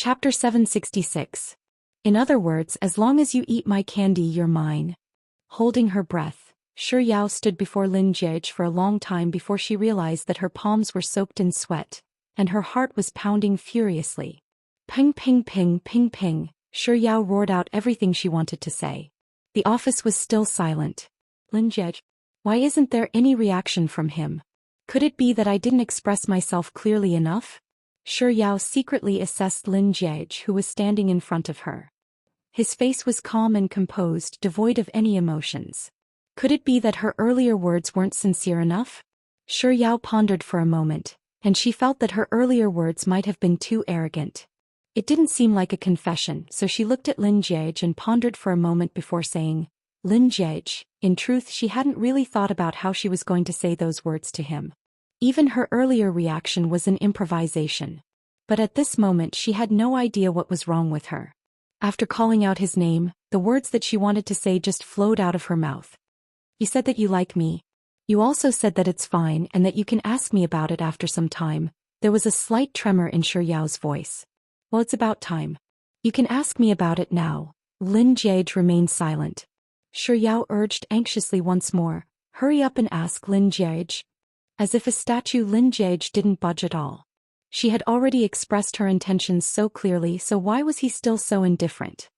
Chapter 766. In other words, as long as you eat my candy, you're mine. Holding her breath, Shi Yao stood before Lin Jie for a long time before she realized that her palms were soaked in sweat, and her heart was pounding furiously. Ping ping ping ping ping, Shi Yao roared out everything she wanted to say. The office was still silent. Lin Jie, why isn't there any reaction from him? Could it be that I didn't express myself clearly enough? Shi Yao secretly assessed Lin Jie, who was standing in front of her. His face was calm and composed, devoid of any emotions. Could it be that her earlier words weren't sincere enough? Shi Yao pondered for a moment, and she felt that her earlier words might have been too arrogant. It didn't seem like a confession, so she looked at Lin Jie and pondered for a moment before saying, Lin Jie. In truth, she hadn't really thought about how she was going to say those words to him. Even her earlier reaction was an improvisation. But at this moment she had no idea what was wrong with her. After calling out his name, the words that she wanted to say just flowed out of her mouth. You said that you like me. You also said that it's fine and that you can ask me about it after some time. There was a slight tremor in Shi Yao's voice. Well, it's about time. You can ask me about it now. Lin Jie remained silent. Shi Yao urged anxiously once more, hurry up and ask Lin Jie. As if a statue, Lin Jie didn't budge at all. She had already expressed her intentions so clearly, so why was he still so indifferent?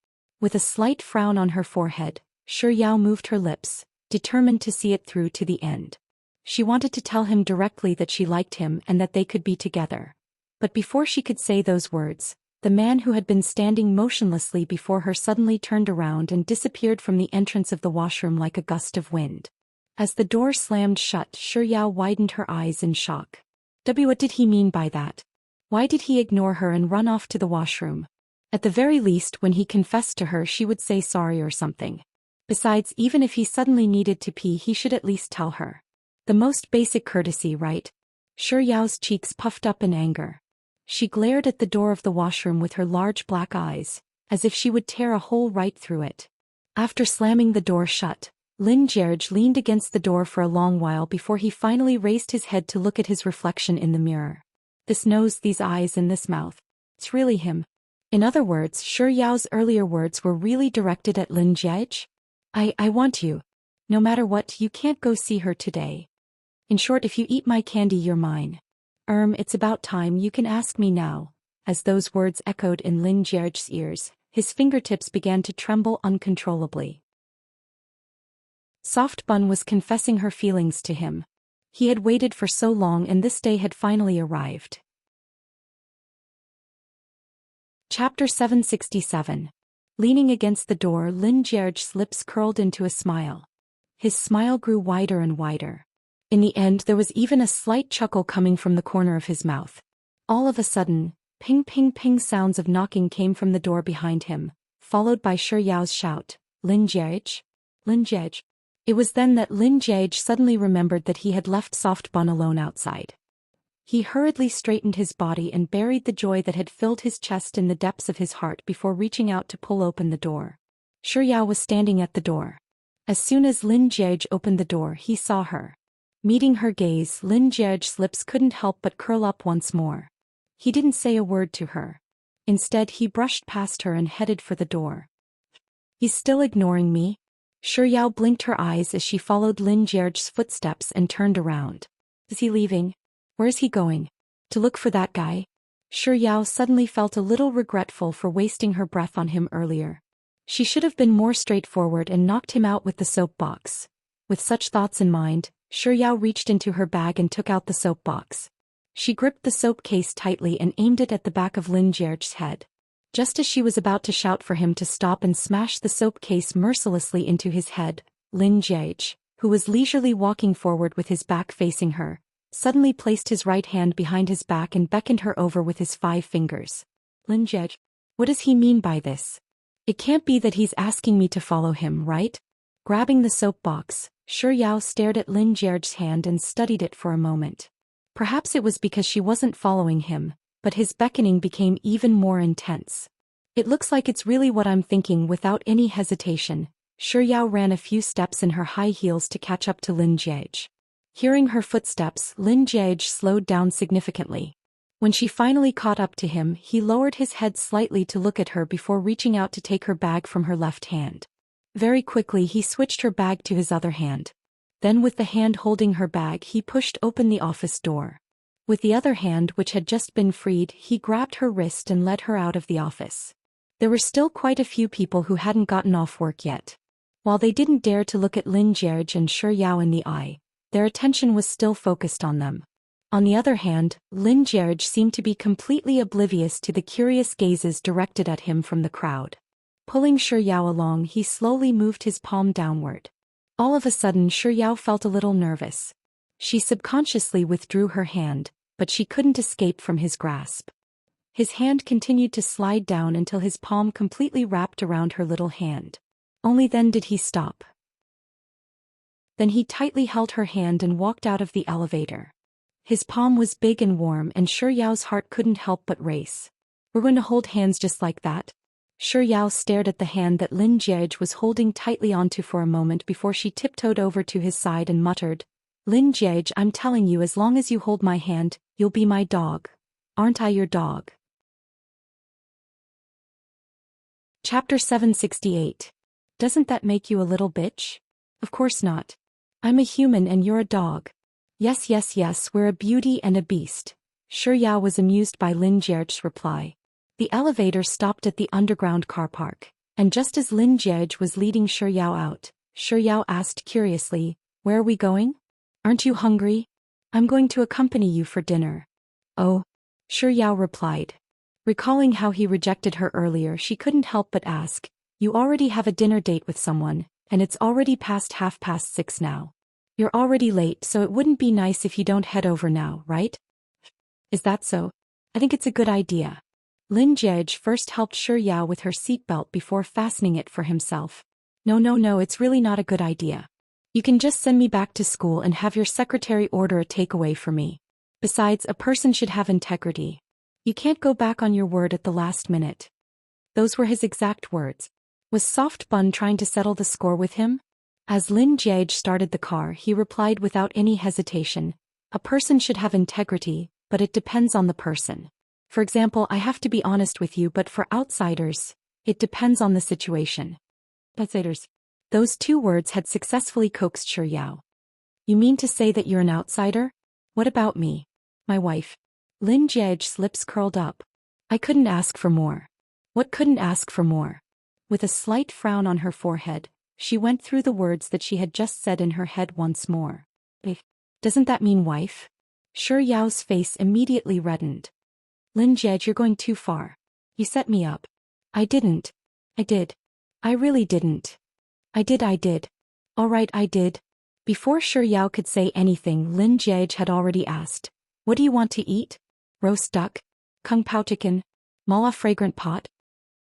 With a slight frown on her forehead, Shi Yao moved her lips, determined to see it through to the end. She wanted to tell him directly that she liked him and that they could be together. But before she could say those words, the man who had been standing motionlessly before her suddenly turned around and disappeared from the entrance of the washroom like a gust of wind. As the door slammed shut, Shi Yao widened her eyes in shock. What did he mean by that? Why did he ignore her and run off to the washroom? At the very least, when he confessed to her, she would say sorry or something. Besides, even if he suddenly needed to pee, he should at least tell her. The most basic courtesy, right? Shi Yao's cheeks puffed up in anger. She glared at the door of the washroom with her large black eyes, as if she would tear a hole right through it. After slamming the door shut, Lin Jie leaned against the door for a long while before he finally raised his head to look at his reflection in the mirror. This nose, these eyes, and this mouth. It's really him. In other words, Shi Yao's earlier words were really directed at Lin Jie. I want you. No matter what, you can't go see her today. In short, if you eat my candy, you're mine. It's about time, you can ask me now. As those words echoed in Lin Jie's ears, his fingertips began to tremble uncontrollably. Soft Bun was confessing her feelings to him. He had waited for so long and this day had finally arrived. Chapter 767. Leaning against the door, Lin Jie's lips curled into a smile. His smile grew wider and wider. In the end, there was even a slight chuckle coming from the corner of his mouth. All of a sudden, ping ping ping sounds of knocking came from the door behind him, followed by Shi Yao's shout, Lin Jie? Lin Jie? It was then that Lin Jie suddenly remembered that he had left Soft Bun alone outside. He hurriedly straightened his body and buried the joy that had filled his chest in the depths of his heart before reaching out to pull open the door. Shi Yao was standing at the door. As soon as Lin Jie opened the door, he saw her. Meeting her gaze, Lin Jie's lips couldn't help but curl up once more. He didn't say a word to her. Instead, he brushed past her and headed for the door. He's still ignoring me? Shi Yao blinked her eyes as she followed Lin Jie's footsteps and turned around. Is he leaving? Where is he going? To look for that guy? Shi Yao suddenly felt a little regretful for wasting her breath on him earlier. She should have been more straightforward and knocked him out with the soap box. With such thoughts in mind, Shi Yao reached into her bag and took out the soap box. She gripped the soap case tightly and aimed it at the back of Lin Jie's head. Just as she was about to shout for him to stop and smash the soap case mercilessly into his head, Lin Jie, who was leisurely walking forward with his back facing her, suddenly placed his right hand behind his back and beckoned her over with his 5 fingers. Lin Jie, what does he mean by this? It can't be that he's asking me to follow him, right? Grabbing the soap box, Shi Yao stared at Lin Jie's hand and studied it for a moment. Perhaps it was because she wasn't following him, but his beckoning became even more intense. It looks like it's really what I'm thinking. Without any hesitation, Shi Yao ran a few steps in her high heels to catch up to Lin Jie. Hearing her footsteps, Lin Jie slowed down significantly. When she finally caught up to him, he lowered his head slightly to look at her before reaching out to take her bag from her left hand. Very quickly he switched her bag to his other hand. Then with the hand holding her bag he pushed open the office door. With the other hand, which had just been freed, he grabbed her wrist and led her out of the office. There were still quite a few people who hadn't gotten off work yet. While they didn't dare to look at Lin Jie and Shi Yao in the eye, their attention was still focused on them. On the other hand, Lin Jie seemed to be completely oblivious to the curious gazes directed at him from the crowd. Pulling Shi Yao along, he slowly moved his palm downward. All of a sudden Shi Yao felt a little nervous. She subconsciously withdrew her hand, but she couldn't escape from his grasp. His hand continued to slide down until his palm completely wrapped around her little hand. Only then did he stop. Then he tightly held her hand and walked out of the elevator. His palm was big and warm, and Shi Yao's heart couldn't help but race. "We're going to hold hands just like that?" Shi Yao stared at the hand that Lin Jie was holding tightly onto for a moment before she tiptoed over to his side and muttered, "Lin Jie, I'm telling you, as long as you hold my hand, you'll be my dog. Aren't I your dog?" Chapter 768. Doesn't that make you a little bitch? Of course not. I'm a human and you're a dog. Yes, yes, yes, we're a beauty and a beast. Shi Yao was amused by Lin Jie's reply. The elevator stopped at the underground car park, and just as Lin Jie was leading Shi Yao out, Shi Yao asked curiously, "Where are we going? Aren't you hungry? I'm going to accompany you for dinner." "Oh," Shi Yao replied. Recalling how he rejected her earlier, she couldn't help but ask, "You already have a dinner date with someone, and it's already past 6:30 now. You're already late, so it wouldn't be nice if you don't head over now, right?" "Is that so? I think it's a good idea." Lin Jie first helped Shi Yao with her seatbelt before fastening it for himself. No, it's really not a good idea. You can just send me back to school and have your secretary order a takeaway for me. Besides, a person should have integrity. You can't go back on your word at the last minute." Those were his exact words. Was Soft Bun trying to settle the score with him? As Lin Jie started the car, he replied without any hesitation, "A person should have integrity, but it depends on the person. For example, I have to be honest with you, but for outsiders, it depends on the situation." Outsiders. Those two words had successfully coaxed Shi Yao. "You mean to say that you're an outsider? What about me? My wife?" Lin Jie's lips curled up. "I couldn't ask for more." "What couldn't ask for more?" With a slight frown on her forehead, she went through the words that she had just said in her head once more. Doesn't that mean wife?" Shi Yao's face immediately reddened. "Lin Jie, you're going too far. You set me up." "I didn't." "I did. I really didn't." I did. All right, I did." Before Shi Yao could say anything, Lin Jie had already asked, "What do you want to eat? Roast duck? Kung Pao chicken? Mala fragrant pot?"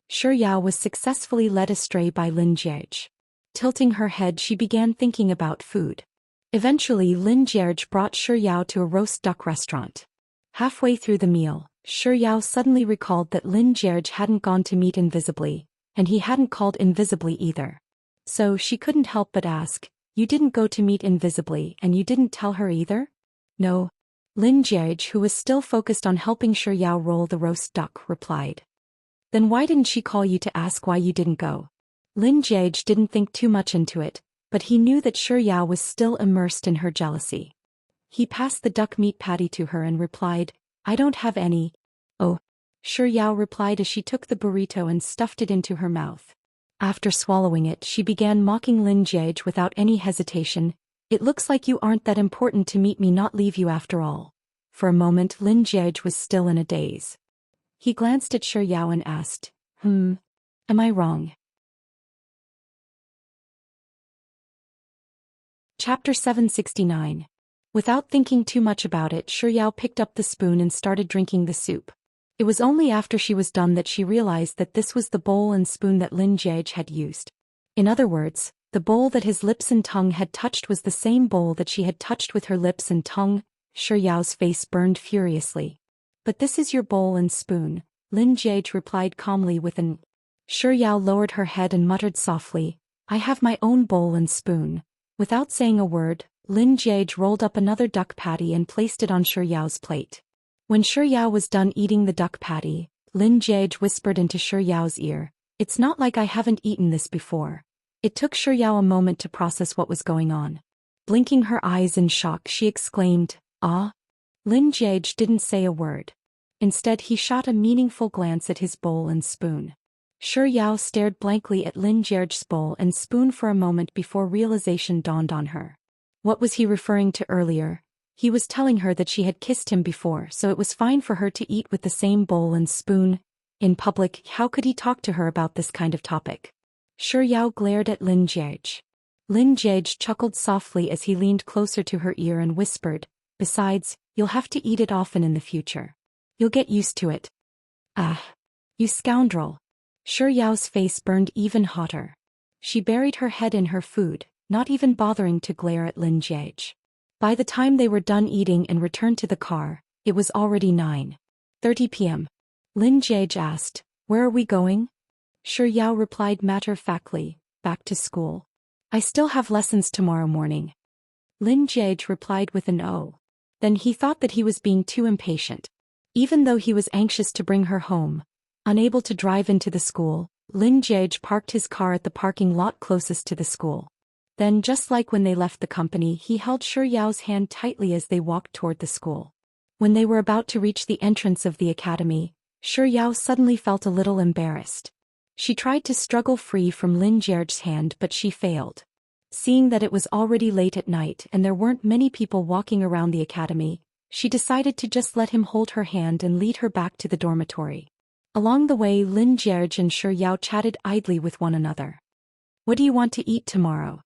Shi Yao was successfully led astray by Lin Jie. Tilting her head, she began thinking about food. Eventually Lin Jie brought Shi Yao to a roast duck restaurant. Halfway through the meal, Shi Yao suddenly recalled that Lin Jie hadn't gone to meet invisibly, and he hadn't called invisibly either. So she couldn't help but ask, "You didn't go to meet invisibly and you didn't tell her either?" "No." Lin Jie, who was still focused on helping Shi Yao roll the roast duck, replied. "Then why didn't she call you to ask why you didn't go?" Lin Jie didn't think too much into it, but he knew that Shi Yao was still immersed in her jealousy. He passed the duck meat patty to her and replied, "I don't have any." "Oh," Shi Yao replied as she took the burrito and stuffed it into her mouth. After swallowing it, she began mocking Lin Jie without any hesitation. "It looks like you aren't that important to meet me, not leave you after all." For a moment Lin Jie was still in a daze. He glanced at Shi Yao and asked, Am I wrong?" Chapter 769. Without thinking too much about it, Shi Yao picked up the spoon and started drinking the soup. It was only after she was done that she realized that this was the bowl and spoon that Lin Jie had used. In other words, the bowl that his lips and tongue had touched was the same bowl that she had touched with her lips and tongue. Shi Yao's face burned furiously. "But this is your bowl and spoon," Lin Jie replied calmly with an. Shi Yao lowered her head and muttered softly, "I have my own bowl and spoon." Without saying a word, Lin Jie rolled up another duck patty and placed it on Shi Yao's plate. When Shi Yao was done eating the duck patty, Lin Jiege whispered into Shi Yao's ear, "It's not like I haven't eaten this before." It took Shi Yao a moment to process what was going on. Blinking her eyes in shock, she exclaimed, "Ah?" Lin Jiege didn't say a word. Instead, he shot a meaningful glance at his bowl and spoon. Shi Yao stared blankly at Lin Jiege's bowl and spoon for a moment before realization dawned on her. What was he referring to earlier? He was telling her that she had kissed him before, so it was fine for her to eat with the same bowl and spoon. In public, how could he talk to her about this kind of topic? Shi Yao glared at Lin Jiege. Lin Jiege chuckled softly as he leaned closer to her ear and whispered, "Besides, you'll have to eat it often in the future. You'll get used to it." "Ah! You scoundrel!" Shi Yao's face burned even hotter. She buried her head in her food, not even bothering to glare at Lin Jiege. By the time they were done eating and returned to the car, it was already 9:30 p.m. Lin Jiege asked, "Where are we going?" Shi Yao replied matter-of-factly, "Back to school. I still have lessons tomorrow morning." Lin Jiege replied with an "oh." Then he thought that he was being too impatient. Even though he was anxious to bring her home, unable to drive into the school, Lin Jiege parked his car at the parking lot closest to the school. Then, just like when they left the company, he held Shi Yao's hand tightly as they walked toward the school. When they were about to reach the entrance of the academy, Shi Yao suddenly felt a little embarrassed. She tried to struggle free from Lin Jiege's hand, but she failed. Seeing that it was already late at night and there weren't many people walking around the academy, she decided to just let him hold her hand and lead her back to the dormitory. Along the way, Lin Jiege and Shi Yao chatted idly with one another. "What do you want to eat tomorrow?"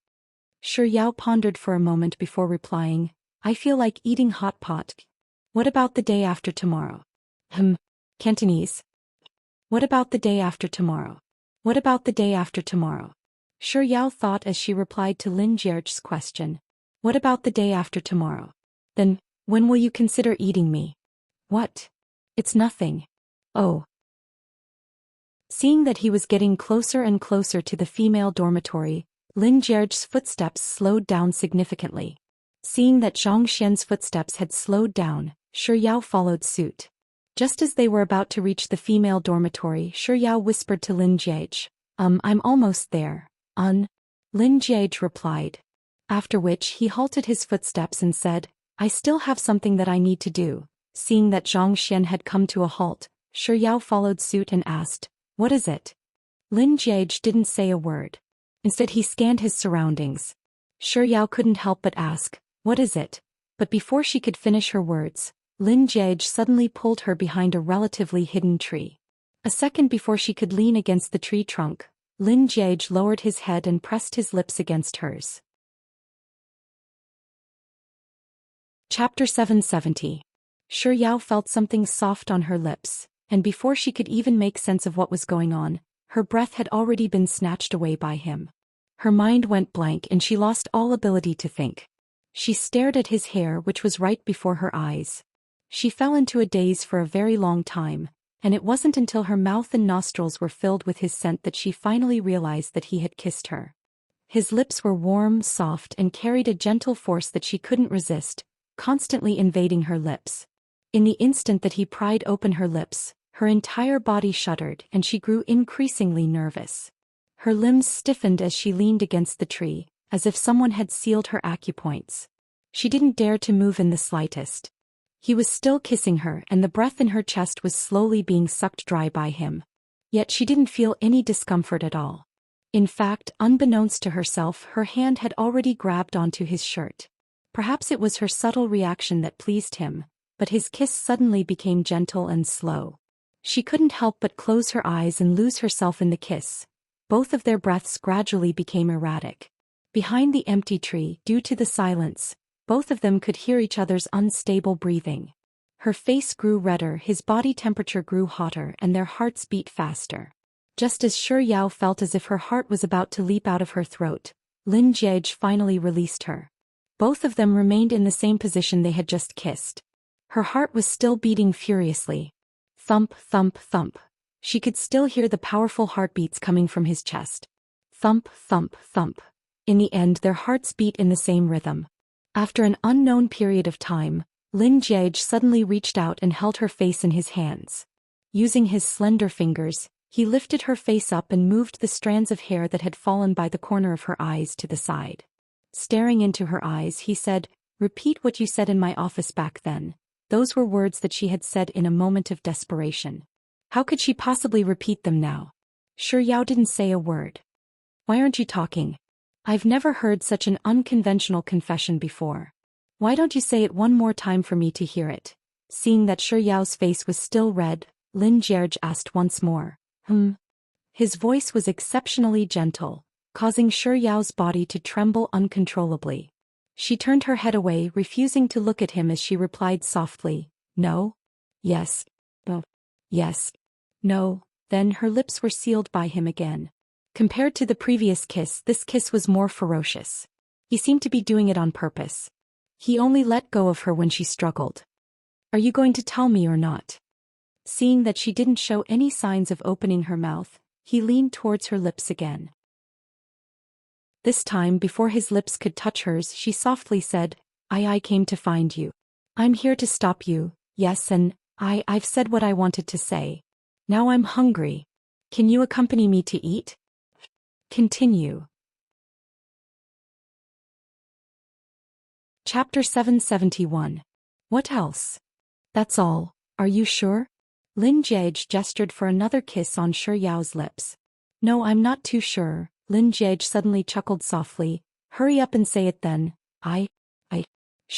Shi Yao pondered for a moment before replying, "I feel like eating hot pot." "What about the day after tomorrow?" Cantonese. "What about the day after tomorrow?" "What about the day after tomorrow?" Shi Yao thought as she replied to Lin Jiege's question. "What about the day after tomorrow?" "Then, when will you consider eating me?" "What? It's nothing." "Oh." Seeing that he was getting closer and closer to the female dormitory, Lin Jiege's footsteps slowed down significantly. Seeing that Zhang Xian's footsteps had slowed down, Shi Yao followed suit. Just as they were about to reach the female dormitory, Shi Yao whispered to Lin Jiege, I'm almost there." Lin Jiege replied. After which he halted his footsteps and said, "I still have something that I need to do." Seeing that Zhang Xian had come to a halt, Shi Yao followed suit and asked, "What is it?" Lin Jiege didn't say a word. Instead, he scanned his surroundings. Shi Yao couldn't help but ask, "What is it?" But before she could finish her words, Lin Jiege suddenly pulled her behind a relatively hidden tree. A second before she could lean against the tree trunk, Lin Jiege lowered his head and pressed his lips against hers. Chapter 770. Shi Yao felt something soft on her lips, and before she could even make sense of what was going on, her breath had already been snatched away by him. Her mind went blank and she lost all ability to think. She stared at his hair, which was right before her eyes. She fell into a daze for a very long time, and it wasn't until her mouth and nostrils were filled with his scent that she finally realized that he had kissed her. His lips were warm, soft, and carried a gentle force that she couldn't resist, constantly invading her lips. In the instant that he pried open her lips, her entire body shuddered and she grew increasingly nervous. Her limbs stiffened as she leaned against the tree, as if someone had sealed her acupoints. She didn't dare to move in the slightest. He was still kissing her and the breath in her chest was slowly being sucked dry by him. Yet she didn't feel any discomfort at all. In fact, unbeknownst to herself, her hand had already grabbed onto his shirt. Perhaps it was her subtle reaction that pleased him, but his kiss suddenly became gentle and slow. She couldn't help but close her eyes and lose herself in the kiss. Both of their breaths gradually became erratic. Behind the empty tree, due to the silence, both of them could hear each other's unstable breathing. Her face grew redder, his body temperature grew hotter, and their hearts beat faster. Just as Shi Yao felt as if her heart was about to leap out of her throat, Lin Jiege finally released her. Both of them remained in the same position they had just kissed. Her heart was still beating furiously. Thump, thump, thump. She could still hear the powerful heartbeats coming from his chest. Thump, thump, thump. In the end, their hearts beat in the same rhythm. After an unknown period of time, Lin Jiege suddenly reached out and held her face in his hands. Using his slender fingers, he lifted her face up and moved the strands of hair that had fallen by the corner of her eyes to the side. Staring into her eyes, he said, "Repeat what you said in my office back then." Those were words that she had said in a moment of desperation. How could she possibly repeat them now? Yao didn't say a word. "Why aren't you talking? I've never heard such an unconventional confession before. Why don't you say it one more time for me to hear it?" Seeing that Yao's face was still red, Lin Jiege asked once more. His voice was exceptionally gentle, causing Yao's body to tremble uncontrollably. She turned her head away, refusing to look at him as she replied softly, "No? Yes. No. Yes. No." Then her lips were sealed by him again. Compared to the previous kiss, this kiss was more ferocious. He seemed to be doing it on purpose. He only let go of her when she struggled. "Are you going to tell me or not?" Seeing that she didn't show any signs of opening her mouth, he leaned towards her lips again. This time, before his lips could touch hers, she softly said, I came to find you. I'm here to stop you, yes, and I've said what I wanted to say. Now I'm hungry. Can you accompany me to eat?" Continue. Chapter 771. What else? That's all, are you sure? Lin Jiege gestured for another kiss on Yao's lips. "No, I'm not too sure." Lin Jiege suddenly chuckled softly. "Hurry up and say it then." I.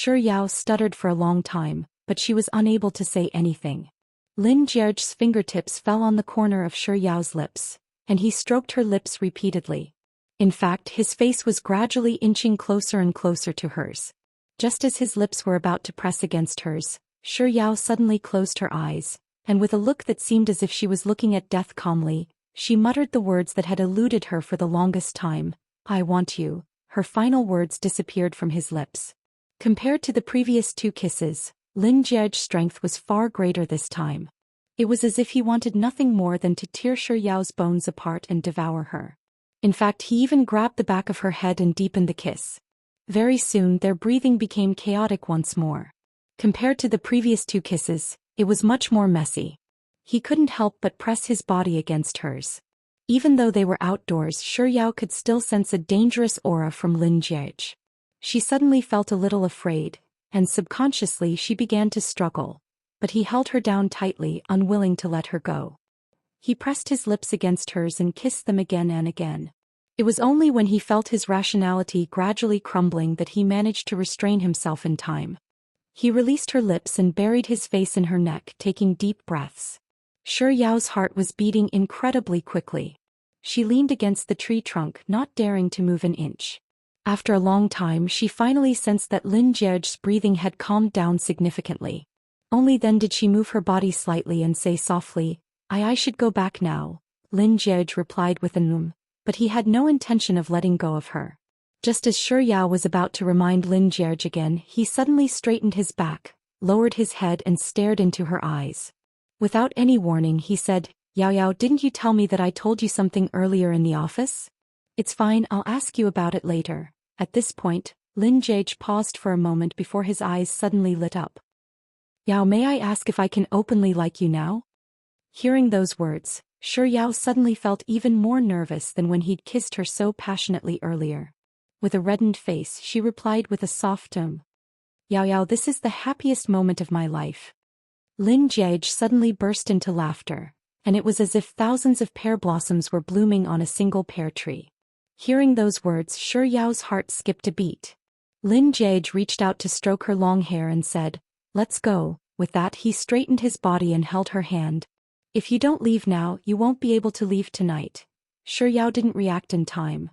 Yao stuttered for a long time, but she was unable to say anything. Lin Jiege's fingertips fell on the corner of Yao's lips, and he stroked her lips repeatedly. In fact, his face was gradually inching closer and closer to hers. Just as his lips were about to press against hers, Yao suddenly closed her eyes, and with a look that seemed as if she was looking at death calmly, she muttered the words that had eluded her for the longest time, "I want you." Her final words disappeared from his lips. Compared to the previous two kisses, Lin Jiege's strength was far greater this time. It was as if he wanted nothing more than to tear Yao's bones apart and devour her. In fact, he even grabbed the back of her head and deepened the kiss. Very soon their breathing became chaotic once more. Compared to the previous two kisses, it was much more messy. He couldn't help but press his body against hers. Even though they were outdoors, Yao could still sense a dangerous aura from Lin Jiege. She suddenly felt a little afraid, and subconsciously she began to struggle, but he held her down tightly, unwilling to let her go. He pressed his lips against hers and kissed them again and again. It was only when he felt his rationality gradually crumbling that he managed to restrain himself in time. He released her lips and buried his face in her neck, taking deep breaths. Yao's heart was beating incredibly quickly. She leaned against the tree trunk, not daring to move an inch. After a long time, she finally sensed that Lin Jiege's breathing had calmed down significantly. Only then did she move her body slightly and say softly, I should go back now." Lin Jiege replied with an but he had no intention of letting go of her. Just as Yao was about to remind Lin Jiege again, he suddenly straightened his back, lowered his head and stared into her eyes. Without any warning, he said, Yao, didn't you tell me that I told you something earlier in the office? It's fine, I'll ask you about it later." At this point, Lin Jiege paused for a moment before his eyes suddenly lit up. "Yao, may I ask if I can openly like you now?" Hearing those words, Yao suddenly felt even more nervous than when he'd kissed her so passionately earlier. With a reddened face, she replied with a soft Yao, this is the happiest moment of my life." Lin Jiege suddenly burst into laughter, and it was as if thousands of pear blossoms were blooming on a single pear tree. Hearing those words, Yao's heart skipped a beat. Lin Jiege reached out to stroke her long hair and said, "Let's go." With that, he straightened his body and held her hand. "If you don't leave now, you won't be able to leave tonight." Yao didn't react in time.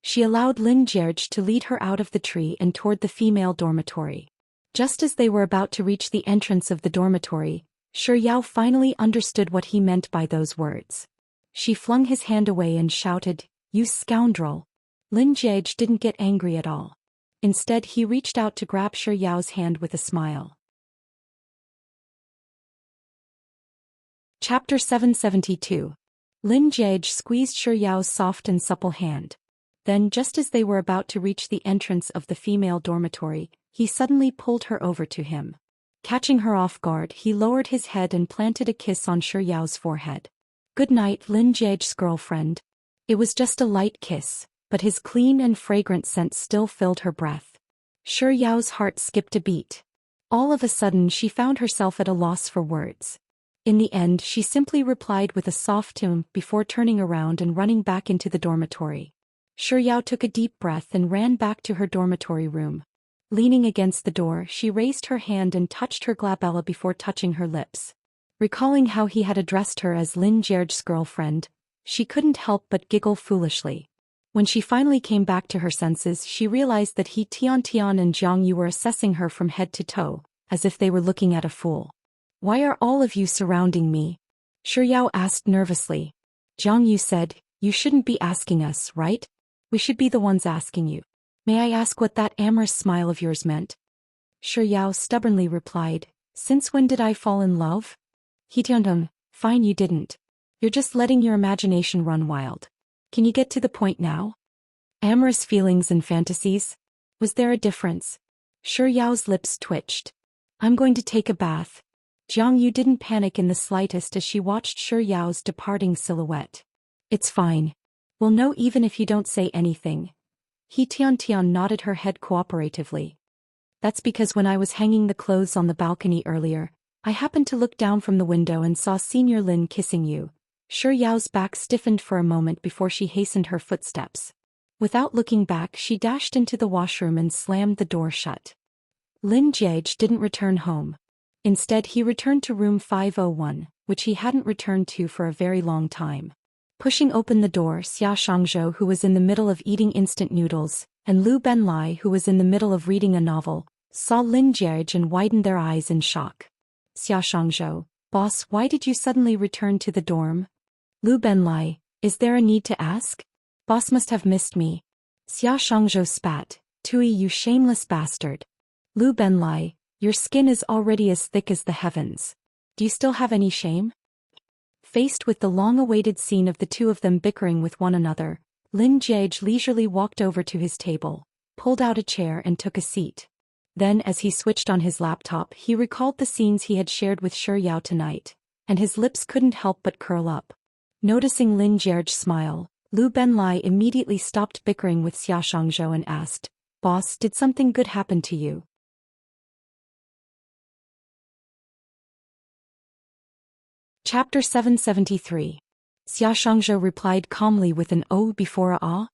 She allowed Lin Jiege to lead her out of the tree and toward the female dormitory. Just as they were about to reach the entrance of the dormitory, Yao finally understood what he meant by those words. She flung his hand away and shouted, "You scoundrel!" Lin Jiege didn't get angry at all. Instead, he reached out to grab Yao's hand with a smile. Chapter 772. Lin Jiege squeezed Yao's soft and supple hand. Then, just as they were about to reach the entrance of the female dormitory, he suddenly pulled her over to him. Catching her off guard, he lowered his head and planted a kiss on Shi Yao's forehead. "Good night, Lin Jia's girlfriend." It was just a light kiss, but his clean and fragrant scent still filled her breath. Shi Yao's heart skipped a beat. All of a sudden she found herself at a loss for words. In the end she simply replied with a soft tone before turning around and running back into the dormitory. Shi Yao took a deep breath and ran back to her dormitory room. Leaning against the door, she raised her hand and touched her glabella before touching her lips. Recalling how he had addressed her as Lin Jia's girlfriend, she couldn't help but giggle foolishly. When she finally came back to her senses, she realized that he Tian and Jiang Yu were assessing her from head to toe, as if they were looking at a fool. "Why are all of you surrounding me?" Shi Yao asked nervously. Jiang Yu said, "You shouldn't be asking us, right? We should be the ones asking you. May I ask what that amorous smile of yours meant?" Shi Yao stubbornly replied, "Since when did I fall in love?" He Tian, "Fine, you didn't. You're just letting your imagination run wild. Can you get to the point now?" Amorous feelings and fantasies? Was there a difference? Shi Yao's lips twitched. "I'm going to take a bath." Jiang Yu didn't panic in the slightest as she watched Shi Yao's departing silhouette. "It's fine. We'll know even if you don't say anything." He Tian nodded her head cooperatively. "That's because when I was hanging the clothes on the balcony earlier, I happened to look down from the window and saw Senior Lin kissing you." Shi Yao's back stiffened for a moment before she hastened her footsteps. Without looking back, she dashed into the washroom and slammed the door shut. Lin Jie didn't return home. Instead, he returned to room 501, which he hadn't returned to for a very long time. Pushing open the door, Xia Shangzhou, who was in the middle of eating instant noodles, and Lu Benlai, who was in the middle of reading a novel, saw Lin Jie and widened their eyes in shock. "Xia Shangzhou, boss, why did you suddenly return to the dorm?" Lu Benlai, "Is there a need to ask? Boss must have missed me." Xia Shangzhou spat, "Tui, you shameless bastard." Lu Benlai, "Your skin is already as thick as the heavens. Do you still have any shame?" Faced with the long-awaited scene of the two of them bickering with one another, Lin Jie leisurely walked over to his table, pulled out a chair and took a seat. Then as he switched on his laptop, he recalled the scenes he had shared with Shi Yao tonight, and his lips couldn't help but curl up. Noticing Lin Jie's smile, Lu Benlai immediately stopped bickering with Xia Shangzhou and asked, "Boss, did something good happen to you?" Chapter 773. Xia Shangzhou replied calmly with an "oh" before a "ah,"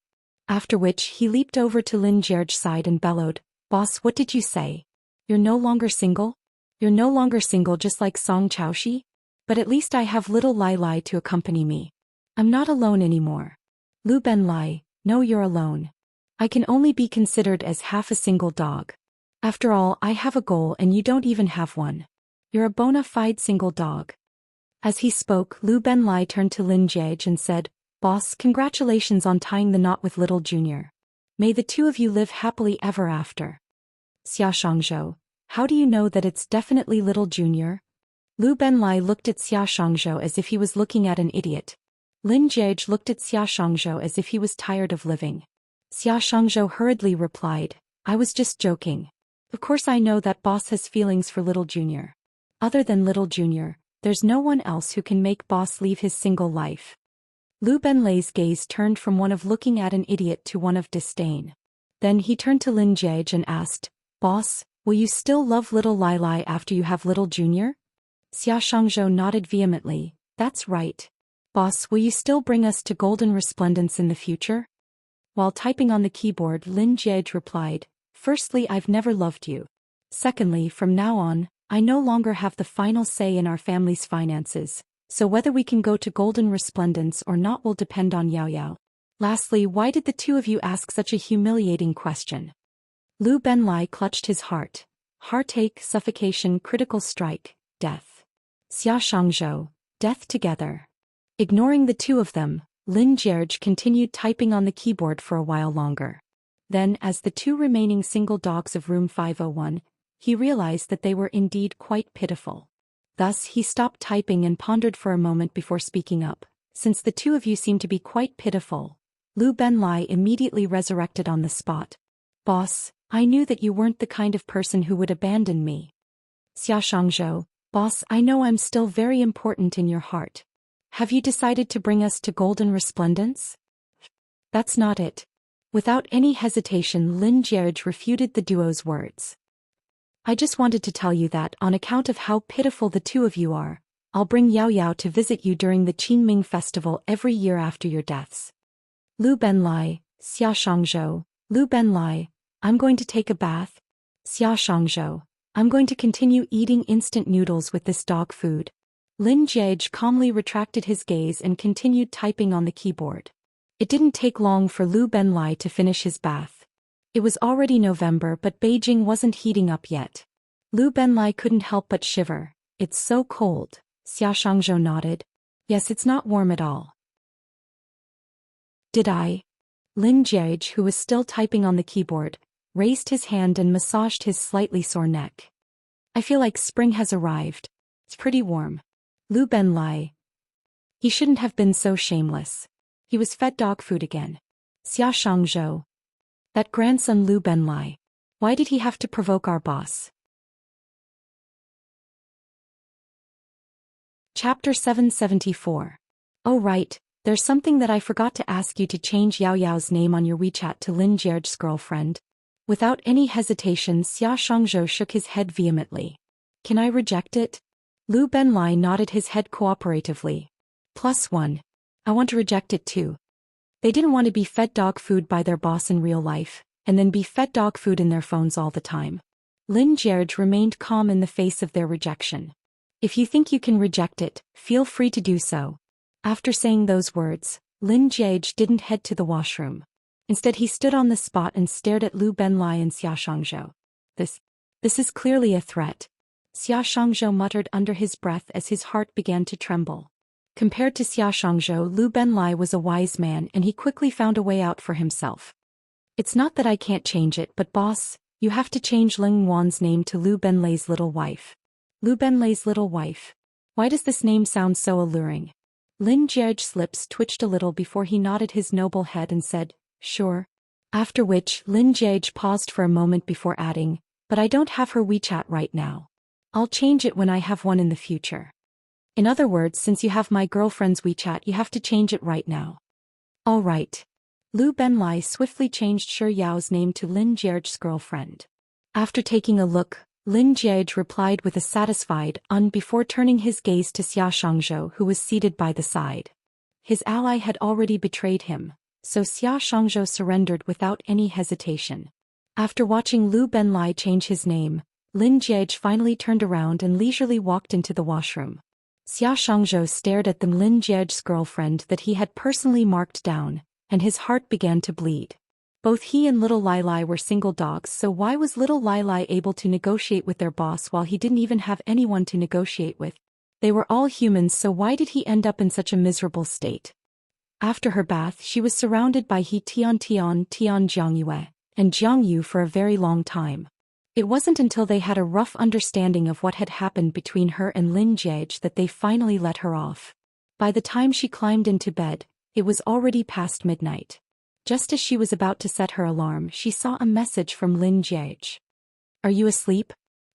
after which he leaped over to Lin Jie's side and bellowed, "Boss, what did you say? You're no longer single? You're no longer single, just like Song Chaoshi? But at least I have little Lai Lai to accompany me. I'm not alone anymore." Lu Benlai, "No, you're alone. I can only be considered as half a single dog. After all, I have a goal and you don't even have one. You're a bona fide single dog." As he spoke, Lu Benlai turned to Lin Jie and said, "Boss, congratulations on tying the knot with little Junior. May the two of you live happily ever after." Xia Shangzhou, "How do you know that it's definitely little Junior?" Lu Benlai looked at Xia Shangzhou as if he was looking at an idiot. Lin Jie looked at Xia Shangzhou as if he was tired of living. Xia Shangzhou hurriedly replied, "I was just joking. Of course I know that boss has feelings for little Junior. Other than little Junior, there's no one else who can make boss leave his single life." Lu Benlai's gaze turned from one of looking at an idiot to one of disdain. Then he turned to Lin Jie and asked, "Boss, will you still love little Lai Lai after you have little Junior?" Xia Shangzhou nodded vehemently, "That's right. Boss, will you still bring us to golden resplendence in the future?" While typing on the keyboard, Lin Jie replied, "Firstly, I've never loved you. Secondly, from now on, I no longer have the final say in our family's finances, so whether we can go to golden resplendence or not will depend on Yao Yao. Lastly, why did the two of you ask such a humiliating question?" Lu Benlai clutched his heart. Heartache, suffocation, critical strike, death. Xia Shangzhou, death together. Ignoring the two of them, Lin Jie continued typing on the keyboard for a while longer. Then, as the two remaining single dogs of room 501, he realized that they were indeed quite pitiful. Thus, he stopped typing and pondered for a moment before speaking up. "Since the two of you seem to be quite pitiful," Lu Benlai immediately resurrected on the spot. "Boss, I knew that you weren't the kind of person who would abandon me. Xia Shangzhou, boss, I know I'm still very important in your heart. Have you decided to bring us to golden resplendence? That's not it. Without any hesitation, Lin Jieji refuted the duo's words. I just wanted to tell you that, on account of how pitiful the two of you are, I'll bring Yao Yao to visit you during the Qingming festival every year after your deaths. Lu Benlai, Xia Shangzhou, Lu Benlai, I'm going to take a bath. Xia Shangzhou, I'm going to continue eating instant noodles with this dog food. Lin Jieji calmly retracted his gaze and continued typing on the keyboard. It didn't take long for Lu Benlai to finish his bath. It was already November, but Beijing wasn't heating up yet. Lu Benlai couldn't help but shiver. It's so cold. Xia Shangzhou nodded. Yes, it's not warm at all. Did I? Lin Jieji, who was still typing on the keyboard, raised his hand and massaged his slightly sore neck. I feel like spring has arrived. It's pretty warm. Lu Benlai. He shouldn't have been so shameless. He was fed dog food again. Xia Shangzhou. That grandson Lu Benlai. Why did he have to provoke our boss? Chapter 774. Oh right, there's something that I forgot to ask you to change Yao Yao's name on your WeChat to Lin Jieji's girlfriend. Without any hesitation, Xia Shangzhou shook his head vehemently. Can I reject it? Lu Benlai nodded his head cooperatively. +1. I want to reject it too. They didn't want to be fed dog food by their boss in real life, and then be fed dog food in their phones all the time. Lin Jieji remained calm in the face of their rejection. If you think you can reject it, feel free to do so. After saying those words, Lin Jieji didn't head to the washroom. Instead, he stood on the spot and stared at Lu Benlai and Xia Shangzhou. This is clearly a threat. Xia Shangzhou muttered under his breath as his heart began to tremble. Compared to Xia Shangzhou, Lu Benlai was a wise man and he quickly found a way out for himself. It's not that I can't change it, but boss, you have to change Ling Wan's name to Lu Benlai's little wife. Lu Benlai's little wife. Why does this name sound so alluring? Lin Jieji's lips twitched a little before he nodded his noble head and said, sure. After which, Lin Jieji paused for a moment before adding, but I don't have her WeChat right now. I'll change it when I have one in the future. In other words, since you have my girlfriend's WeChat, you have to change it right now. All right. Lu Benlai swiftly changed Shi Yao's name to Lin Jieji's girlfriend. After taking a look, Lin Jieji replied with a satisfied before turning his gaze to Xia Shangzhou, who was seated by the side. His ally had already betrayed him, so Xia Shangzhou surrendered without any hesitation. After watching Lu Benlai change his name, Lin Jieji finally turned around and leisurely walked into the washroom. Xia Shangzhou stared at the Lin Jieji's girlfriend that he had personally marked down, and his heart began to bleed. Both he and little Lai Lai were single dogs, so why was little Lai Lai able to negotiate with their boss while he didn't even have anyone to negotiate with? They were all humans, so why did he end up in such a miserable state? After her bath, she was surrounded by Tian Jiangyue, and Jiangyu for a very long time. It wasn't until they had a rough understanding of what had happened between her and Lin Jieji that they finally let her off. By the time she climbed into bed, it was already past midnight. Just as she was about to set her alarm, she saw a message from Lin Jieji. Are you asleep?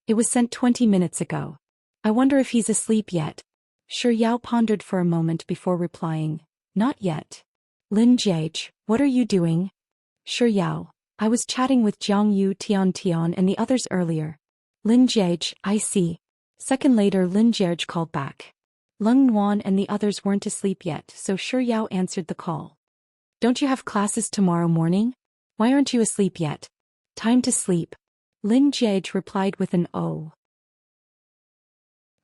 It was sent 20 minutes ago. I wonder if he's asleep yet. Shi Yao pondered for a moment before replying, not yet. Lin Jieji, what are you doing? Shi Yao, I was chatting with Jiangyu, Tian, and the others earlier. Lin Jieji, I see. Second later, Lin Jieji called back. Leng Wan and the others weren't asleep yet, so Shi Yao answered the call. Don't you have classes tomorrow morning? Why aren't you asleep yet? Time to sleep. Lin Jieji replied with an oh.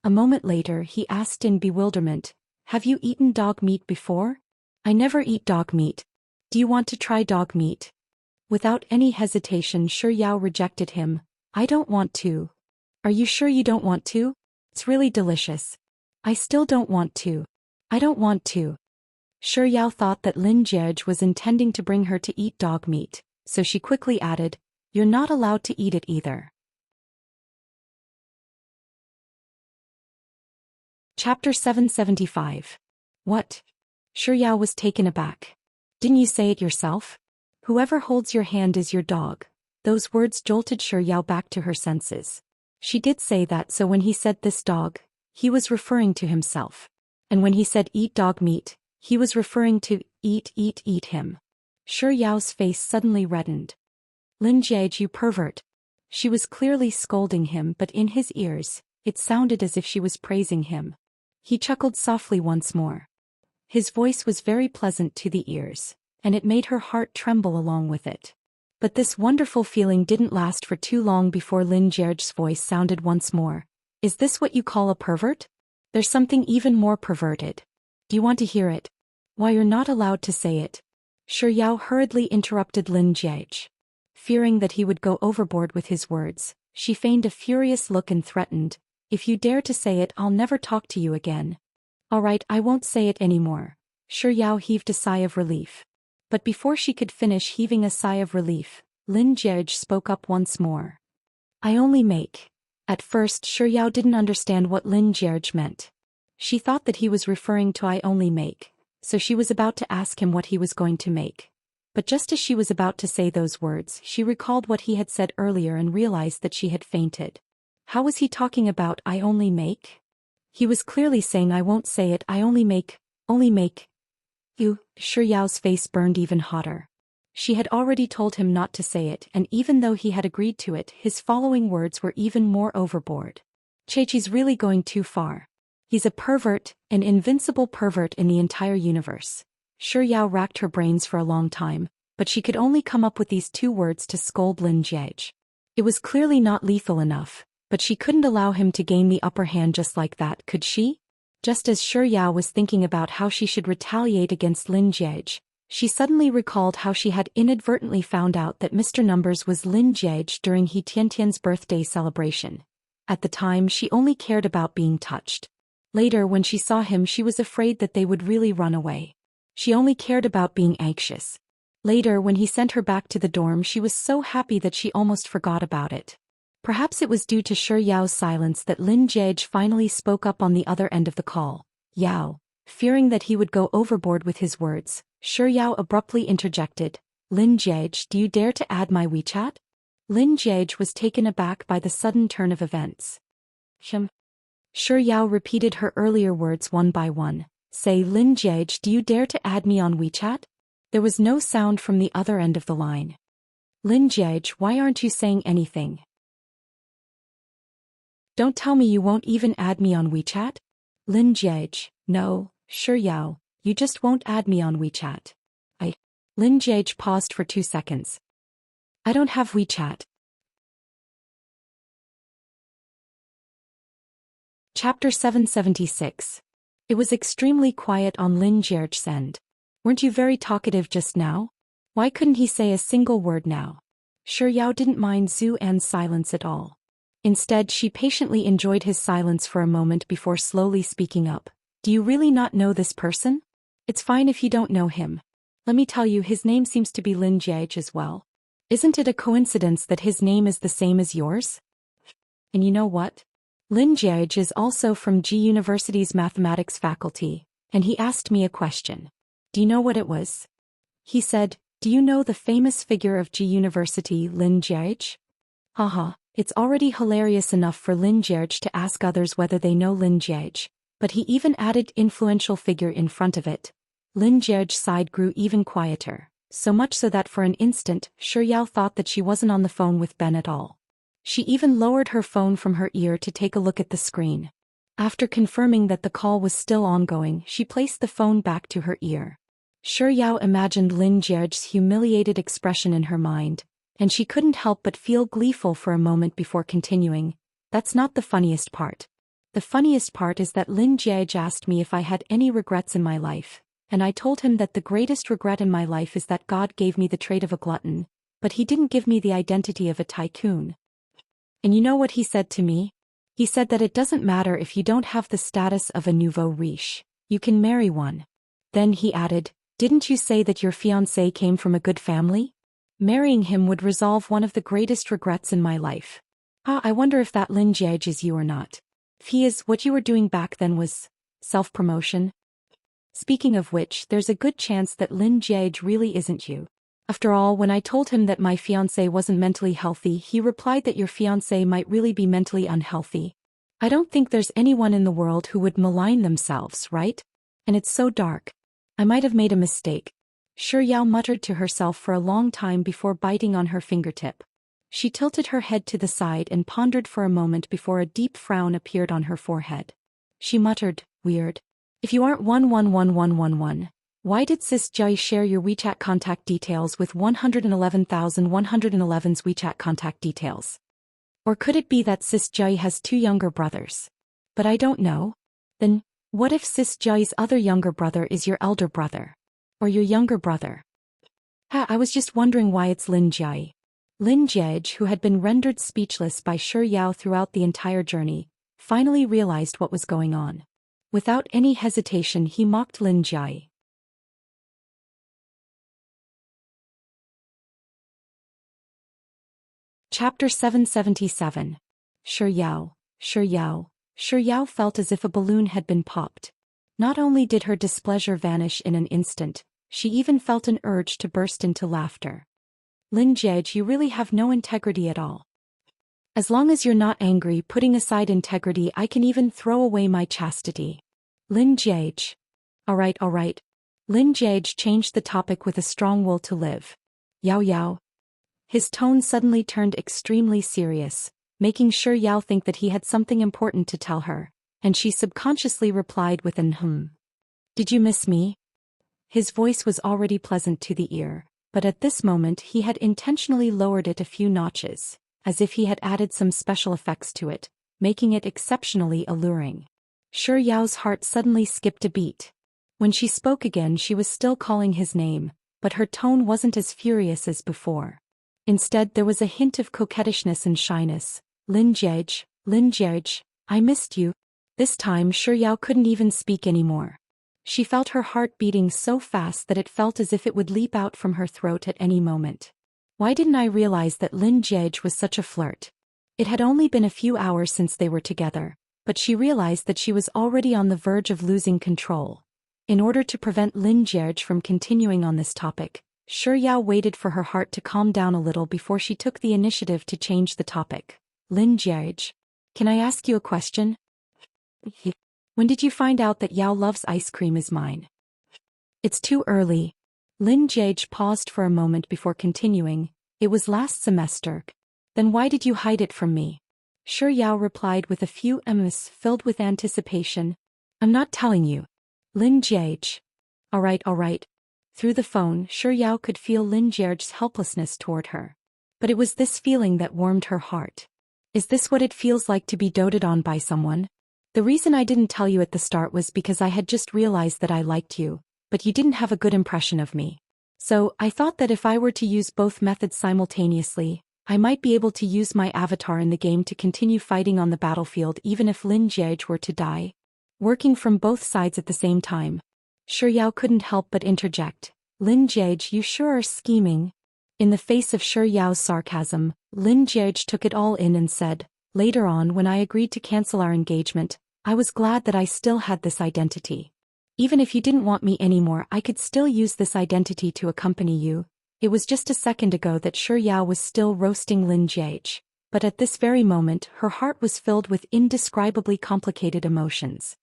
A moment later, he asked in bewilderment, have you eaten dog meat before? I never eat dog meat. Do you want to try dog meat? Without any hesitation, Shi Yao rejected him. I don't want to. Are you sure you don't want to? It's really delicious. I still don't want to. I don't want to. Shi Yao thought that Lin Jieji was intending to bring her to eat dog meat, so she quickly added, you're not allowed to eat it either. Chapter 775. What? Shi Yao was taken aback. Didn't you say it yourself? Whoever holds your hand is your dog. Those words jolted Shi Yao back to her senses. She did say that, so when he said this dog, he was referring to himself. And when he said eat dog meat, he was referring to eat him. Shi Yao's face suddenly reddened. Lin Jiege, you pervert. She was clearly scolding him, but in his ears, it sounded as if she was praising him. He chuckled softly once more. His voice was very pleasant to the ears, and it made her heart tremble along with it. But this wonderful feeling didn't last for too long before Lin Jiege's voice sounded once more. Is this what you call a pervert? There's something even more perverted. Do you want to hear it? Why, you're not allowed to say it. Shi Yao hurriedly interrupted Lin Jiege. Fearing that he would go overboard with his words, she feigned a furious look and threatened, if you dare to say it, I'll never talk to you again. All right, I won't say it anymore. Shi Yao heaved a sigh of relief. But before she could finish heaving a sigh of relief, Lin Jiege spoke up once more. I only make. At first Shi Yao didn't understand what Lin Jiege meant. She thought that he was referring to I only make, so she was about to ask him what he was going to make. But just as she was about to say those words, she recalled what he had said earlier and realized that she had fainted. How was he talking about I only make? He was clearly saying I won't say it, I only make. You, Shi Yao's face burned even hotter. She had already told him not to say it, and even though he had agreed to it, his following words were even more overboard. Chechi's really going too far. He's a pervert, an invincible pervert in the entire universe. Shi Yao racked her brains for a long time, but she could only come up with these two words to scold Lin Jiege. It was clearly not lethal enough, but she couldn't allow him to gain the upper hand just like that, could she? Just as Shi Yao was thinking about how she should retaliate against Lin Jiege, she suddenly recalled how she had inadvertently found out that Mr. Numbers was Lin Jiege during He Tiantian's birthday celebration. At the time, she only cared about being touched. Later, when she saw him, she was afraid that they would really run away. She only cared about being anxious. Later, when he sent her back to the dorm, she was so happy that she almost forgot about it. Perhaps it was due to Shi Yao's silence that Lin Jiege finally spoke up on the other end of the call. Yao. Fearing that he would go overboard with his words, Shi Yao abruptly interjected, Lin Jiege, do you dare to add my WeChat? Lin Jiege was taken aback by the sudden turn of events. Shi Yao repeated her earlier words one by one. Say, Lin Jiege, do you dare to add me on WeChat? There was no sound from the other end of the line. Lin Jiege, why aren't you saying anything? Don't tell me you won't even add me on WeChat? Lin Jiege, no, Shi Yao, you just won't add me on WeChat. Lin Jiege paused for 2 seconds. I don't have WeChat. Chapter 776. It was extremely quiet on Lin Jiege's end. Weren't you very talkative just now? Why couldn't he say a single word now? Shi Yao didn't mind Zhu An's silence at all. Instead, she patiently enjoyed his silence for a moment before slowly speaking up. Do you really not know this person? It's fine if you don't know him. Let me tell you, his name seems to be Lin Jiege as well. Isn't it a coincidence that his name is the same as yours? And you know what? Lin Jiege is also from G University's mathematics faculty, and he asked me a question. Do you know what it was? He said, do you know the famous figure of G University, Lin Jiege? Haha, it's already hilarious enough for Lin Jiege to ask others whether they know Lin Jiege, but he even added influential figure in front of it. Lin Jiege's side grew even quieter, so much so that for an instant, Shi Yao thought that she wasn't on the phone with Ben at all. She even lowered her phone from her ear to take a look at the screen. After confirming that the call was still ongoing, she placed the phone back to her ear. Shi Yao imagined Lin Jiege's humiliated expression in her mind, and she couldn't help but feel gleeful for a moment before continuing. That's not the funniest part. The funniest part is that Lin Jiege asked me if I had any regrets in my life, and I told him that the greatest regret in my life is that God gave me the trait of a glutton, but he didn't give me the identity of a tycoon. And you know what he said to me? He said that it doesn't matter if you don't have the status of a nouveau riche, you can marry one. Then he added, didn't you say that your fiancé came from a good family? Marrying him would resolve one of the greatest regrets in my life. I wonder if that Lin Jiege is you or not. If he is, what you were doing back then was self-promotion. Speaking of which, there's a good chance that Lin Jiege really isn't you. After all, when I told him that my fiancé wasn't mentally healthy, he replied that your fiancé might really be mentally unhealthy. I don't think there's anyone in the world who would malign themselves, right? And it's so dark. I might have made a mistake. Shi Yao muttered to herself for a long time before biting on her fingertip. She tilted her head to the side and pondered for a moment before a deep frown appeared on her forehead. She muttered, "Weird. If you aren't 111111, why did Sis Jai share your WeChat contact details with 111,111's WeChat contact details? Or could it be that Sis Jai has two younger brothers? But I don't know. Then, what if Sis Jai's other younger brother is your elder brother? Or your younger brother?" I was just wondering why it's Lin Jai. Lin Jiej, who had been rendered speechless by Shi Yao throughout the entire journey, finally realized what was going on. Without any hesitation, he mocked Lin Jai. Chapter 777. Shi Yao. Shi Yao. Shi Yao felt as if a balloon had been popped. Not only did her displeasure vanish in an instant, she even felt an urge to burst into laughter. Lin Jiej, you really have no integrity at all. As long as you're not angry, putting aside integrity, I can even throw away my chastity. Lin Jiej. Alright. Lin Jiej changed the topic with a strong will to live. Yao Yao. His tone suddenly turned extremely serious, making Shi Yao think that he had something important to tell her, and she subconsciously replied with an Did you miss me? His voice was already pleasant to the ear, but at this moment he had intentionally lowered it a few notches, as if he had added some special effects to it, making it exceptionally alluring. Shi Yao's heart suddenly skipped a beat. When she spoke again, she was still calling his name, but her tone wasn't as furious as before. Instead, there was a hint of coquettishness and shyness. Lin Jiej, I missed you." This time Shi Yao couldn't even speak anymore. She felt her heart beating so fast that it felt as if it would leap out from her throat at any moment. Why didn't I realize that Lin Jiej was such a flirt? It had only been a few hours since they were together, but she realized that she was already on the verge of losing control. In order to prevent Lin Jiej from continuing on this topic, Shi Yao waited for her heart to calm down a little before she took the initiative to change the topic. Lin Jiej, can I ask you a question? When did you find out that Yao loves ice cream is mine? It's too early. Lin Jiej paused for a moment before continuing. It was last semester. Then why did you hide it from me? Shi Yao replied with a few ems filled with anticipation. I'm not telling you. Lin Jiej. Alright. Through the phone, Shi Yao could feel Lin Jiej's helplessness toward her. But it was this feeling that warmed her heart. Is this what it feels like to be doted on by someone? The reason I didn't tell you at the start was because I had just realized that I liked you, but you didn't have a good impression of me. So, I thought that if I were to use both methods simultaneously, I might be able to use my avatar in the game to continue fighting on the battlefield even if Lin Jiej were to die. Working from both sides at the same time. Shi Yao couldn't help but interject. Lin Jiej, you sure are scheming. In the face of Shi Yao's sarcasm, Lin Jiej took it all in and said, later on when I agreed to cancel our engagement, I was glad that I still had this identity. Even if you didn't want me anymore, I could still use this identity to accompany you. It was just a second ago that Shi Yao was still roasting Lin Jiej, but at this very moment her heart was filled with indescribably complicated emotions.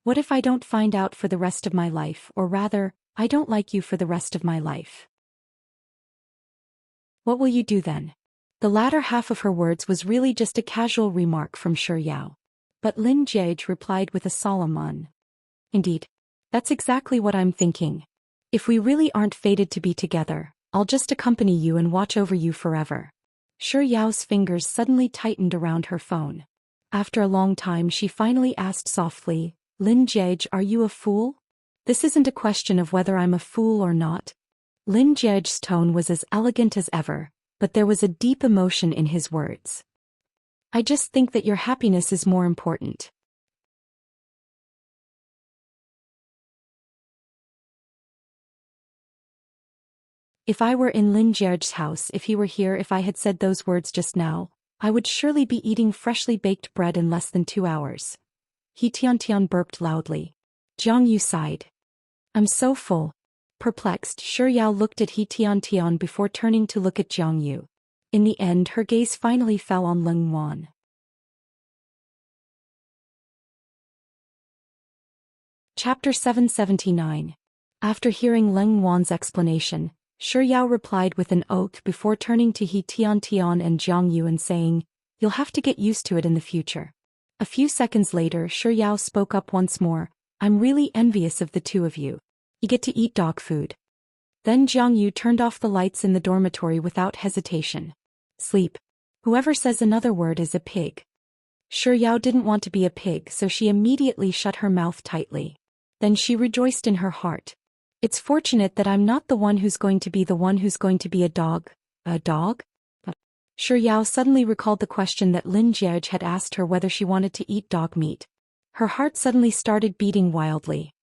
What if I don't find out for the rest of my life, or rather, I don't like you for the rest of my life? What will you do then? The latter half of her words was really just a casual remark from Shi Yao. But Lin Jiej replied with a solemn Indeed. That's exactly what I'm thinking. If we really aren't fated to be together, I'll just accompany you and watch over you forever. Shi Yao's fingers suddenly tightened around her phone. After a long time she finally asked softly, Lin Jiej, are you a fool? This isn't a question of whether I'm a fool or not. Lin Jiej's tone was as elegant as ever, but there was a deep emotion in his words. I just think that your happiness is more important. If I were in Lin Jiej's house, if he were here, if I had said those words just now, I would surely be eating freshly baked bread in less than 2 hours. He Tian burped loudly. Jiang Yu sighed. I'm so full. Perplexed, Shi Yao looked at He Tian before turning to look at Jiang Yu. In the end, her gaze finally fell on Leng Wan. Chapter 779. After hearing Leng Wan's explanation, Shi Yao replied with an oath before turning to He Tian and Jiang Yu and saying, "You'll have to get used to it in the future." A few seconds later, Shi Yao spoke up once more, "I'm really envious of the two of you. You get to eat dog food." Then Jiang Yu turned off the lights in the dormitory without hesitation. "Sleep. Whoever says another word is a pig." Shi Yao didn't want to be a pig, so she immediately shut her mouth tightly. Then she rejoiced in her heart. "It's fortunate that I'm not the one who's going to be a dog." "A dog?" Shi Yao suddenly recalled the question that Lin Jiege had asked her whether she wanted to eat dog meat. Her heart suddenly started beating wildly.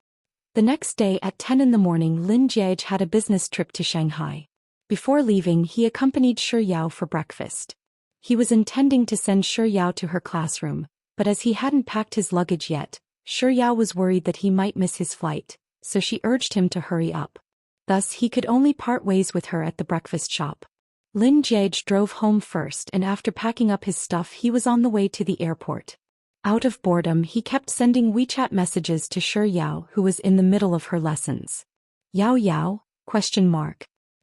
The next day at 10 in the morning, Lin Jiege had a business trip to Shanghai. Before leaving, he accompanied Shi Yao for breakfast. He was intending to send Shi Yao to her classroom, but as he hadn't packed his luggage yet, Shi Yao was worried that he might miss his flight, so she urged him to hurry up. Thus he could only part ways with her at the breakfast shop. Lin Jiege drove home first, and after packing up his stuff he was on the way to the airport. Out of boredom, he kept sending WeChat messages to Shi Yao, who was in the middle of her lessons. "Yao Yao?" ?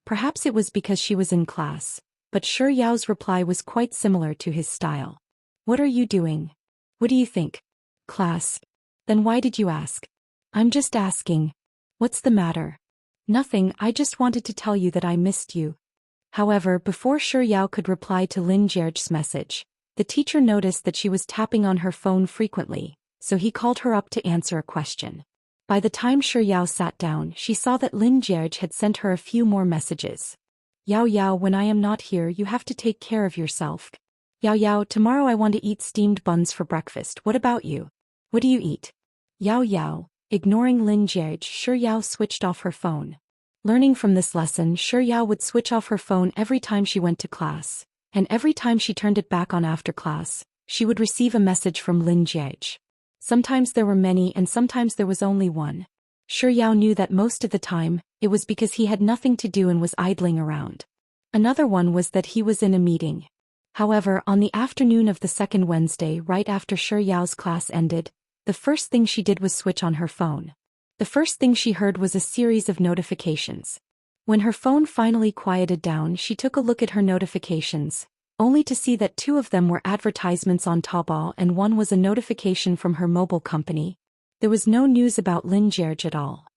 Perhaps it was because she was in class, but Shi Yao's reply was quite similar to his style. "What are you doing? What do you think?" "Class." "Then why did you ask?" "I'm just asking." "What's the matter?" "Nothing, I just wanted to tell you that I missed you." However, before Shi Yao could reply to Lin Jiege's message, the teacher noticed that she was tapping on her phone frequently, so he called her up to answer a question. By the time Shi Yao sat down, she saw that Lin Jiege had sent her a few more messages. "Yao Yao, when I am not here you have to take care of yourself." "Yao Yao, tomorrow I want to eat steamed buns for breakfast, what about you? What do you eat?" "Yao Yao." Ignoring Lin Jiege, Shi Yao switched off her phone. Learning from this lesson, Shi Yao would switch off her phone every time she went to class, and every time she turned it back on after class, she would receive a message from Lin Jiege. Sometimes there were many and sometimes there was only one. Shi Yao knew that most of the time, it was because he had nothing to do and was idling around. Another one was that he was in a meeting. However, on the afternoon of the second Wednesday right after Shi Yao's class ended, the first thing she did was switch on her phone. The first thing she heard was a series of notifications. When her phone finally quieted down, she took a look at her notifications, only to see that two of them were advertisements on Taobao and one was a notification from her mobile company. There was no news about Lin Jiege at all.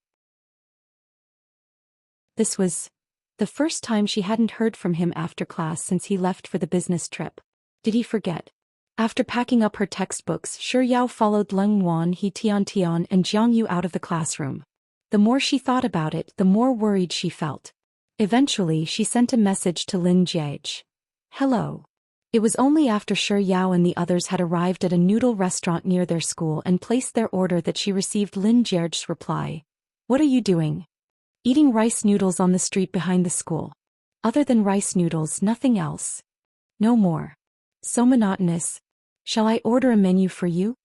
This was the first time she hadn't heard from him after class since he left for the business trip. Did he forget? After packing up her textbooks, Shi Yao followed Leng Wan, He Tian, and Jiang Yu out of the classroom. The more she thought about it, the more worried she felt. Eventually, she sent a message to Lin Jiege. "Hello." It was only after Shi Yao and the others had arrived at a noodle restaurant near their school and placed their order that she received Lin Jiege's reply. "What are you doing?" "Eating rice noodles on the street behind the school." "Other than rice noodles, nothing else?" "No more." "So monotonous. Shall I order a menu for you?"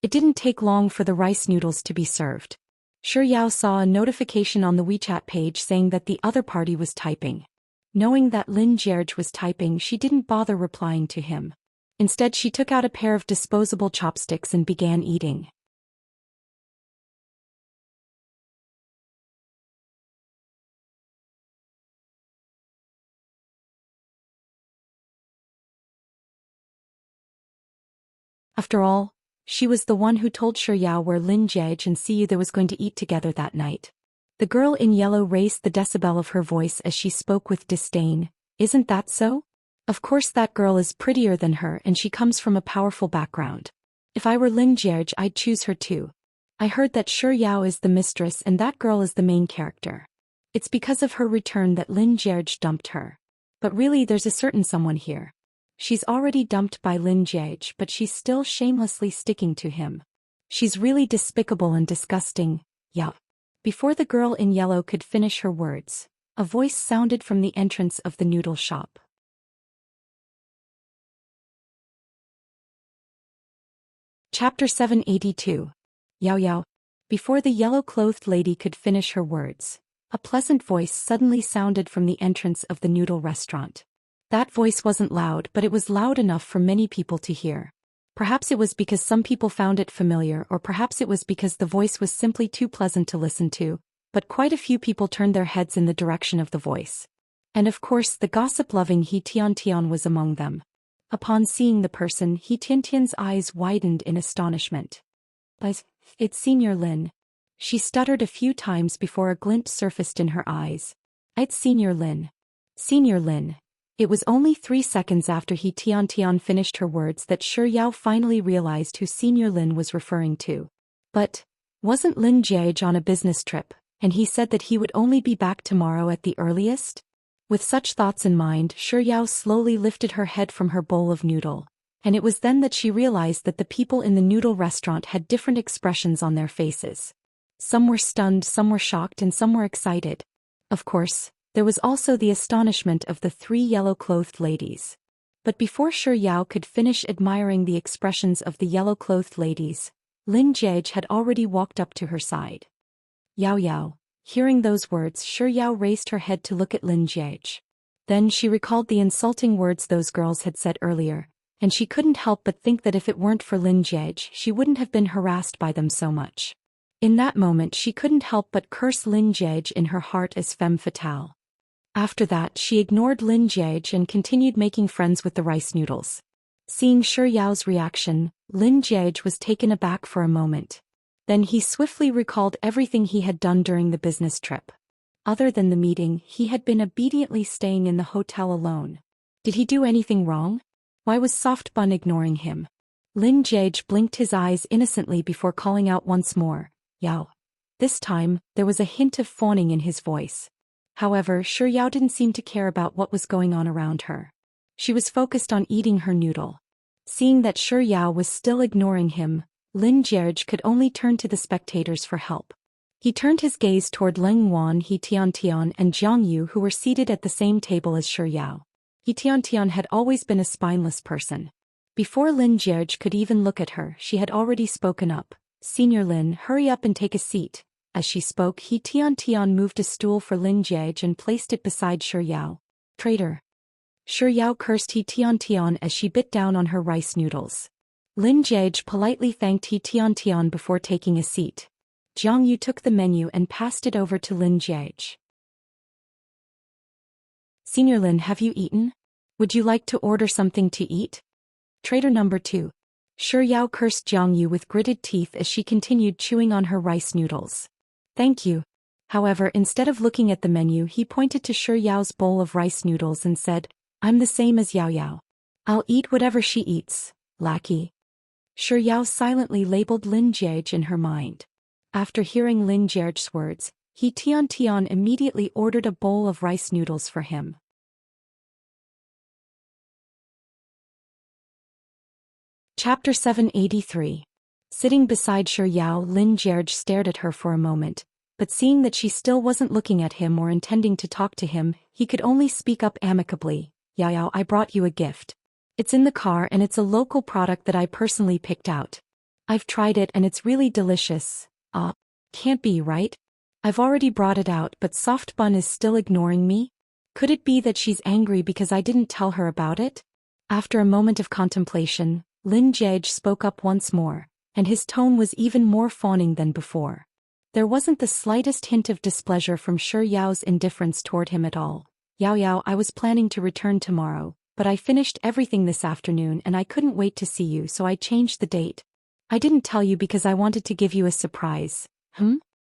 It didn't take long for the rice noodles to be served. Shi Yao saw a notification on the WeChat page saying that the other party was typing. Knowing that Lin Jiege was typing, she didn't bother replying to him. Instead, she took out a pair of disposable chopsticks and began eating. After all, she was the one who told Shi Yao where Lin Jiege and Siyu was going to eat together that night. The girl in yellow raised the decibel of her voice as she spoke with disdain. "Isn't that so? Of course that girl is prettier than her and she comes from a powerful background. If I were Lin Jiege I'd choose her too. I heard that Shi Yao is the mistress and that girl is the main character. It's because of her return that Lin Jiege dumped her. But really there's a certain someone here. She's already dumped by Lin Jiege but she's still shamelessly sticking to him. She's really despicable and disgusting, yup." Before the girl in yellow could finish her words, a voice sounded from the entrance of the noodle shop. Chapter 782. Yao Yao. Before the yellow-clothed lady could finish her words, A pleasant voice suddenly sounded from the entrance of the noodle restaurant. That voice wasn't loud, but it was loud enough for many people to hear. Perhaps it was because some people found it familiar, or perhaps it was because the voice was simply too pleasant to listen to, but quite a few people turned their heads in the direction of the voice. And of course the gossip-loving He Tian was among them. Upon seeing the person, He Tian's eyes widened in astonishment. It's Senior Lin. She stuttered a few times before a glint surfaced in her eyes. It's Senior Lin. Senior Lin. It was only 3 seconds after He Tian finished her words that Shi Yao finally realized who Senior Lin was referring to. But wasn't Lin Jiage on a business trip, and he said that he would only be back tomorrow at the earliest? With such thoughts in mind, Shi Yao slowly lifted her head from her bowl of noodle, and it was then that she realized that the people in the noodle restaurant had different expressions on their faces. Some were stunned, some were shocked, and some were excited. Of course, there was also the astonishment of the 3 yellow-clothed ladies. But before Shi Yao could finish admiring the expressions of the yellow-clothed ladies, Lin Jiage had already walked up to her side. Yao Yao. Hearing those words, Shi Yao raised her head to look at Lin Jiage. Then she recalled the insulting words those girls had said earlier, and she couldn't help but think that if it weren't for Lin Jiage, she wouldn't have been harassed by them so much. In that moment she couldn't help but curse Lin Jiage in her heart as femme fatale. After that she ignored Lin Jiage and continued making friends with the rice noodles. Seeing Shi Yao's reaction, Lin Jiage was taken aback for a moment. Then he swiftly recalled everything he had done during the business trip. Other than the meeting, he had been obediently staying in the hotel alone. Did he do anything wrong? Why was Soft Bun ignoring him? Lin Jiage blinked his eyes innocently before calling out once more, Yao. This time, there was a hint of fawning in his voice. However, Shi Yao didn't seem to care about what was going on around her. She was focused on eating her noodle. Seeing that Shi Yao was still ignoring him, Lin Jiage could only turn to the spectators for help. He turned his gaze toward Leng Wan, He Tian, and Jiang Yu, who were seated at the same table as Shi Yao. He Tian had always been a spineless person. Before Lin Jiage could even look at her, she had already spoken up. Senior Lin, hurry up and take a seat. As she spoke, He Tian moved a stool for Lin Jiage and placed it beside Shi Yao. Traitor. Shi Yao cursed He Tian as she bit down on her rice noodles. Lin Jiage politely thanked He Tian before taking a seat. Jiang Yu took the menu and passed it over to Lin Jiage. Senior Lin, have you eaten? Would you like to order something to eat? Traitor number 2. Shi Yao cursed Jiang Yu with gritted teeth as she continued chewing on her rice noodles. Thank you. However, instead of looking at the menu, he pointed to Shi Yao's bowl of rice noodles and said, I'm the same as Yao Yao. I'll eat whatever she eats, lackey. Shi Yao silently labeled Lin Jiage in her mind. After hearing Lin Jiage's words, He Tian immediately ordered a bowl of rice noodles for him. Chapter 783. Sitting beside Shi Yao, Lin Jiage stared at her for a moment, but seeing that she still wasn't looking at him or intending to talk to him, he could only speak up amicably. Yao Yao, I brought you a gift. It's in the car and it's a local product that I personally picked out. I've tried it and it's really delicious. Can't be, right? I've already brought it out, but Soft Bun is still ignoring me? Could it be that she's angry because I didn't tell her about it? After a moment of contemplation, Lin Jiage spoke up once more, and his tone was even more fawning than before. There wasn't the slightest hint of displeasure from Shi Yao's indifference toward him at all. Yao Yao, I was planning to return tomorrow, but I finished everything this afternoon and I couldn't wait to see you, so I changed the date. I didn't tell you because I wanted to give you a surprise.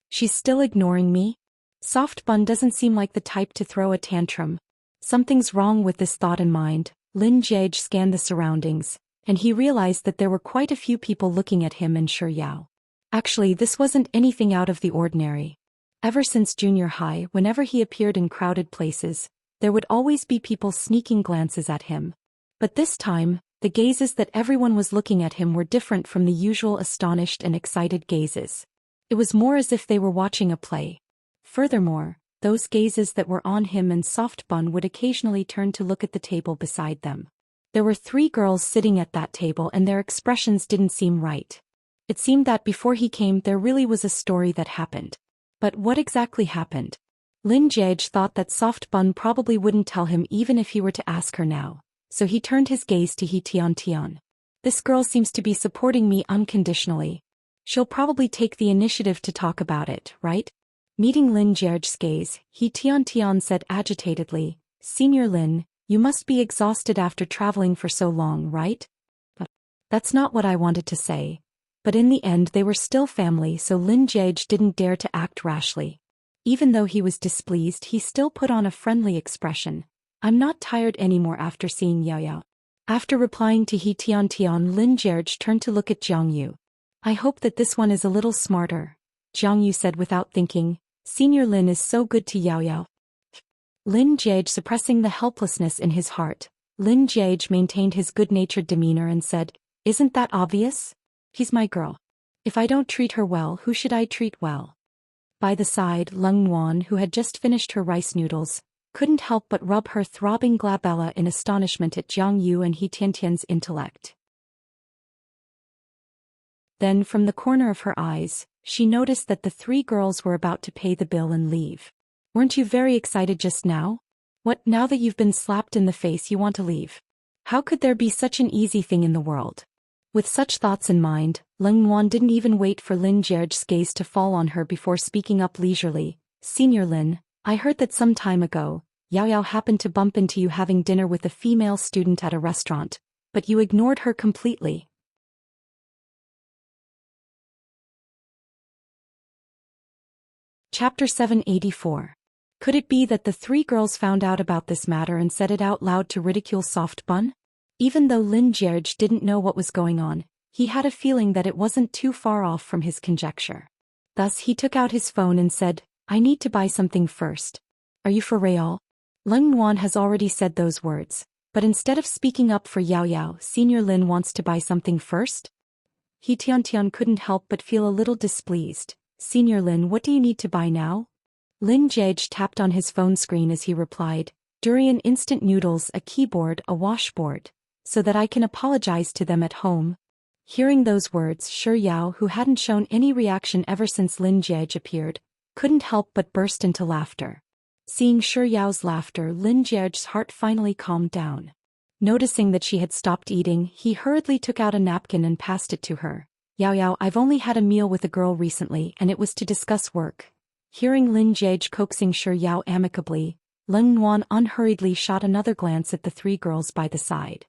She's still ignoring me? Soft Bun doesn't seem like the type to throw a tantrum. Something's wrong with this thought in mind. Lin Jiage scanned the surroundings, and he realized that there were quite a few people looking at him and Shi Yao. Actually, this wasn't anything out of the ordinary. Ever since junior high, whenever he appeared in crowded places, there would always be people sneaking glances at him. But this time, the gazes that everyone was looking at him were different from the usual astonished and excited gazes. It was more as if they were watching a play. Furthermore, those gazes that were on him and Soft Bun would occasionally turn to look at the table beside them. There were 3 girls sitting at that table and their expressions didn't seem right. It seemed that before he came there really was a story that happened. But what exactly happened? Lin Jiege thought that Soft Bun probably wouldn't tell him even if he were to ask her now, so he turned his gaze to He Tian. This girl seems to be supporting me unconditionally. She'll probably take the initiative to talk about it, right? Meeting Lin Jiege's gaze, He Tian said agitatedly, Senior Lin, you must be exhausted after traveling for so long, right? That's not what I wanted to say. But in the end they were still family, so Lin Jiege didn't dare to act rashly. Even though he was displeased, he still put on a friendly expression. I'm not tired anymore after seeing Yao. After replying to He Tian, Lin Jiege turned to look at Jiang Yu. I hope that this one is a little smarter, Jiang Yu said without thinking. Senior Lin is so good to Yao. Lin Jiege suppressing the helplessness in his heart. Lin Jiege maintained his good-natured demeanor and said, Isn't that obvious? He's my girl. If I don't treat her well, who should I treat well? By the side, Leng Wan, who had just finished her rice noodles, couldn't help but rub her throbbing glabella in astonishment at Jiang Yu and He Tian's intellect. Then from the corner of her eyes, she noticed that the three girls were about to pay the bill and leave. Weren't you very excited just now? What, now that you've been slapped in the face you want to leave? How could there be such an easy thing in the world? With such thoughts in mind, Leng Wan didn't even wait for Lin Jiege's gaze to fall on her before speaking up leisurely. Senior Lin, I heard that some time ago, Yao happened to bump into you having dinner with a female student at a restaurant, but you ignored her completely. Chapter 784. Could it be that the three girls found out about this matter and said it out loud to ridicule Soft Bun? Even though Lin Jiege didn't know what was going on, he had a feeling that it wasn't too far off from his conjecture. Thus he took out his phone and said, I need to buy something first. Are you for real? Leng Wan has already said those words, but instead of speaking up for Yao, Senior Lin wants to buy something first? He Tian couldn't help but feel a little displeased. Senior Lin, what do you need to buy now? Lin Jiege tapped on his phone screen as he replied, Durian instant noodles, a keyboard, a washboard, so that I can apologize to them at home. Hearing those words, Shi Yao, who hadn't shown any reaction ever since Lin Jiege appeared, couldn't help but burst into laughter. Seeing Shi Yao's laughter, Lin Jiege's heart finally calmed down. Noticing that she had stopped eating, he hurriedly took out a napkin and passed it to her. Yao, I've only had a meal with a girl recently and it was to discuss work. Hearing Lin Jiege coaxing Shi Yao amicably, Leng Wan unhurriedly shot another glance at the three girls by the side.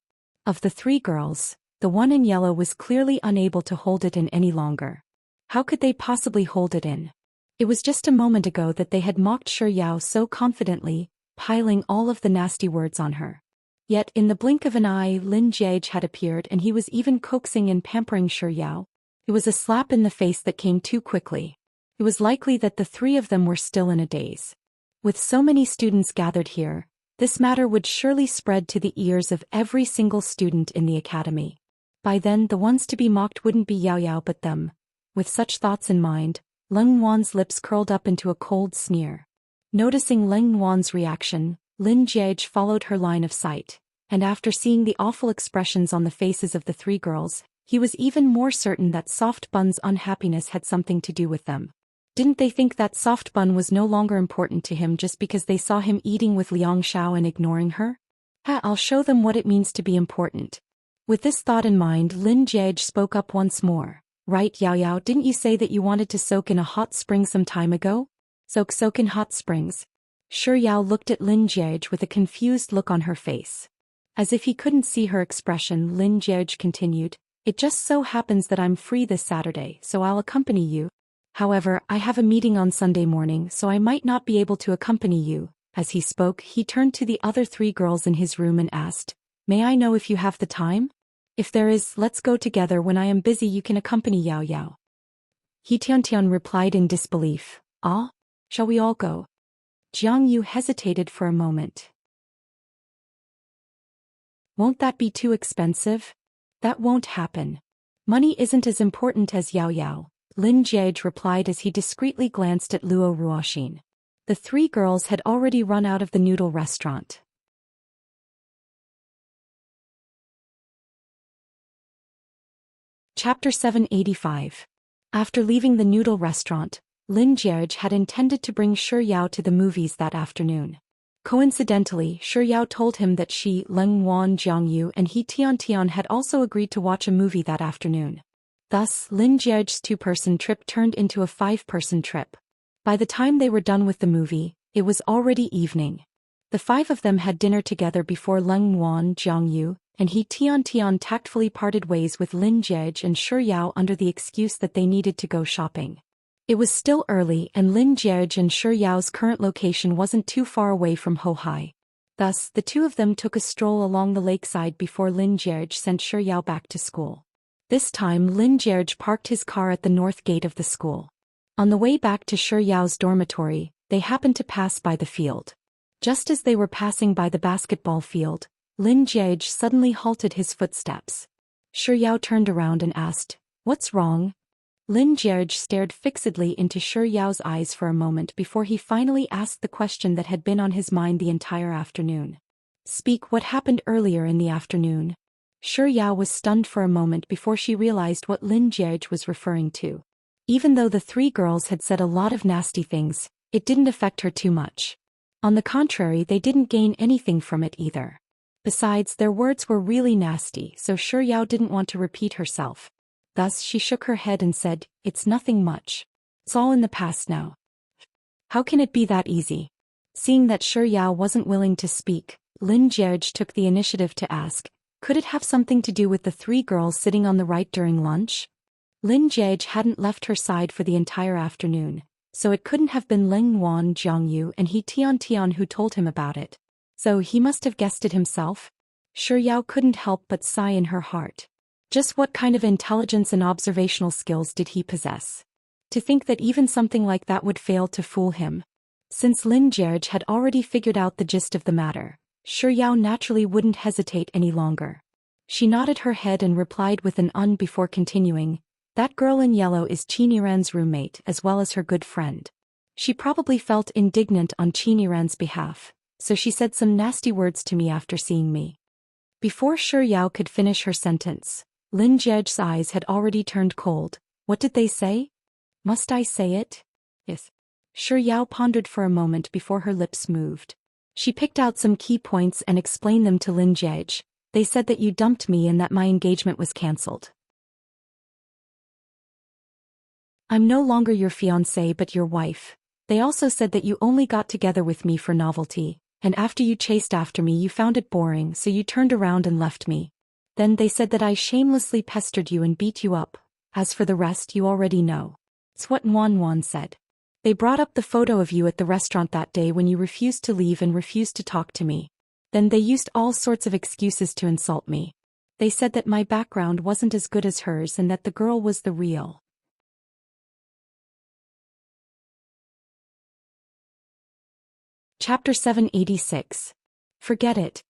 Of the three girls, the one in yellow was clearly unable to hold it in any longer. How could they possibly hold it in? It was just a moment ago that they had mocked Shi Yao so confidently, piling all of the nasty words on her. Yet in the blink of an eye Lin Jiege had appeared and he was even coaxing and pampering Shi Yao. It was a slap in the face that came too quickly. It was likely that the three of them were still in a daze. With so many students gathered here, this matter would surely spread to the ears of every single student in the academy. By then the ones to be mocked wouldn't be Yao but them. With such thoughts in mind, Leng Wan's lips curled up into a cold sneer. Noticing Leng Wan's reaction, Lin Jiege followed her line of sight, and after seeing the awful expressions on the faces of the three girls, he was even more certain that Soft Bun's unhappiness had something to do with them. Didn't they think that Soft Bun was no longer important to him just because they saw him eating with Liang Xiao and ignoring her? I'll show them what it means to be important. With this thought in mind, Lin Jiege spoke up once more. Right, Yao, didn't you say that you wanted to soak in a hot spring some time ago? Soak in hot springs. Shi Yao looked at Lin Jiege with a confused look on her face. As if he couldn't see her expression, Lin Jiege continued, It just so happens that I'm free this Saturday, so I'll accompany you. However, I have a meeting on Sunday morning, so I might not be able to accompany you. As he spoke, he turned to the other three girls in his room and asked, May I know if you have the time? If there is, let's go together. When I am busy you can accompany Yao. He Tian replied in disbelief. Ah? Shall we all go? Jiang Yu hesitated for a moment. Won't that be too expensive? That won't happen. Money isn't as important as Yao. Lin Jiege replied as he discreetly glanced at Luo Ruoxin. The three girls had already run out of the noodle restaurant. Chapter 785. After leaving the noodle restaurant, Lin Jie had intended to bring Shi Yao to the movies that afternoon. Coincidentally, Shi Yao told him that she, Leng Wan Jiangyu and he Tian Tian had also agreed to watch a movie that afternoon. Thus, Lin Jie's two-person trip turned into a five-person trip. By the time they were done with the movie, it was already evening. The five of them had dinner together before Leng Wan Jiangyu and he Tian Tian tactfully parted ways with Lin Jie and Shi Yao under the excuse that they needed to go shopping. It was still early and Lin Jie and Shi Yao's current location wasn't too far away from Hohai. Thus, the two of them took a stroll along the lakeside before Lin Jie sent Shi Yao back to school. This time Lin Jie parked his car at the north gate of the school. On the way back to Shi Yao's dormitory, they happened to pass by the field. Just as they were passing by the basketball field, Lin Jie suddenly halted his footsteps. Shi Yao turned around and asked, "What's wrong?" Lin Jie stared fixedly into Shi Yao's eyes for a moment before he finally asked the question that had been on his mind the entire afternoon. "Speak, what happened earlier in the afternoon?" Shi Yao was stunned for a moment before she realized what Lin Jie was referring to. Even though the three girls had said a lot of nasty things, it didn't affect her too much. On the contrary, they didn't gain anything from it either. Besides, their words were really nasty, so Shi Yao didn't want to repeat herself. Thus she shook her head and said, "It's nothing much. It's all in the past now." "How can it be that easy?" Seeing that Shi Yao wasn't willing to speak, Lin Jie took the initiative to ask, "Could it have something to do with the three girls sitting on the right during lunch?" Lin Jie hadn't left her side for the entire afternoon, so it couldn't have been Leng Wan Jiangyu and he Tian Tian who told him about it. So he must have guessed it himself? Shi Yao couldn't help but sigh in her heart. Just what kind of intelligence and observational skills did he possess? To think that even something like that would fail to fool him. Since Lin Jie had already figured out the gist of the matter, Shi Yao naturally wouldn't hesitate any longer. She nodded her head and replied with an before continuing, "That girl in yellow is Qiniran's roommate as well as her good friend." She probably felt indignant on Qiniran's behalf, so she said some nasty words to me after seeing me. Before Shi Yao could finish her sentence, Lin Jie's eyes had already turned cold. "What did they say? Must I say it?" "Yes." Shi Yao pondered for a moment before her lips moved. She picked out some key points and explained them to Lin Jie. "They said that you dumped me and that my engagement was cancelled. I'm no longer your fiancée but your wife. They also said that you only got together with me for novelty, and after you chased after me you found it boring so you turned around and left me. Then they said that I shamelessly pestered you and beat you up. As for the rest you already know." It's what Wan said. "They brought up the photo of you at the restaurant that day when you refused to leave and refused to talk to me. Then they used all sorts of excuses to insult me. They said that my background wasn't as good as hers and that the girl was the real." Chapter 786. Forget it.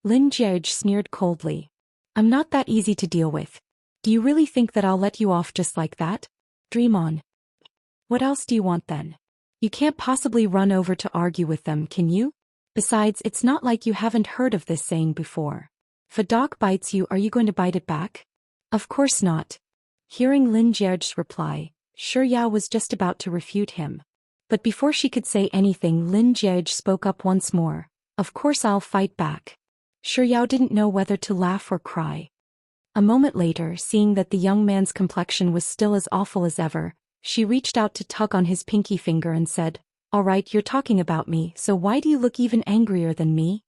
Lin Jie sneered coldly. "I'm not that easy to deal with. Do you really think that I'll let you off just like that? Dream on. What else do you want then? You can't possibly run over to argue with them, can you? Besides, it's not like you haven't heard of this saying before. If a dog bites you, are you going to bite it back? Of course not." Hearing Lin Jie's reply, Shi Yao was just about to refute him. But before she could say anything, Lin Jie spoke up once more. "Of course I'll fight back." Shi Yao didn't know whether to laugh or cry. A moment later, seeing that the young man's complexion was still as awful as ever, she reached out to tug on his pinky finger and said, "All right, you're talking about me, so why do you look even angrier than me?"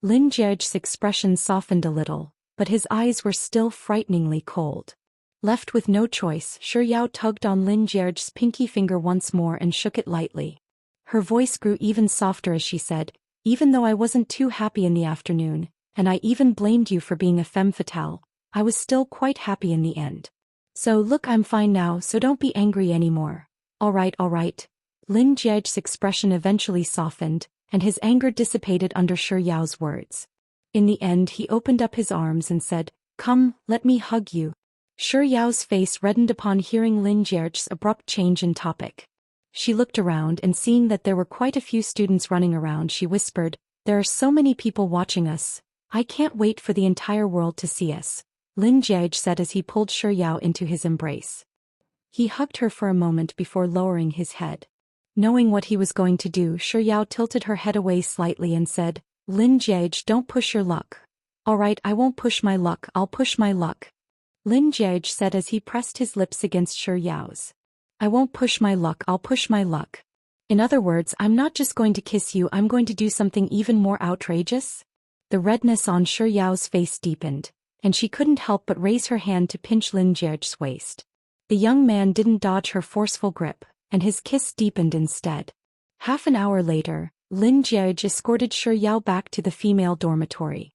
Lin Jie's expression softened a little, but his eyes were still frighteningly cold. Left with no choice, Shi Yao tugged on Lin Jie's pinky finger once more and shook it lightly. Her voice grew even softer as she said, "Even though I wasn't too happy in the afternoon, and I even blamed you for being a femme fatale, I was still quite happy in the end. So look, I'm fine now, so don't be angry anymore." All right. Lin Jie's expression eventually softened, and his anger dissipated under Shi Yao's words. In the end he opened up his arms and said, "Come, let me hug you." Shi Yao's face reddened upon hearing Lin Jie's abrupt change in topic. She looked around and seeing that there were quite a few students running around, she whispered, "There are so many people watching us. I can't wait for the entire world to see us," Lin Jie said as he pulled Shi Yao into his embrace. He hugged her for a moment before lowering his head. Knowing what he was going to do, Shi Yao tilted her head away slightly and said, Lin Jiege, don't push your luck. Alright, I won't push my luck, I'll push my luck. Lin Jiege said as he pressed his lips against Shi Yao's. I won't push my luck, I'll push my luck. In other words, I'm not just going to kiss you, I'm going to do something even more outrageous. The redness on Shi Yao's face deepened, and she couldn't help but raise her hand to pinch Lin Jiege's waist. The young man didn't dodge her forceful grip, and his kiss deepened instead. Half an hour later, Lin Jiege escorted Shi Yao back to the female dormitory.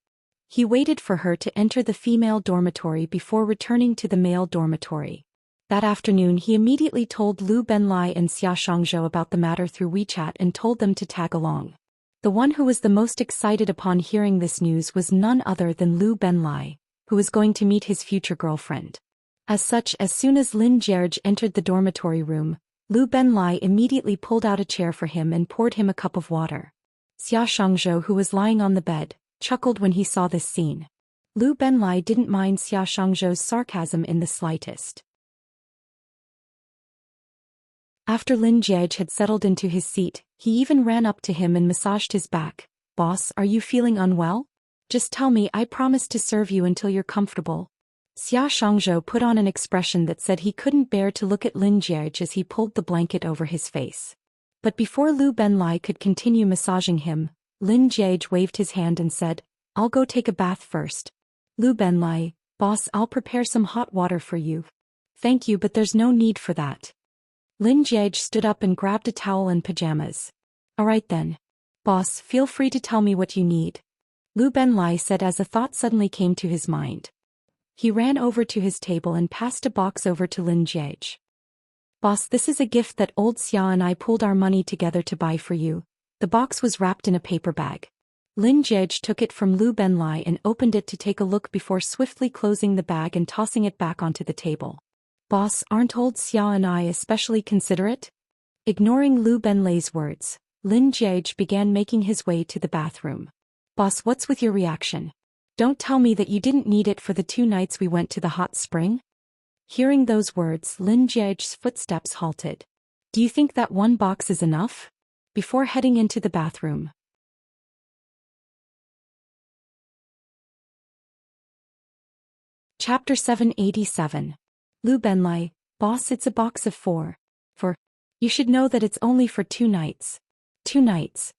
He waited for her to enter the female dormitory before returning to the male dormitory. That afternoon he immediately told Lu Benlai and Xia Shangzhou about the matter through WeChat and told them to tag along. The one who was the most excited upon hearing this news was none other than Lu Benlai, who was going to meet his future girlfriend. As such, as soon as Lin Jiege entered the dormitory room, Lu Benlai immediately pulled out a chair for him and poured him a cup of water. Xia Shangzhou, who was lying on the bed, chuckled when he saw this scene. Lu Benlai didn't mind Xia Shangzhou's sarcasm in the slightest. After Lin Jiege had settled into his seat, he even ran up to him and massaged his back. Boss, are you feeling unwell? Just tell me, I promise to serve you until you're comfortable. Xia Shangzhou put on an expression that said he couldn't bear to look at Lin Jiege as he pulled the blanket over his face. But before Lu Benlai could continue massaging him, Lin Jiege waved his hand and said, I'll go take a bath first. Lu Benlai, boss, I'll prepare some hot water for you. Thank you, but there's no need for that. Lin Jiege stood up and grabbed a towel and pajamas. Alright then. Boss, feel free to tell me what you need. Lu Benlai said as a thought suddenly came to his mind. He ran over to his table and passed a box over to Lin Jiege. Boss, this is a gift that old Xia and I pulled our money together to buy for you. The box was wrapped in a paper bag. Lin Jiege took it from Lu Benlai and opened it to take a look before swiftly closing the bag and tossing it back onto the table. Boss, aren't old Xia and I especially considerate? Ignoring Lu Benlai's words, Lin Jiege began making his way to the bathroom. Boss, what's with your reaction? Don't tell me that you didn't need it for the 2 nights we went to the hot spring? Hearing those words, Lin Jiege's footsteps halted. Do you think that one box is enough? Before heading into the bathroom. Chapter 787. Lu Benlai, boss, it's a box of 4. You should know that it's only for 2 nights. 2 nights.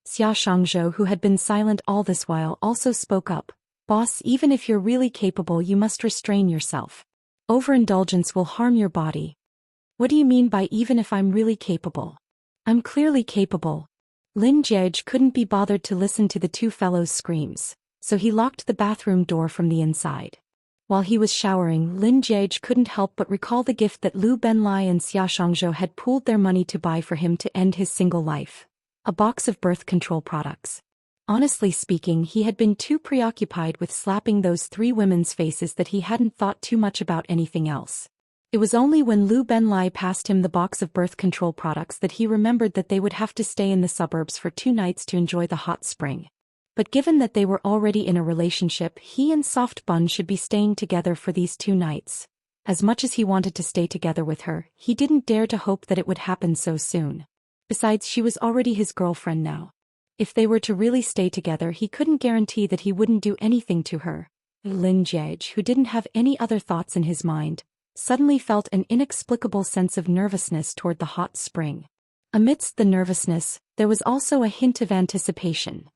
Xia Shangzhou, who had been silent all this while, also spoke up. Boss, even if you're really capable, you must restrain yourself. Overindulgence will harm your body. What do you mean by even if I'm really capable? I'm clearly capable. Lin Jiege couldn't be bothered to listen to the 2 fellows' screams, so he locked the bathroom door from the inside. While he was showering, Lin Jiege couldn't help but recall the gift that Lu Benlai and Xia Shangzhou had pooled their money to buy for him to end his single life. A box of birth control products. Honestly speaking, he had been too preoccupied with slapping those 3 women's faces that he hadn't thought too much about anything else. It was only when Lu Benlai passed him the box of birth control products that he remembered that they would have to stay in the suburbs for 2 nights to enjoy the hot spring. But given that they were already in a relationship, he and Soft Bun should be staying together for these 2 nights. As much as he wanted to stay together with her, he didn't dare to hope that it would happen so soon. Besides, she was already his girlfriend now. If they were to really stay together, he couldn't guarantee that he wouldn't do anything to her. Lin Jiege, who didn't have any other thoughts in his mind, suddenly felt an inexplicable sense of nervousness toward the hot spring. Amidst the nervousness, there was also a hint of anticipation.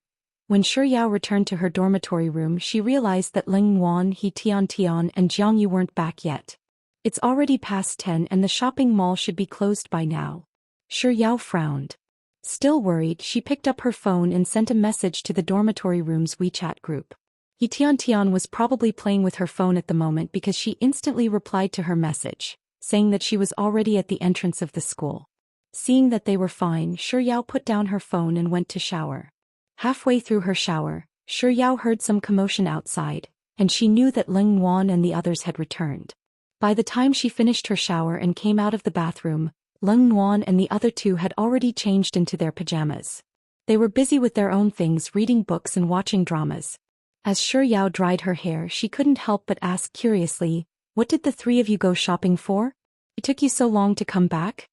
When Shi Yao returned to her dormitory room, she realized that Ling Wan, He Tian, and Jiang Yu weren't back yet. It's already past 10 and the shopping mall should be closed by now. Shi Yao frowned. Still worried, she picked up her phone and sent a message to the dormitory room's WeChat group. He Tian was probably playing with her phone at the moment because she instantly replied to her message, saying that she was already at the entrance of the school. Seeing that they were fine, Shi Yao put down her phone and went to shower. Halfway through her shower, Shi Yao heard some commotion outside, and she knew that Ling Wan and the others had returned. By the time she finished her shower and came out of the bathroom, Ling Wan and the other 2 had already changed into their pajamas. They were busy with their own things, reading books and watching dramas. As Shi Yao dried her hair, she couldn't help but ask curiously, "What did the 3 of you go shopping for?" It took you so long to come back?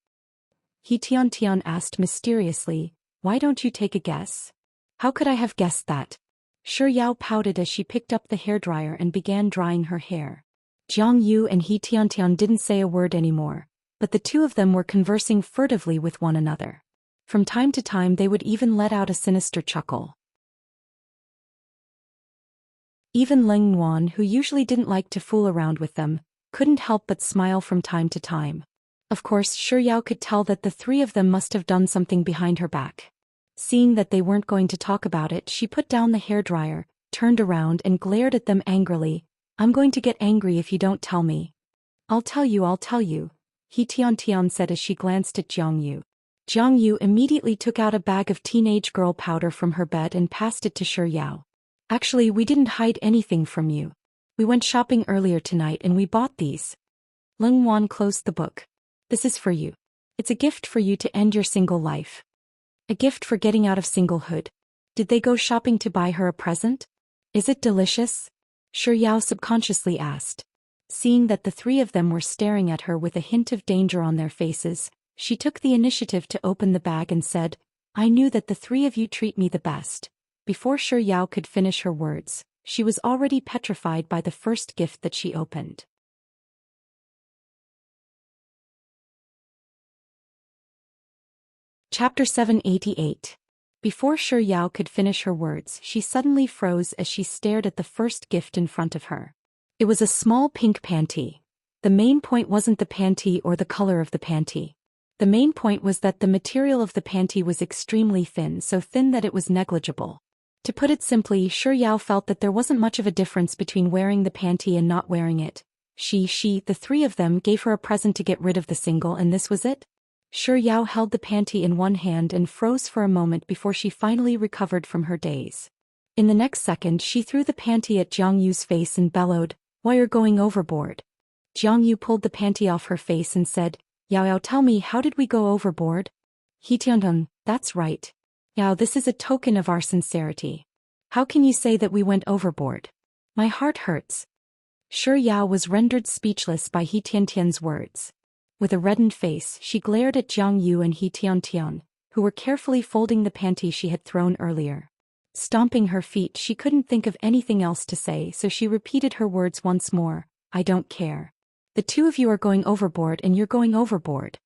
He Tian asked mysteriously, why don't you take a guess? How could I have guessed that? Shi Yao pouted as she picked up the hairdryer and began drying her hair. Jiang Yu and He Tian didn't say a word anymore, but the two of them were conversing furtively with one another. From time to time they would even let out a sinister chuckle. Even Leng Yuan, who usually didn't like to fool around with them, couldn't help but smile from time to time. Of course, Shi Yao could tell that the three of them must have done something behind her back. Seeing that they weren't going to talk about it, she put down the hairdryer, turned around and glared at them angrily. I'm going to get angry if you don't tell me. I'll tell you, He Tian said as she glanced at Jiang Yu. Jiang Yu immediately took out a bag of teenage girl powder from her bed and passed it to Shi Yao. Actually, we didn't hide anything from you. We went shopping earlier tonight and we bought these. Leng Yuan closed the book. This is for you. It's a gift for you to end your single life. A gift for getting out of singlehood. Did they go shopping to buy her a present? Is it delicious? Shi Yao subconsciously asked. Seeing that the three of them were staring at her with a hint of danger on their faces, she took the initiative to open the bag and said, I knew that the three of you treat me the best. Before Shi Yao could finish her words, she was already petrified by the first gift that she opened. Chapter 788. Before Shi Yao could finish her words, she suddenly froze as she stared at the first gift in front of her. It was a small pink panty. The main point wasn't the panty or the color of the panty. The main point was that the material of the panty was extremely thin, so thin that it was negligible. To put it simply, Shi Yao felt that there wasn't much of a difference between wearing the panty and not wearing it. The three of them gave her a present to get rid of the single, and this was it? Shi Yao held the panty in one hand and froze for a moment before she finally recovered from her daze. In the next second she threw the panty at Jiang Yu's face and bellowed, why you're going overboard? Jiang Yu pulled the panty off her face and said, Yao, tell me, how did we go overboard? He Tian, that's right. Yao, this is a token of our sincerity. How can you say that we went overboard? My heart hurts. Shi Yao was rendered speechless by He Tian's words. With a reddened face, she glared at Jiang Yu and He Tian, who were carefully folding the panty she had thrown earlier. Stomping her feet, she couldn't think of anything else to say, so she repeated her words once more, I don't care. The two of you are going overboard and you're going overboard.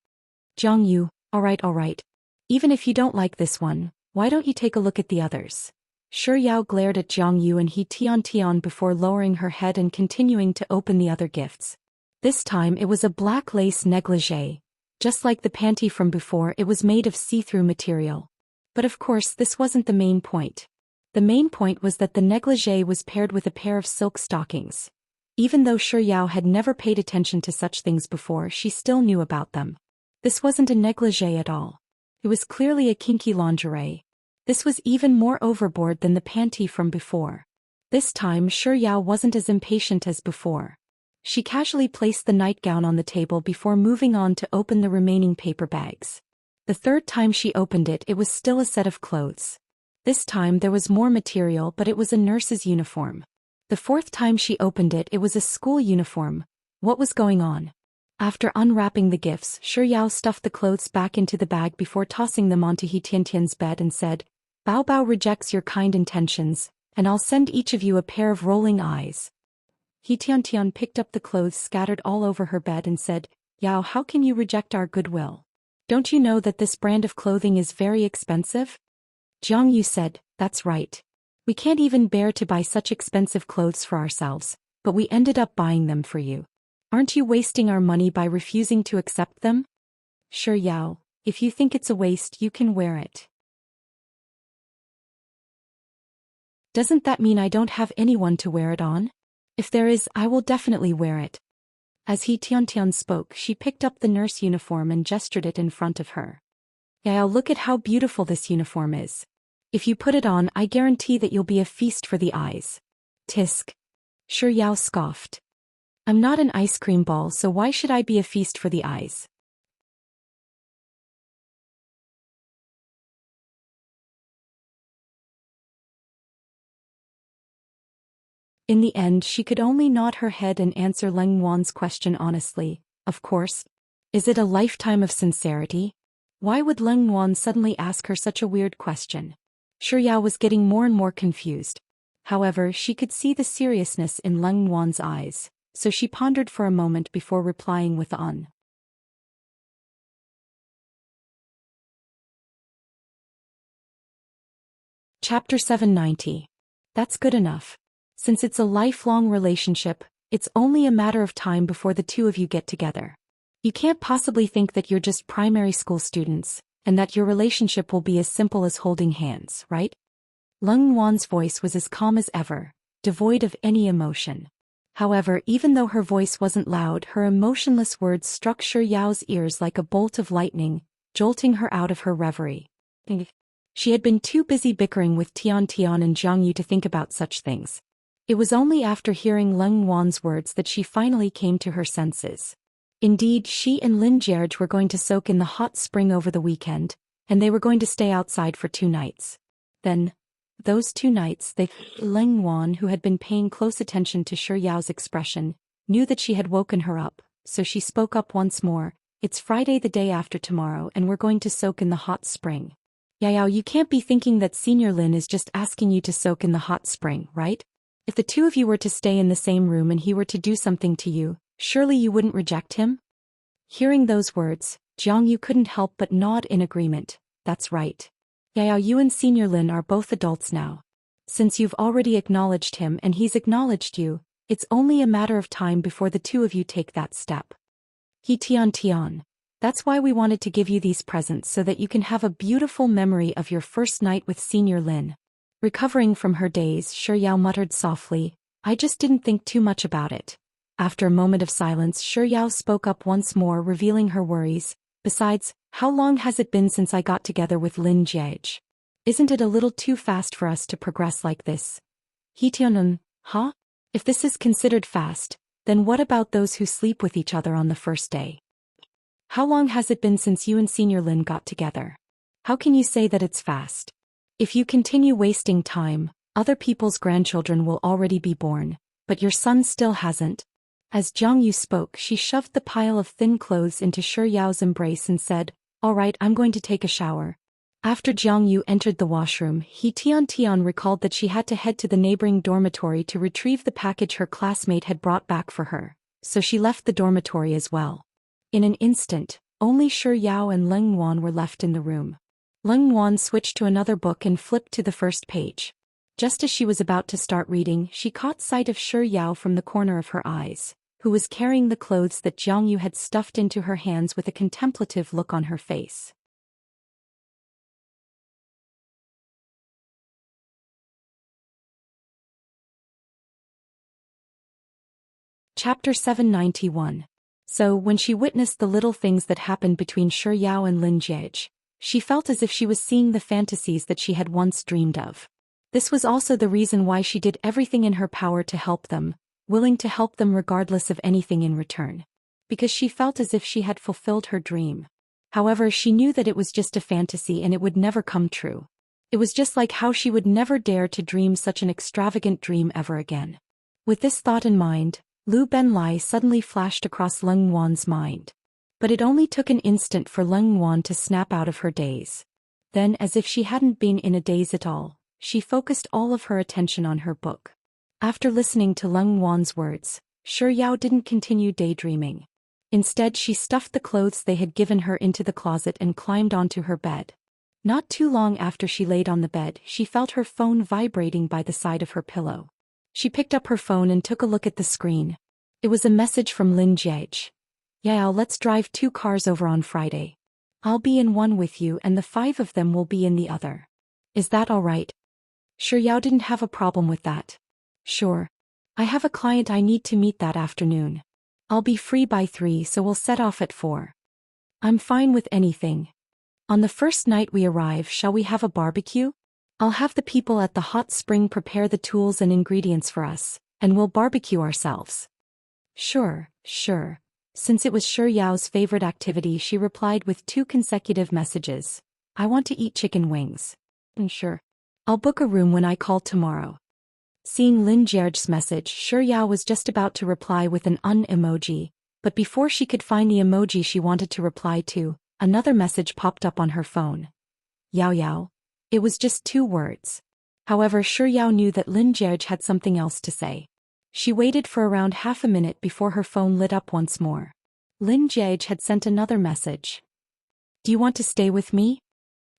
Jiang Yu, all right. Even if you don't like this one, why don't you take a look at the others? Shi Yao glared at Jiang Yu and He Tian before lowering her head and continuing to open the other gifts. This time it was a black lace negligee. Just like the panty from before, it was made of see-through material. But of course this wasn't the main point. The main point was that the negligee was paired with a pair of silk stockings. Even though Shi Yao had never paid attention to such things before, she still knew about them. This wasn't a negligee at all. It was clearly a kinky lingerie. This was even more overboard than the panty from before. This time Shi Yao wasn't as impatient as before. She casually placed the nightgown on the table before moving on to open the remaining paper bags. The third time she opened it, it was still a set of clothes. This time there was more material, but it was a nurse's uniform. The fourth time she opened it, it was a school uniform. What was going on? After unwrapping the gifts, Shi Yao stuffed the clothes back into the bag before tossing them onto He Tian's bed and said, Bao Bao rejects your kind intentions, and I'll send each of you a pair of rolling eyes. He Tian picked up the clothes scattered all over her bed and said, Yao, how can you reject our goodwill? Don't you know that this brand of clothing is very expensive? Jiang Yu said, that's right. We can't even bear to buy such expensive clothes for ourselves, but we ended up buying them for you. Aren't you wasting our money by refusing to accept them? Shi Yao, if you think it's a waste, you can wear it. Doesn't that mean I don't have anyone to wear it on? If there is, I will definitely wear it. As He Tian spoke, she picked up the nurse uniform and gestured it in front of her. Yao, look at how beautiful this uniform is. If you put it on, I guarantee that you'll be a feast for the eyes. Tisk. Shi Yao scoffed. I'm not an ice cream ball, so why should I be a feast for the eyes? In the end, she could only nod her head and answer Leng Yuan's question honestly. Of course, Is it a lifetime of sincerity? Why would Leng Yuan suddenly ask her such a weird question? Shi Yao was getting more and more confused. However, she could see the seriousness in Leng Yuan's eyes, so she pondered for a moment before replying with on. Chapter 790. That's good enough. Since it's a lifelong relationship, it's only a matter of time before the two of you get together. You can't possibly think that you're just primary school students, and that your relationship will be as simple as holding hands, right? Leng Yuan's voice was as calm as ever, devoid of any emotion. However, even though her voice wasn't loud, her emotionless words struck Shi Yao's ears like a bolt of lightning, jolting her out of her reverie. She had been too busy bickering with Tian Tian and Jiang Yu to think about such things. It was only after hearing Leng Yuan's words that she finally came to her senses. Indeed, she and Lin Jierge were going to soak in the hot spring over the weekend, and they were going to stay outside for 2 nights. Then, those 2 nights, Leng Yuan, who had been paying close attention to Shi Yao's expression, knew that she had woken her up, so she spoke up once more. It's Friday the day after tomorrow and we're going to soak in the hot spring. Yao, you can't be thinking that Senior Lin is just asking you to soak in the hot spring, right? If the two of you were to stay in the same room and he were to do something to you, surely you wouldn't reject him? Hearing those words, Jiang Yu couldn't help but nod in agreement. That's right. Yao, you and Senior Lin are both adults now. Since you've already acknowledged him and he's acknowledged you, it's only a matter of time before the two of you take that step. Tian. That's why we wanted to give you these presents so that you can have a beautiful memory of your first night with Senior Lin. Recovering from her daze, Shi Yao muttered softly, I just didn't think too much about it. After a moment of silence, Shi Yao spoke up once more, revealing her worries. Besides, how long has it been since I got together with Lin Jierge? Isn't it a little too fast for us to progress like this? Tian, huh? If this is considered fast, then what about those who sleep with each other on the first day? How long has it been since you and Senior Lin got together? How can you say that it's fast? If you continue wasting time, other people's grandchildren will already be born, but your son still hasn't. As Jiang Yu spoke, she shoved the pile of thin clothes into Shi Yao's embrace and said, All right, I'm going to take a shower. After Jiang Yu entered the washroom, Tian recalled that she had to head to the neighboring dormitory to retrieve the package her classmate had brought back for her, so she left the dormitory as well. In an instant, only Shi Yao and Leng Yuan were left in the room. Leng Yuan switched to another book and flipped to the first page. Just as she was about to start reading, she caught sight of Shi Yao from the corner of her eyes, who was carrying the clothes that Jiang Yu had stuffed into her hands with a contemplative look on her face. Chapter 791. So, when she witnessed the little things that happened between Shi Yao and Lin Jierge, she felt as if she was seeing the fantasies that she had once dreamed of. This was also the reason why she did everything in her power to help them, willing to help them regardless of anything in return. Because she felt as if she had fulfilled her dream. However, she knew that it was just a fantasy and it would never come true. It was just like how she would never dare to dream such an extravagant dream ever again. With this thought in mind, Lu Benlai suddenly flashed across Leng Yuan's mind. But it only took an instant for Leng Yuan to snap out of her daze. Then, as if she hadn't been in a daze at all, she focused all of her attention on her book. After listening to Leng Yuan's words, Shi Yao didn't continue daydreaming. Instead, she stuffed the clothes they had given her into the closet and climbed onto her bed. Not too long after she laid on the bed, she felt her phone vibrating by the side of her pillow. She picked up her phone and took a look at the screen. It was a message from Lin Jierge. Yao, let's drive 2 cars over on Friday. I'll be in one with you and the 5 of them will be in the other. Is that all right? Shi Yao didn't have a problem with that. Sure. I have a client I need to meet that afternoon. I'll be free by 3, so we'll set off at 4. I'm fine with anything. On the first night we arrive, shall we have a barbecue? I'll have the people at the hot spring prepare the tools and ingredients for us, and we'll barbecue ourselves. Sure. Since it was Shi Yao's favorite activity, she replied with 2 consecutive messages. I want to eat chicken wings. Sure. I'll book a room when I call tomorrow. Seeing Lin Jierge's message, Shi Yao was just about to reply with an emoji, But before she could find the emoji she wanted to reply to, another message popped up on her phone. Yao Yao. It was just 2 words. However, Shi Yao knew that Lin Jie had something else to say. She waited for around half a minute before her phone lit up once more. Lin Jie had sent another message. Do you want to stay with me?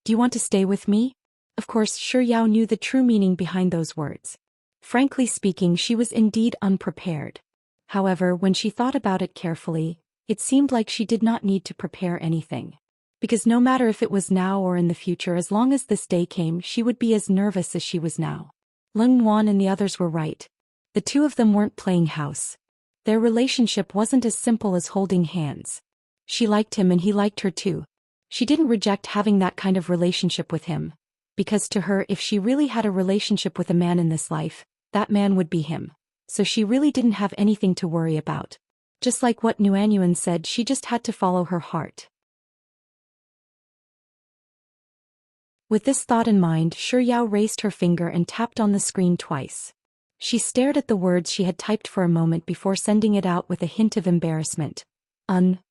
Do you want to stay with me? Of course, Shi Yao knew the true meaning behind those words. Frankly speaking, she was indeed unprepared. However, when she thought about it carefully, it seemed like she did not need to prepare anything. Because no matter if it was now or in the future, as long as this day came, she would be as nervous as she was now. Leng Wan and the others were right. The two of them weren't playing house. Their relationship wasn't as simple as holding hands. She liked him and he liked her too. She didn't reject having that kind of relationship with him. Because to her, if she really had a relationship with a man in this life, that man would be him. So she really didn't have anything to worry about. Just like what Nuanyuan said, she just had to follow her heart. With this thought in mind, Shi Yao raised her finger and tapped on the screen twice. She stared at the words she had typed for a moment before sending it out with a hint of embarrassment.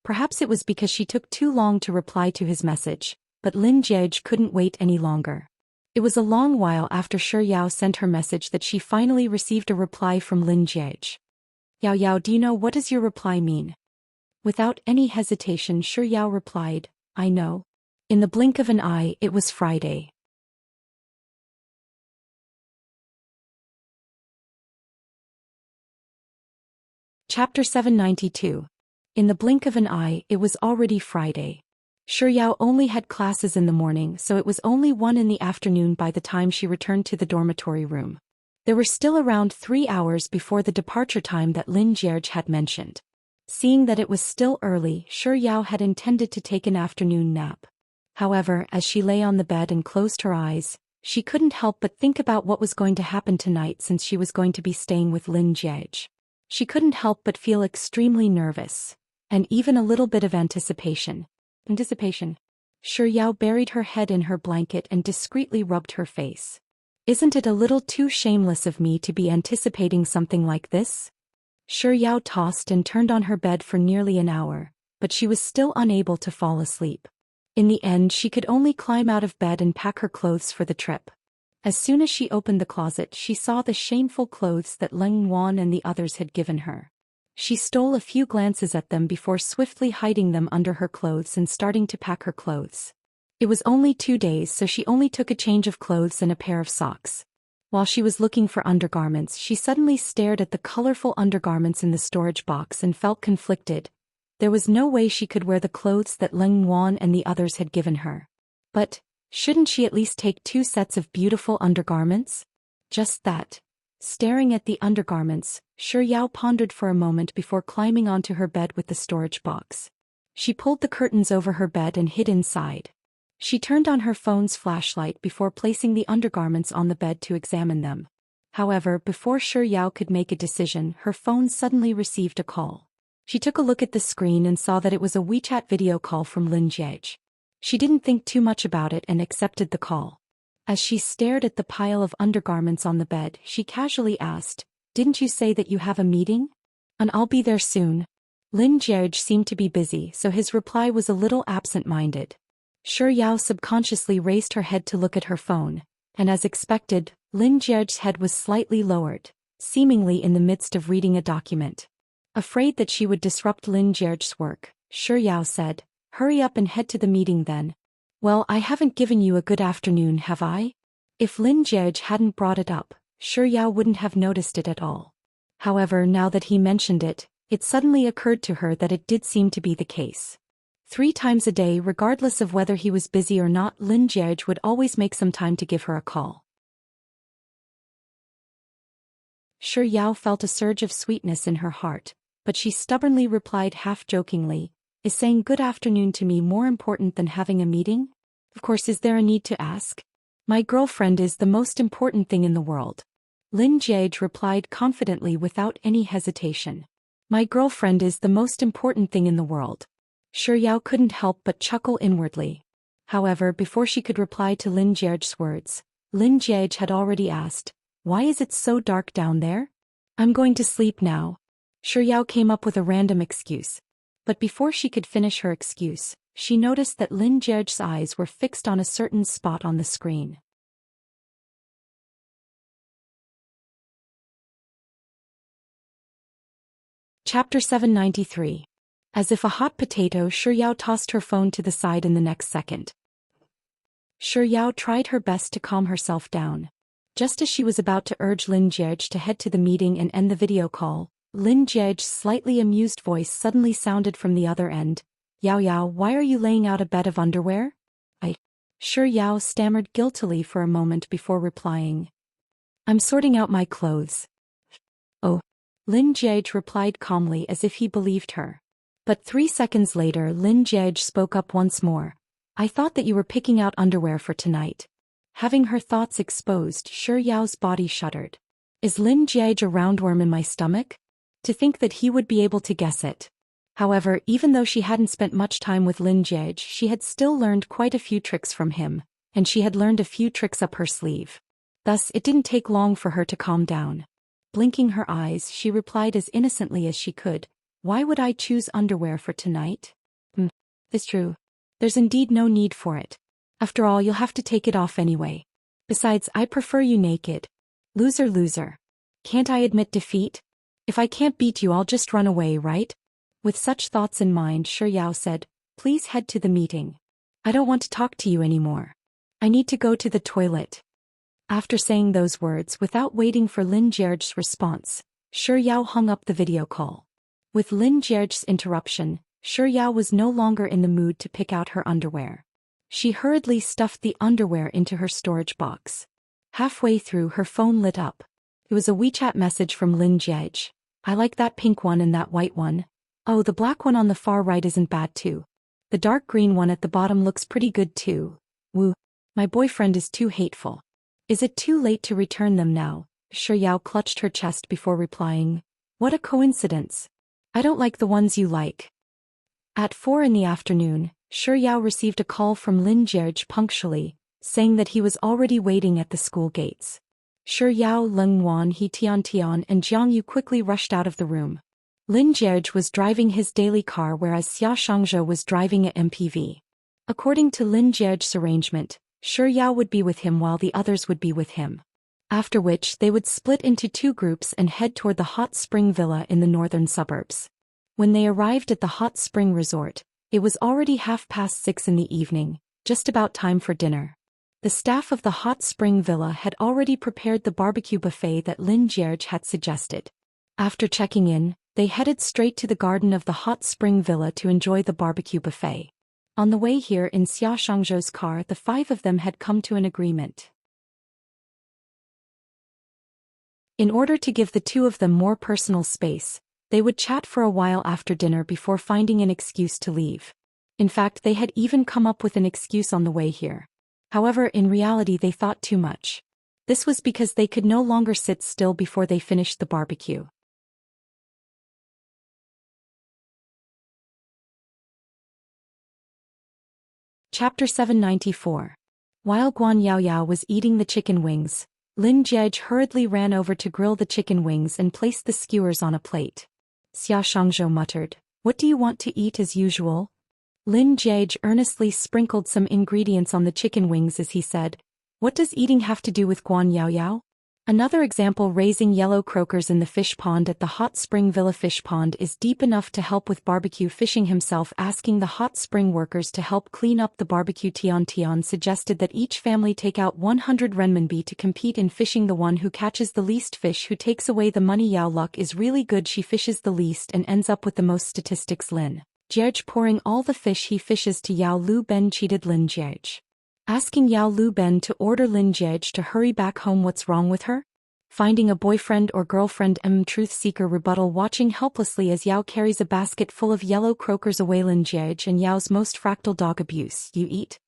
Perhaps it was because she took too long to reply to his message, but Lin Jie couldn't wait any longer. It was a long while after Shi Yao sent her message that she finally received a reply from Lin Jie. Yao Yao, do you know what does your reply mean? Without any hesitation, Shi Yao replied, I know. In the blink of an eye, it was Friday. Chapter 792. In the blink of an eye, it was already Friday. Shi Yao only had classes in the morning, so it was only 1 in the afternoon by the time she returned to the dormitory room. There were still around 3 hours before the departure time that Lin Jie had mentioned. Seeing that it was still early, Shi Yao had intended to take an afternoon nap. However, as she lay on the bed and closed her eyes, she couldn't help but think about what was going to happen tonight since she was going to be staying with Lin Jie. She couldn't help but feel extremely nervous, and even a little bit of anticipation. Shi Yao buried her head in her blanket and discreetly rubbed her face. Isn't it a little too shameless of me to be anticipating something like this? Shi Yao tossed and turned on her bed for nearly an hour, but she was still unable to fall asleep. In the end, she could only climb out of bed and pack her clothes for the trip. As soon as she opened the closet, she saw the shameful clothes that Leng Wan and the others had given her. She stole a few glances at them before swiftly hiding them under her clothes and starting to pack her clothes. It was only 2 days, so she only took a change of clothes and a pair of socks. While she was looking for undergarments, she suddenly stared at the colorful undergarments in the storage box and felt conflicted. There was no way she could wear the clothes that Leng Wan and the others had given her. But, shouldn't she at least take 2 sets of beautiful undergarments? Just that. Staring at the undergarments, Shi Yao pondered for a moment before climbing onto her bed with the storage box. She pulled the curtains over her bed and hid inside. She turned on her phone's flashlight before placing the undergarments on the bed to examine them. However, before Shi Yao could make a decision, her phone suddenly received a call. She took a look at the screen and saw that it was a WeChat video call from Lin Jie. She didn't think too much about it and accepted the call. As she stared at the pile of undergarments on the bed, she casually asked, "Didn't you say that you have a meeting?" "And I'll be there soon." Lin Jie seemed to be busy, so his reply was a little absent-minded. Shi Yao subconsciously raised her head to look at her phone, and as expected, Lin Jie's head was slightly lowered, seemingly in the midst of reading a document. Afraid that she would disrupt Lin Jie's work, Shi Yao said, "Hurry up and head to the meeting then." "Well, I haven't given you a good afternoon, have I?" If Lin Jie hadn't brought it up, Shi Yao wouldn't have noticed it at all. However, now that he mentioned it, it suddenly occurred to her that it did seem to be the case. 3 times a day, regardless of whether he was busy or not, Lin Jie would always make some time to give her a call. Shi Yao felt a surge of sweetness in her heart, but she stubbornly replied half-jokingly, "Is saying good afternoon to me more important than having a meeting? Of course, is there a need to ask? My girlfriend is the most important thing in the world." Lin Jie replied confidently without any hesitation. "My girlfriend is the most important thing in the world." Shi Yao couldn't help but chuckle inwardly. However, before she could reply to Lin Jie's words, Lin Jie had already asked, "Why is it so dark down there?" "I'm going to sleep now." Shi Yao came up with a random excuse. But before she could finish her excuse, she noticed that Lin Jie's eyes were fixed on a certain spot on the screen. Chapter 793. As if a hot potato, Shi Yao tossed her phone to the side in the next second. Shi Yao tried her best to calm herself down. Just as she was about to urge Lin Jie to head to the meeting and end the video call, Lin Jie's slightly amused voice suddenly sounded from the other end. Yao Yao, why are you laying out a bed of underwear? Shi Yao stammered guiltily for a moment before replying. I'm sorting out my clothes. Oh. Lin Jie replied calmly as if he believed her. But 3 seconds later Lin Jie spoke up once more. I thought that you were picking out underwear for tonight. Having her thoughts exposed, Shi Yao's body shuddered. Is Lin Jie a roundworm in my stomach? To think that he would be able to guess it. However, even though she hadn't spent much time with Lin Jie, she had still learned quite a few tricks from him, and she had learned a few tricks up her sleeve. Thus, it didn't take long for her to calm down. Blinking her eyes, she replied as innocently as she could, why would I choose underwear for tonight? It's true. There's indeed no need for it. After all, you'll have to take it off anyway. Besides, I prefer you naked. Loser, loser. Can't I admit defeat? If I can't beat you, I'll just run away, right? With such thoughts in mind, Shi Yao said, please head to the meeting. I don't want to talk to you anymore. I need to go to the toilet. After saying those words without waiting for Lin Jie's response, Shi Yao hung up the video call. With Lin Jie's interruption, Shi Yao was no longer in the mood to pick out her underwear. She hurriedly stuffed the underwear into her storage box. Halfway through, her phone lit up. It was a WeChat message from Lin Jie. I like that pink one and that white one. Oh, the black one on the far right isn't bad too. The dark green one at the bottom looks pretty good too. Woo. My boyfriend is too hateful. Is it too late to return them now? Shi Yao clutched her chest before replying. What a coincidence. I don't like the ones you like. At 4 in the afternoon, Shi Yao received a call from Lin Jie punctually, saying that he was already waiting at the school gates. Shi Yao, Leng Wan, He Tian, and Jiang Yu quickly rushed out of the room. Lin Jie was driving his daily car whereas Xia Shangzhou was driving a MPV. According to Lin Jie's arrangement, Shi Yao would be with him while the others would be with him. After which they would split into 2 groups and head toward the hot spring villa in the northern suburbs. When they arrived at the hot spring resort, it was already 6:30 in the evening, just about time for dinner. The staff of the hot spring villa had already prepared the barbecue buffet that Lin Jie had suggested. After checking in, they headed straight to the garden of the hot spring villa to enjoy the barbecue buffet. On the way here in Xia Shangzhou's car, the 5 of them had come to an agreement. In order to give the 2 of them more personal space, they would chat for a while after dinner before finding an excuse to leave. In fact, they had even come up with an excuse on the way here. However, in reality they thought too much. This was because they could no longer sit still before they finished the barbecue. Chapter 794. While Guan Yaoyao was eating the chicken wings, Lin Jie hurriedly ran over to grill the chicken wings and placed the skewers on a plate. Xia Shangzhou muttered, what do you want to eat as usual? Lin Jie earnestly sprinkled some ingredients on the chicken wings as he said, what does eating have to do with Guan Yaoyao? Another example, raising yellow croakers in the fish pond at the hot spring villa. Fish pond is deep enough to help with barbecue fishing. Himself asking the hot spring workers to help clean up the barbecue. Tian suggested that each family take out 100 renminbi to compete in fishing. The one who catches the least fish who takes away the money. Yao luck is really good, she fishes the least and ends up with the most statistics. Lin Jie pouring all the fish he fishes to Yao Lu Ben cheated Lin Jie, asking Yao Lu Ben to order Lin Jie to hurry back home. What's wrong with her? Finding a boyfriend or girlfriend? Truth seeker rebuttal, watching helplessly as Yao carries a basket full of yellow croakers away. Lin Jie and Yao's most fractal dog abuse. You eat?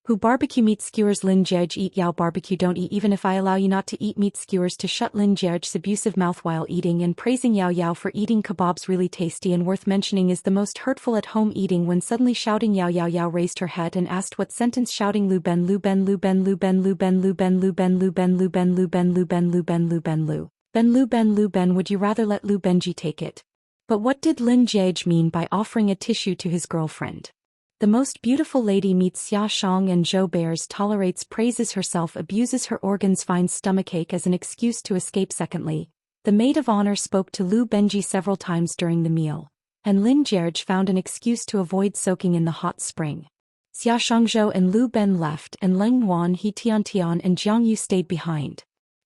Who barbecue meat skewers? Lin Jie eat. Yao barbecue don't eat. Even if I allow you not to eat meat skewers to shut Lin Jie's abusive mouth while eating, and praising Yao for eating kebabs really tasty and worth mentioning is the most hurtful at home eating. When suddenly shouting Yao raised her head and asked what sentence. Shouting Lu Ben Lu Ben Lu Ben Lu Ben Lu Ben Lu Ben Lu Ben Lu Ben Lu Ben Lu Ben Lu Ben Lu Ben Lu Ben Lu Ben Lu Ben Lu Ben, would you rather let Lu Benji take it? But what did Lin Jiege mean by offering a tissue to his girlfriend? The most beautiful lady meets Xia Shang and Zhou bears, tolerates, praises herself, abuses her organs, finds stomachache as an excuse to escape. Secondly, the maid of honor spoke to Lu Benji several times during the meal, and Lin Jiege found an excuse to avoid soaking in the hot spring. Xia Shangzhou and Lu Ben left, and Leng Wan, He Tiantian and Jiang Yu stayed behind.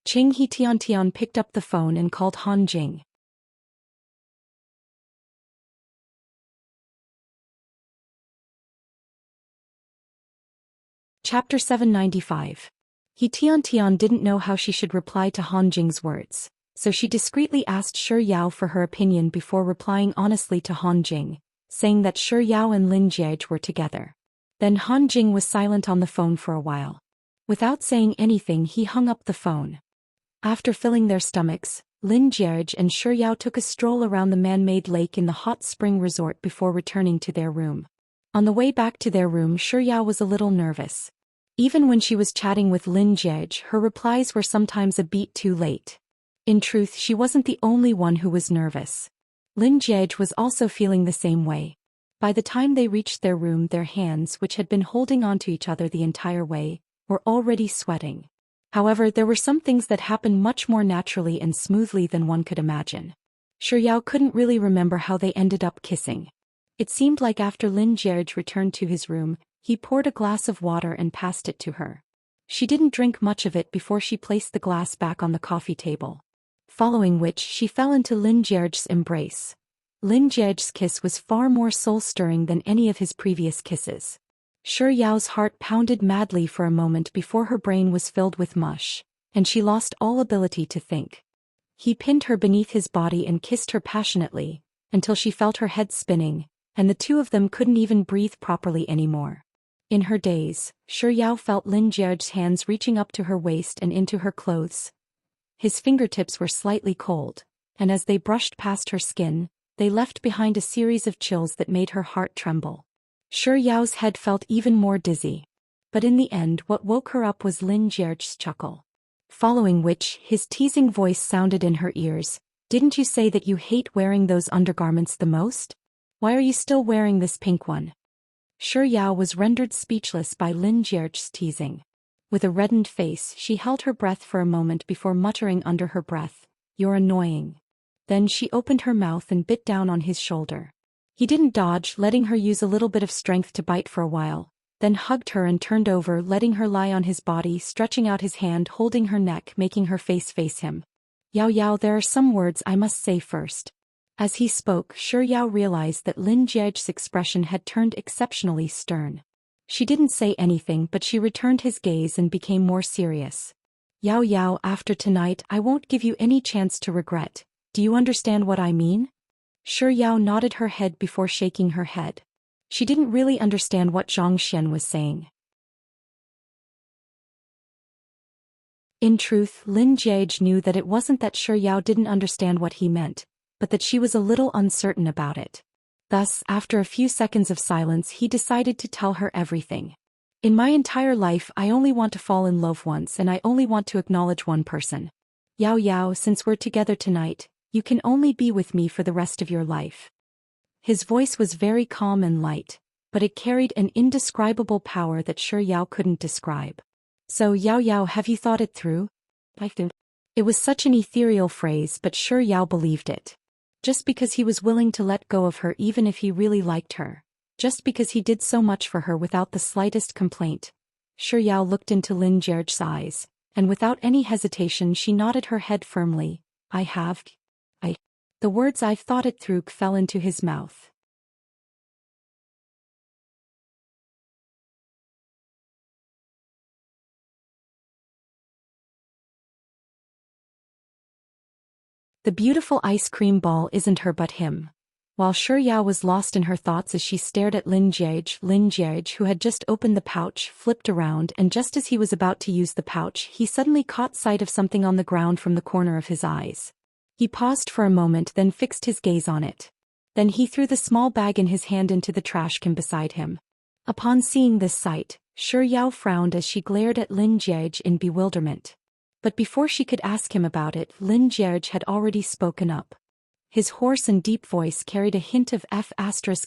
Qing He Tiantian picked up the phone and called Han Jing. Chapter 795. He Tiantian didn't know how she should reply to Han Jing's words, so she discreetly asked Shi Yao for her opinion before replying honestly to Han Jing, saying that Shi Yao and Lin Jiege were together. Then Han Jing was silent on the phone for a while. Without saying anything, he hung up the phone. After filling their stomachs, Lin Jiege and Shi Yao took a stroll around the man-made lake in the hot spring resort before returning to their room. On the way back to their room, Shi Yao was a little nervous. Even when she was chatting with Lin Jiege, her replies were sometimes a beat too late. In truth, she wasn't the only one who was nervous. Lin Jiege was also feeling the same way. By the time they reached their room, their hands, which had been holding on to each other the entire way, were already sweating. However, there were some things that happened much more naturally and smoothly than one could imagine. Shi Yao couldn't really remember how they ended up kissing. It seemed like after Lin Jiege returned to his room, he poured a glass of water and passed it to her. She didn't drink much of it before she placed the glass back on the coffee table. Following which, she fell into Lin Jiege's embrace. Lin Jiege's kiss was far more soul-stirring than any of his previous kisses. Shi Yao's heart pounded madly for a moment before her brain was filled with mush, and she lost all ability to think. He pinned her beneath his body and kissed her passionately, until she felt her head spinning, and the two of them couldn't even breathe properly anymore. In her daze, Shi Yao felt Lin Jiege's hands reaching up to her waist and into her clothes. His fingertips were slightly cold, and as they brushed past her skin, they left behind a series of chills that made her heart tremble. Shi Yao's head felt even more dizzy. But in the end, what woke her up was Lin Jiege's chuckle. Following which, his teasing voice sounded in her ears. "Didn't you say that you hate wearing those undergarments the most? Why are you still wearing this pink one?" Shi Yao was rendered speechless by Lin Jiege's teasing. With a reddened face, she held her breath for a moment before muttering under her breath, "You're annoying." Then she opened her mouth and bit down on his shoulder. He didn't dodge, letting her use a little bit of strength to bite for a while, then hugged her and turned over, letting her lie on his body, stretching out his hand, holding her neck, making her face him. "Yao Yao, there are some words I must say first." As he spoke, Shi Yao realized that Lin Jiege's expression had turned exceptionally stern. She didn't say anything, but she returned his gaze and became more serious. "Yao Yao, after tonight I won't give you any chance to regret. Do you understand what I mean?" Shi Yao nodded her head before shaking her head. She didn't really understand what Zhang Xian was saying. In truth, Lin Jiege knew that it wasn't that Shi Yao didn't understand what he meant, but that she was a little uncertain about it. Thus, after a few seconds of silence, he decided to tell her everything. "In my entire life, I only want to fall in love once, and I only want to acknowledge one person. Yao Yao, since we're together tonight, you can only be with me for the rest of your life." His voice was very calm and light, but it carried an indescribable power that Shi Yao couldn't describe. "So Yao Yao, have you thought it through?" It was such an ethereal phrase, but Shi Yao believed it. Just because he was willing to let go of her even if he really liked her. Just because he did so much for her without the slightest complaint. Shi Yao looked into Lin Jiege's eyes, and without any hesitation she nodded her head firmly. "I have. The words "I've thought it through" fell into his mouth. The beautiful ice cream ball isn't her but him. While Shi Yao was lost in her thoughts as she stared at Lin Jiege, who had just opened the pouch, flipped around, and just as he was about to use the pouch, he suddenly caught sight of something on the ground from the corner of his eyes. He paused for a moment, then fixed his gaze on it. Then he threw the small bag in his hand into the trash can beside him. Upon seeing this sight, Shi Yao frowned as she glared at Lin Jiege in bewilderment. But before she could ask him about it, Lin Jiege had already spoken up. His hoarse and deep voice carried a hint of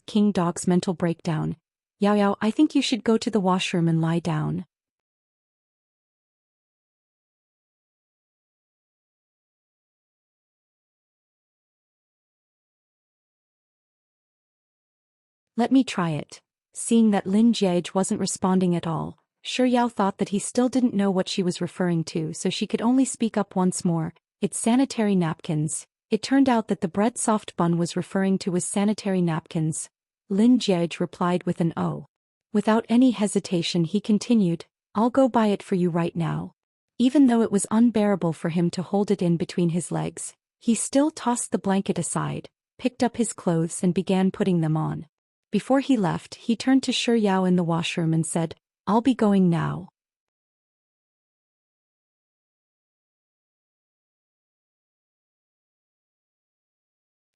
King Dog's mental breakdown. Yao Yao, I think you should go to the washroom and lie down. Let me try it. Seeing that Lin Jiege wasn't responding at all, Shi Yao thought that he still didn't know what she was referring to, so she could only speak up once more. It's sanitary napkins. It turned out that the bread soft bun was referring to was sanitary napkins. Lin Jiege replied with an "oh." Without any hesitation he continued, I'll go buy it for you right now. Even though it was unbearable for him to hold it in between his legs, he still tossed the blanket aside, picked up his clothes and began putting them on. Before he left, he turned to Shi Yao in the washroom and said, I'll be going now.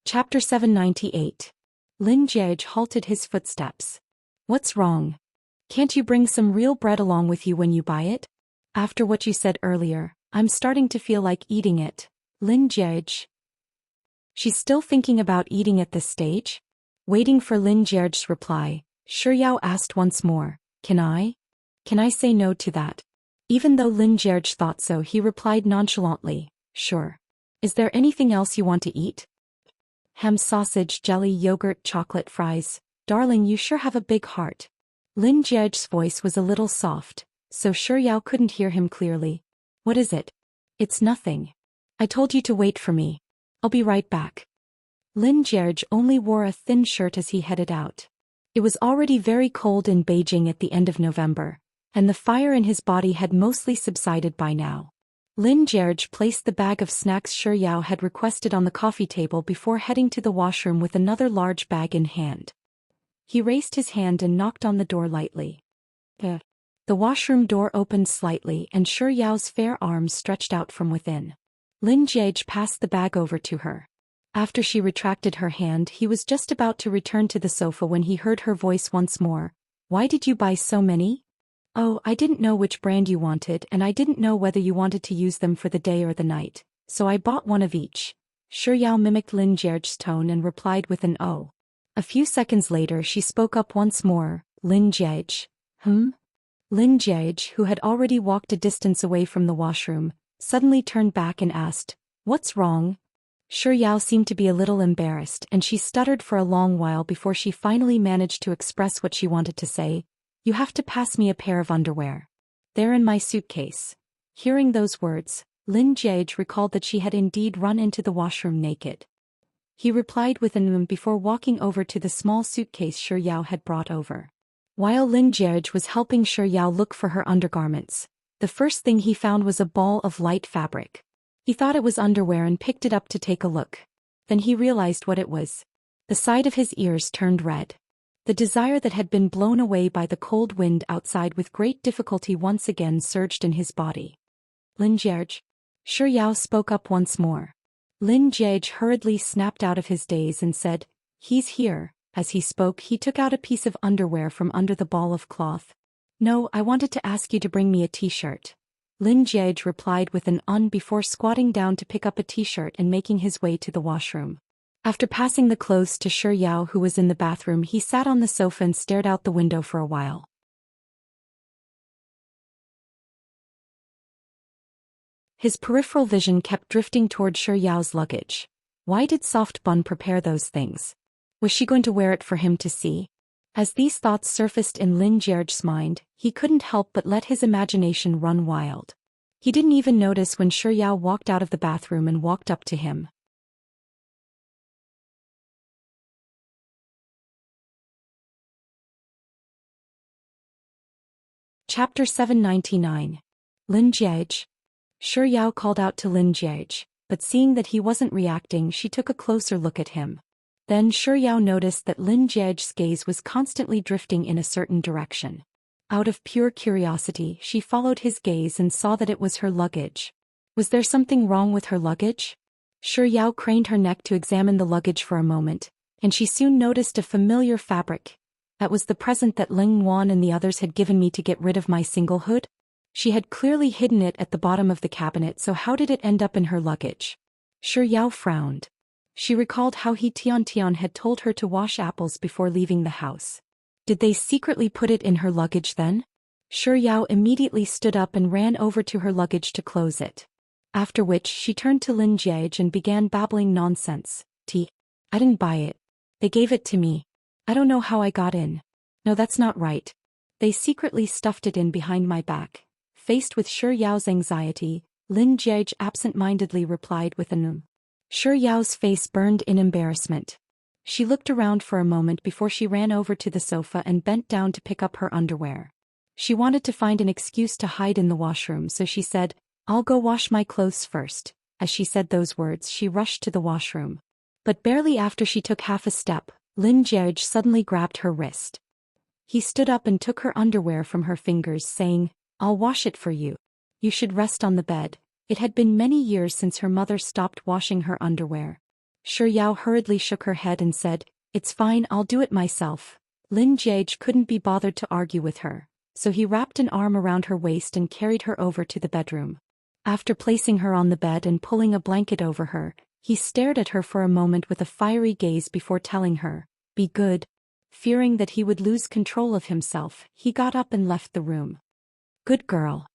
Chapter 798. Lin Jiege halted his footsteps. What's wrong? Can't you bring some real bread along with you when you buy it? After what you said earlier, I'm starting to feel like eating it. Lin Jiege. She's still thinking about eating at this stage? Waiting for Lin Jiege's reply, Shi Yao asked once more, Can I say no to that? Even though Lin Jiege thought so, he replied nonchalantly, Sure. Is there anything else you want to eat? Ham, sausage, jelly, yogurt, chocolate, fries. Darling, you sure have a big heart. Lin Jiege's voice was a little soft, so Shi Yao couldn't hear him clearly. What is it? It's nothing. I told you to wait for me. I'll be right back. Lin Jiege only wore a thin shirt as he headed out. It was already very cold in Beijing at the end of November, and the fire in his body had mostly subsided by now. Lin Jiege placed the bag of snacks Shi Yao had requested on the coffee table before heading to the washroom with another large bag in hand. He raised his hand and knocked on the door lightly. The washroom door opened slightly and Shi Yao's fair arms stretched out from within. Lin Jiege passed the bag over to her. After she retracted her hand, he was just about to return to the sofa when he heard her voice once more. Why did you buy so many? Oh, I didn't know which brand you wanted and I didn't know whether you wanted to use them for the day or the night, so I bought one of each. Shi Yao mimicked Lin Jiege's tone and replied with an oh. A few seconds later she spoke up once more, Lin Jiege. Lin Jiege, who had already walked a distance away from the washroom, suddenly turned back and asked, What's wrong? Shi Yao seemed to be a little embarrassed and she stuttered for a long while before she finally managed to express what she wanted to say. You have to pass me a pair of underwear. They're in my suitcase. Hearing those words, Lin Jiege recalled that she had indeed run into the washroom naked. He replied with an before walking over to the small suitcase Shi Yao had brought over. While Lin Jiege was helping Shi Yao look for her undergarments, the first thing he found was a ball of light fabric. He thought it was underwear and picked it up to take a look. Then he realized what it was. The side of his ears turned red. The desire that had been blown away by the cold wind outside with great difficulty once again surged in his body. Lin Jiege? Shi Yao spoke up once more. Lin Jiege hurriedly snapped out of his daze and said, He's here. As he spoke, he took out a piece of underwear from under the ball of cloth. No, I wanted to ask you to bring me a t-shirt. Lin Jiege replied with an before squatting down to pick up a t-shirt and making his way to the washroom. After passing the clothes to Shi Yao, who was in the bathroom, he sat on the sofa and stared out the window for a while. His peripheral vision kept drifting toward Shi Yao's luggage. Why did Soft Bun prepare those things? Was she going to wear it for him to see? As these thoughts surfaced in Lin Jiege's mind, he couldn't help but let his imagination run wild. He didn't even notice when Shi Yao walked out of the bathroom and walked up to him. Chapter 799. Lin Jiege. Shi Yao called out to Lin Jiege, but seeing that he wasn't reacting, she took a closer look at him. Then Shi Yao noticed that Lin Jiege's gaze was constantly drifting in a certain direction. Out of pure curiosity, she followed his gaze and saw that it was her luggage. Was there something wrong with her luggage? Shi Yao craned her neck to examine the luggage for a moment, and she soon noticed a familiar fabric. That was the present that Ling Wan and the others had given me to get rid of my singlehood. She had clearly hidden it at the bottom of the cabinet, so how did it end up in her luggage? Shi Yao frowned. She recalled how Tian had told her to wash apples before leaving the house. Did they secretly put it in her luggage then? Shi Yao immediately stood up and ran over to her luggage to close it. After which she turned to Lin Jiege and began babbling nonsense. I didn't buy it. They gave it to me. I don't know how I got in. No, that's not right. They secretly stuffed it in behind my back. Faced with Shi Yao's anxiety, Lin Jiege absent-mindedly replied with an Shi Yao's face burned in embarrassment. She looked around for a moment before she ran over to the sofa and bent down to pick up her underwear. She wanted to find an excuse to hide in the washroom, so she said, "I'll go wash my clothes first." As she said those words, she rushed to the washroom. But barely after she took half a step, Lin Jiege suddenly grabbed her wrist. He stood up and took her underwear from her fingers, saying, "I'll wash it for you. You should rest on the bed." It had been many years since her mother stopped washing her underwear. Shi Yao hurriedly shook her head and said, "It's fine, I'll do it myself." Lin Jiege couldn't be bothered to argue with her, so he wrapped an arm around her waist and carried her over to the bedroom. After placing her on the bed and pulling a blanket over her, he stared at her for a moment with a fiery gaze before telling her, "Be good." Fearing that he would lose control of himself, he got up and left the room. Good girl.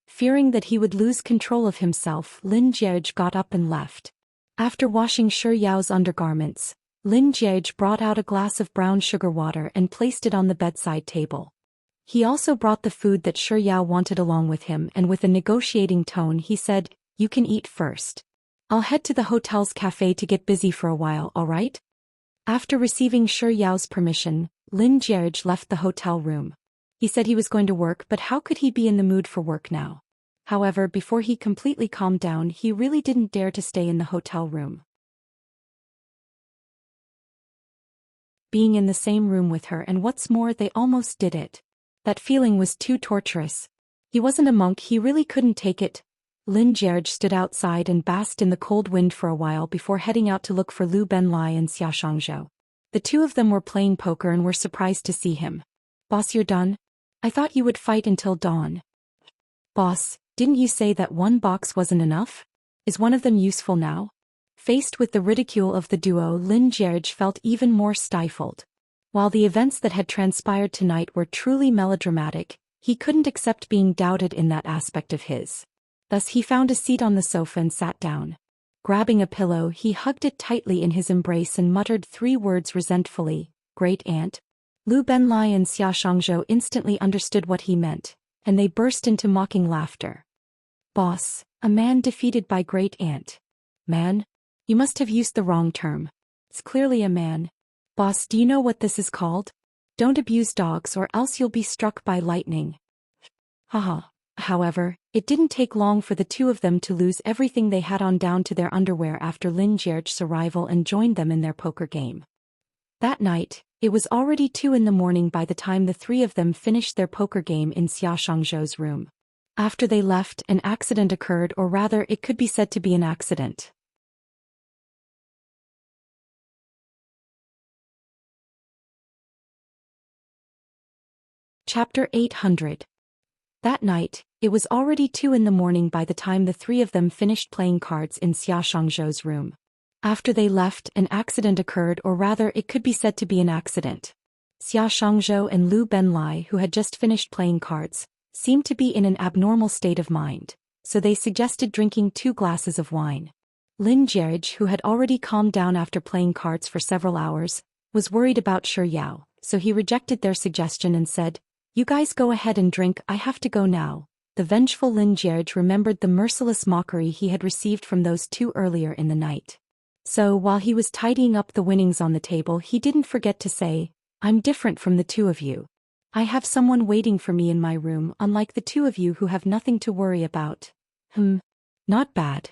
Fearing that he would lose control of himself, Lin Jiege got up and left. After washing Shi Yao's undergarments, Lin Jiege brought out a glass of brown sugar water and placed it on the bedside table. He also brought the food that Shi Yao wanted along with him, and with a negotiating tone he said, "You can eat first. I'll head to the hotel's cafe to get busy for a while, alright?" After receiving Shi Yao's permission, Lin Jiege left the hotel room. He said he was going to work, but how could he be in the mood for work now? However, before he completely calmed down, he really didn't dare to stay in the hotel room. Being in the same room with her, and what's more, they almost did it. That feeling was too torturous. He wasn't a monk, he really couldn't take it. Lin Jiege stood outside and basked in the cold wind for a while before heading out to look for Lu Benlai and Xia Shangzhou. The two of them were playing poker and were surprised to see him. "Boss, you're done? I thought you would fight until dawn." "Boss, didn't you say that one box wasn't enough? Is one of them useful now?" Faced with the ridicule of the duo, Lin Jiege felt even more stifled. While the events that had transpired tonight were truly melodramatic, he couldn't accept being doubted in that aspect of his. Thus he found a seat on the sofa and sat down. Grabbing a pillow, he hugged it tightly in his embrace and muttered 3 words resentfully, "Great aunt." Lu Benlai and Xia Shangzhou instantly understood what he meant, and they burst into mocking laughter. "Boss, a man defeated by great aunt." "Man? You must have used the wrong term. It's clearly a man. Boss, do you know what this is called? Don't abuse dogs or else you'll be struck by lightning." Haha. However, it didn't take long for the two of them to lose everything they had on down to their underwear after Lin Jiege's arrival and joined them in their poker game. That night, it was already 2 in the morning by the time the 3 of them finished their poker game in Xia Shangzhou's room. After they left, an accident occurred, or rather it could be said to be an accident. Chapter 800. That night, it was already 2 in the morning by the time the 3 of them finished playing cards in Xia Shangzhou's room. After they left, an accident occurred, or rather it could be said to be an accident. Xia Shangzhou and Lu Benlai, who had just finished playing cards, seemed to be in an abnormal state of mind, so they suggested drinking 2 glasses of wine. Lin Jiege, who had already calmed down after playing cards for several hours, was worried about Shi Yao, so he rejected their suggestion and said, "You guys go ahead and drink, I have to go now." The vengeful Lin Jiege remembered the merciless mockery he had received from those 2 earlier in the night. So while he was tidying up the winnings on the table, he didn't forget to say, "I'm different from the 2 of you. I have someone waiting for me in my room, unlike the 2 of you who have nothing to worry about." Not bad.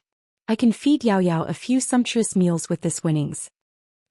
I can feed Yao Yao a few sumptuous meals with this winnings."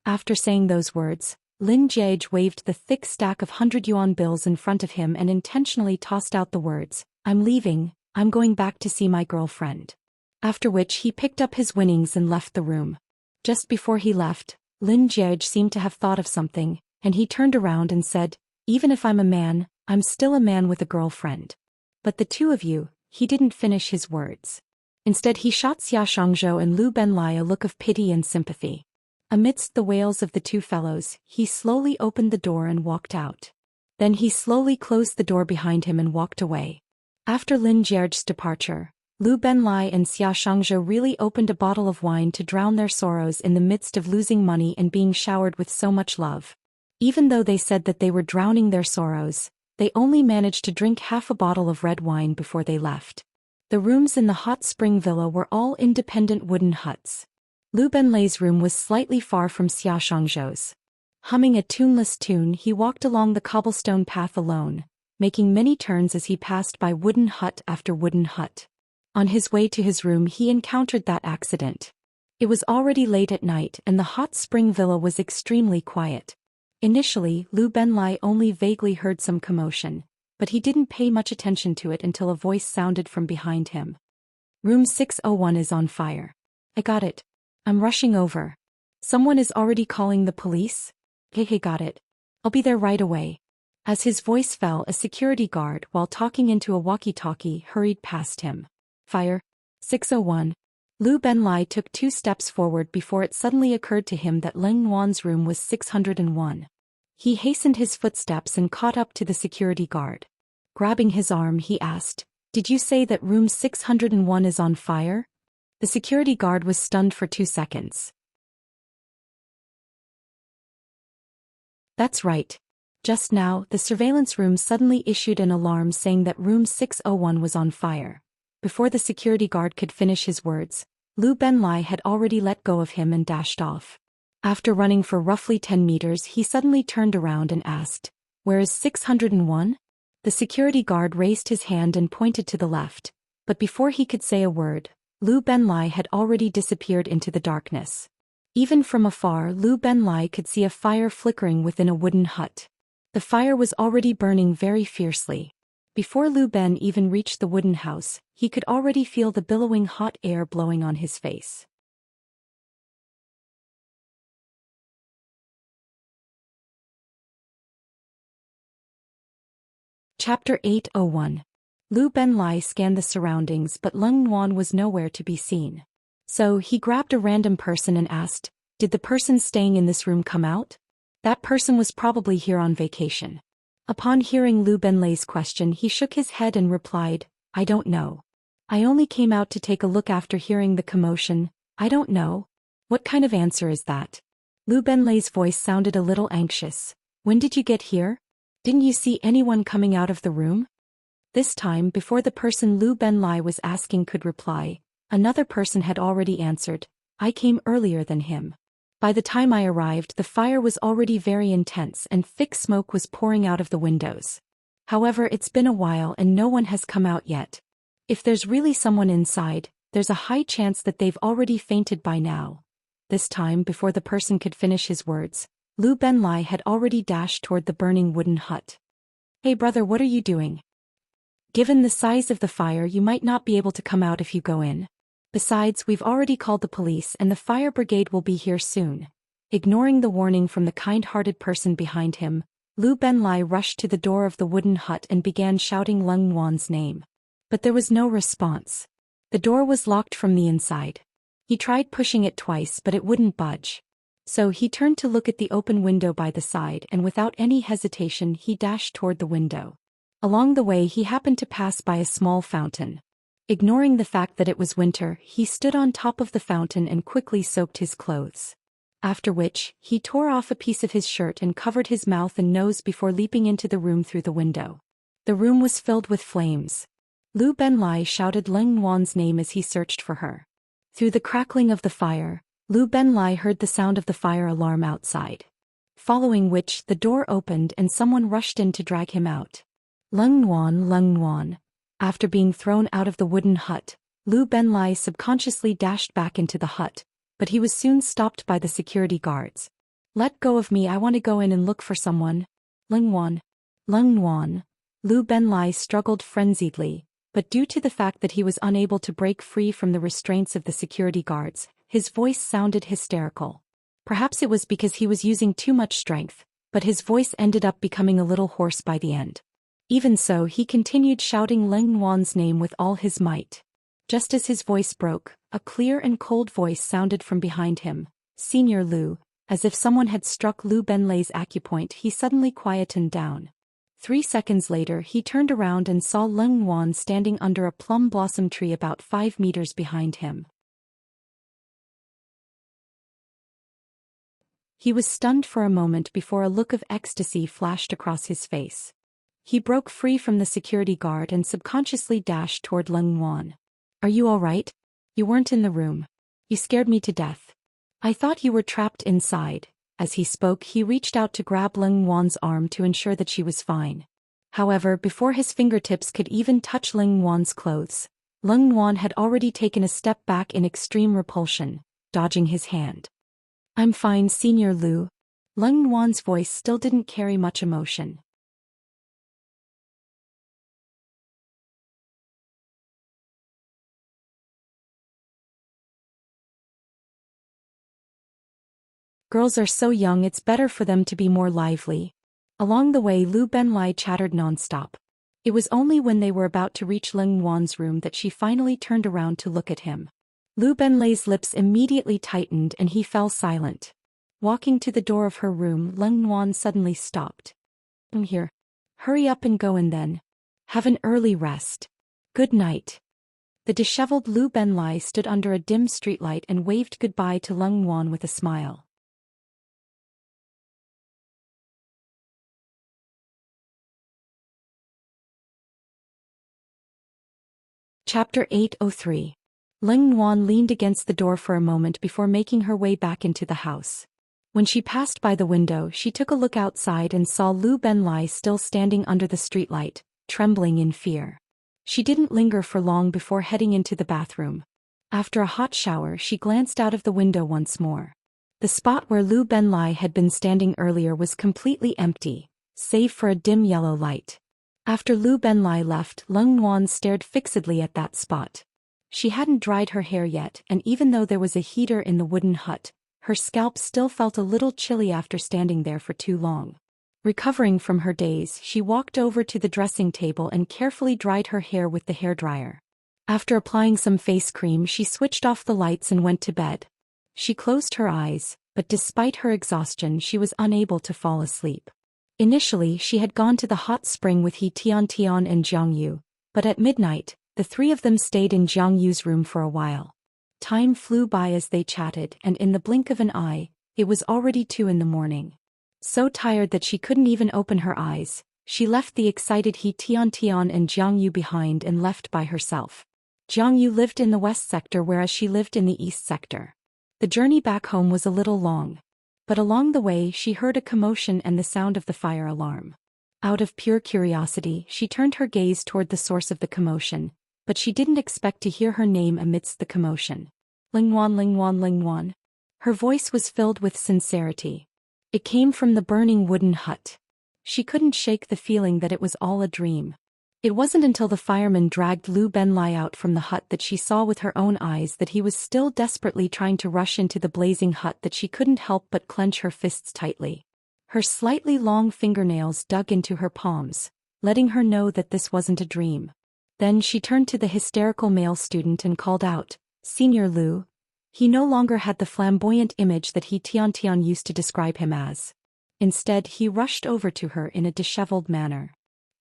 After saying those words, Lin Jiege waved the thick stack of 100 yuan bills in front of him and intentionally tossed out the words, "I'm leaving, I'm going back to see my girlfriend." After which he picked up his winnings and left the room. Just before he left, Lin Jiege seemed to have thought of something, and he turned around and said, "Even if I'm a man, I'm still a man with a girlfriend. But the 2 of you," he didn't finish his words. Instead he shot Xia Shangzhou and Lu Benlai a look of pity and sympathy. Amidst the wails of the two fellows, he slowly opened the door and walked out. Then he slowly closed the door behind him and walked away. After Lin Jie's departure, Lu Benlai and Xia Shangzhou really opened a bottle of wine to drown their sorrows in the midst of losing money and being showered with so much love. Even though they said that they were drowning their sorrows, they only managed to drink half a bottle of red wine before they left. The rooms in the hot spring villa were all independent wooden huts. Lu Benlai's room was slightly far from Xia Shangzhou's. Humming a tuneless tune, he walked along the cobblestone path alone, making many turns as he passed by wooden hut after wooden hut. On his way to his room he encountered that accident. It was already late at night and the hot spring villa was extremely quiet. Initially, Lu Benlai only vaguely heard some commotion, but he didn't pay much attention to it until a voice sounded from behind him. Room 601 is on fire. I got it. I'm rushing over. Someone is already calling the police? Hey, got it. I'll be there right away. As his voice fell, a security guard, while talking into a walkie-talkie, hurried past him. Fire. 601. Lu Benlai took 2 steps forward before it suddenly occurred to him that Leng Wan's room was 601. He hastened his footsteps and caught up to the security guard. Grabbing his arm, he asked, "Did you say that room 601 is on fire?" The security guard was stunned for 2 seconds. That's right. Just now, the surveillance room suddenly issued an alarm saying that room 601 was on fire. Before the security guard could finish his words, Lu Benlai had already let go of him and dashed off. After running for roughly 10 meters, he suddenly turned around and asked, "Where is 601? The security guard raised his hand and pointed to the left, but before he could say a word, Lu Benlai had already disappeared into the darkness. Even from afar, Lu Benlai could see a fire flickering within a wooden hut. The fire was already burning very fiercely. Before Lu Ben even reached the wooden house, he could already feel the billowing hot air blowing on his face. Chapter 801. Lu Benlai scanned the surroundings, but Leng Wan was nowhere to be seen. So he grabbed a random person and asked, "Did the person staying in this room come out?" That person was probably here on vacation. Upon hearing Lu Benlai's question, he shook his head and replied, "I don't know. I only came out to take a look after hearing the commotion. I don't know." What kind of answer is that? Lu Benlai's voice sounded a little anxious. "When did you get here? Didn't you see anyone coming out of the room?" This time, before the person Lu Benlai was asking could reply, another person had already answered, "I came earlier than him. By the time I arrived, the fire was already very intense and thick smoke was pouring out of the windows. However, it's been a while and no one has come out yet. If there's really someone inside, there's a high chance that they've already fainted by now." This time, before the person could finish his words, Lu Benlai had already dashed toward the burning wooden hut. "Hey brother, what are you doing? Given the size of the fire, you might not be able to come out if you go in. Besides, we've already called the police and the fire brigade will be here soon." Ignoring the warning from the kind-hearted person behind him, Lu Benlai rushed to the door of the wooden hut and began shouting Leng Wan's name. But there was no response. The door was locked from the inside. He tried pushing it twice, but it wouldn't budge. So he turned to look at the open window by the side, and without any hesitation he dashed toward the window. Along the way he happened to pass by a small fountain. Ignoring the fact that it was winter, he stood on top of the fountain and quickly soaked his clothes. After which, he tore off a piece of his shirt and covered his mouth and nose before leaping into the room through the window. The room was filled with flames. Lu Benlai shouted Leng Wan's name as he searched for her. Through the crackling of the fire, Lu Benlai heard the sound of the fire alarm outside. Following which, the door opened and someone rushed in to drag him out. Leng Wan. After being thrown out of the wooden hut, Lu Benlai subconsciously dashed back into the hut, but he was soon stopped by the security guards. "Let go of me, I want to go in and look for someone." Leng Wan. Lu Benlai struggled frenziedly, but due to the fact that he was unable to break free from the restraints of the security guards, his voice sounded hysterical. Perhaps it was because he was using too much strength, but his voice ended up becoming a little hoarse by the end. Even so, he continued shouting Leng Wan's name with all his might. Just as his voice broke, a clear and cold voice sounded from behind him. Senior Lu. As if someone had struck Lu Benlei's acupoint, he suddenly quietened down. 3 seconds later he turned around and saw Leng Wan standing under a plum blossom tree about 5 meters behind him. He was stunned for a moment before a look of ecstasy flashed across his face. He broke free from the security guard and subconsciously dashed toward Leng Wan. "Are you all right? You weren't in the room. You scared me to death. I thought you were trapped inside." As he spoke, he reached out to grab Leng Wan's arm to ensure that she was fine. However, before his fingertips could even touch Leng Wan's clothes, Leng Wan had already taken a step back in extreme repulsion, dodging his hand. "I'm fine, Senior Lu." Leng Wan's voice still didn't carry much emotion. "Girls are so young, it's better for them to be more lively." Along the way Lu Benlai chattered nonstop. It was only when they were about to reach Leng Wan's room that she finally turned around to look at him. Lu Benlai's lips immediately tightened and he fell silent. Walking to the door of her room, Leng Wan suddenly stopped. "I'm here. Hurry up and go and then have an early rest. Good night." The disheveled Lu Benlai stood under a dim streetlight and waved goodbye to Leng Wan with a smile. Chapter 803. Leng Wan leaned against the door for a moment before making her way back into the house. When she passed by the window, she took a look outside and saw Lu Benlai still standing under the streetlight, trembling in fear. She didn't linger for long before heading into the bathroom. After a hot shower, she glanced out of the window once more. The spot where Lu Benlai had been standing earlier was completely empty, save for a dim yellow light. After Lu Benlai left, Leng Wan stared fixedly at that spot. She hadn't dried her hair yet, and even though there was a heater in the wooden hut, her scalp still felt a little chilly after standing there for too long. Recovering from her daze, she walked over to the dressing table and carefully dried her hair with the hairdryer. After applying some face cream, she switched off the lights and went to bed. She closed her eyes, but despite her exhaustion, she was unable to fall asleep. Initially, she had gone to the hot spring with He Tian and Jiang Yu, but at midnight, the three of them stayed in Jiang Yu's room for a while. Time flew by as they chatted, and in the blink of an eye, it was already 2 in the morning. So tired that she couldn't even open her eyes, she left the excited He Tian and Jiang Yu behind and left by herself. Jiang Yu lived in the west sector whereas she lived in the east sector. The journey back home was a little long. But along the way she heard a commotion and the sound of the fire alarm. Out of pure curiosity, she turned her gaze toward the source of the commotion, but she didn't expect to hear her name amidst the commotion. "Leng Wan, Leng Wan, Leng Wan." Her voice was filled with sincerity. It came from the burning wooden hut. She couldn't shake the feeling that it was all a dream. It wasn't until the firemen dragged Lu Benlai out from the hut that she saw with her own eyes that he was still desperately trying to rush into the blazing hut that she couldn't help but clench her fists tightly. Her slightly long fingernails dug into her palms, letting her know that this wasn't a dream. Then she turned to the hysterical male student and called out, "Senior Lu." He no longer had the flamboyant image that He Tian used to describe him as. Instead, he rushed over to her in a disheveled manner.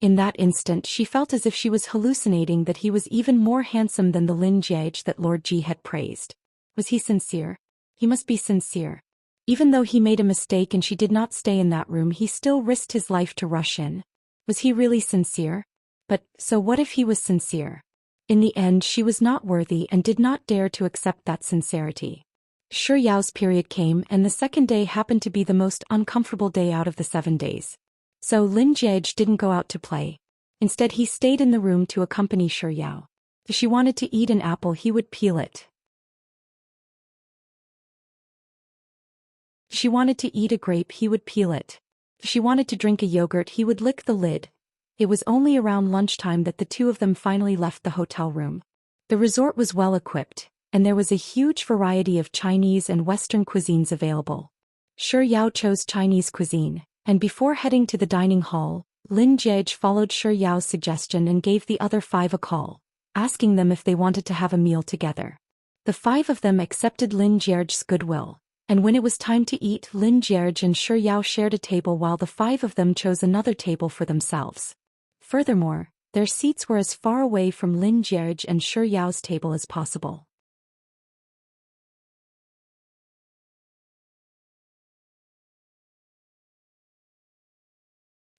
In that instant she felt as if she was hallucinating that he was even more handsome than the Lin Jiege that Lord Ji had praised. Was he sincere? He must be sincere. Even though he made a mistake and she did not stay in that room, he still risked his life to rush in. Was he really sincere? But, so what if he was sincere? In the end she was not worthy and did not dare to accept that sincerity. Shi Yao's period came and the second day happened to be the most uncomfortable day out of the 7 days. So Lin Jiege didn't go out to play. Instead he stayed in the room to accompany Shi Yao. If she wanted to eat an apple he would peel it. If she wanted to eat a grape he would peel it. If she wanted to drink a yogurt he would lick the lid. It was only around lunchtime that the two of them finally left the hotel room. The resort was well equipped, and there was a huge variety of Chinese and Western cuisines available. Shi Yao chose Chinese cuisine, and before heading to the dining hall, Lin Jiege followed Shi Yao's suggestion and gave the other 5 a call, asking them if they wanted to have a meal together. The 5 of them accepted Lin Jiege's goodwill, And when it was time to eat, Lin Jierge and Shi Yao shared a table while the five of them chose another table for themselves. Furthermore, their seats were as far away from Lin Jierge and Shi Yao's table as possible.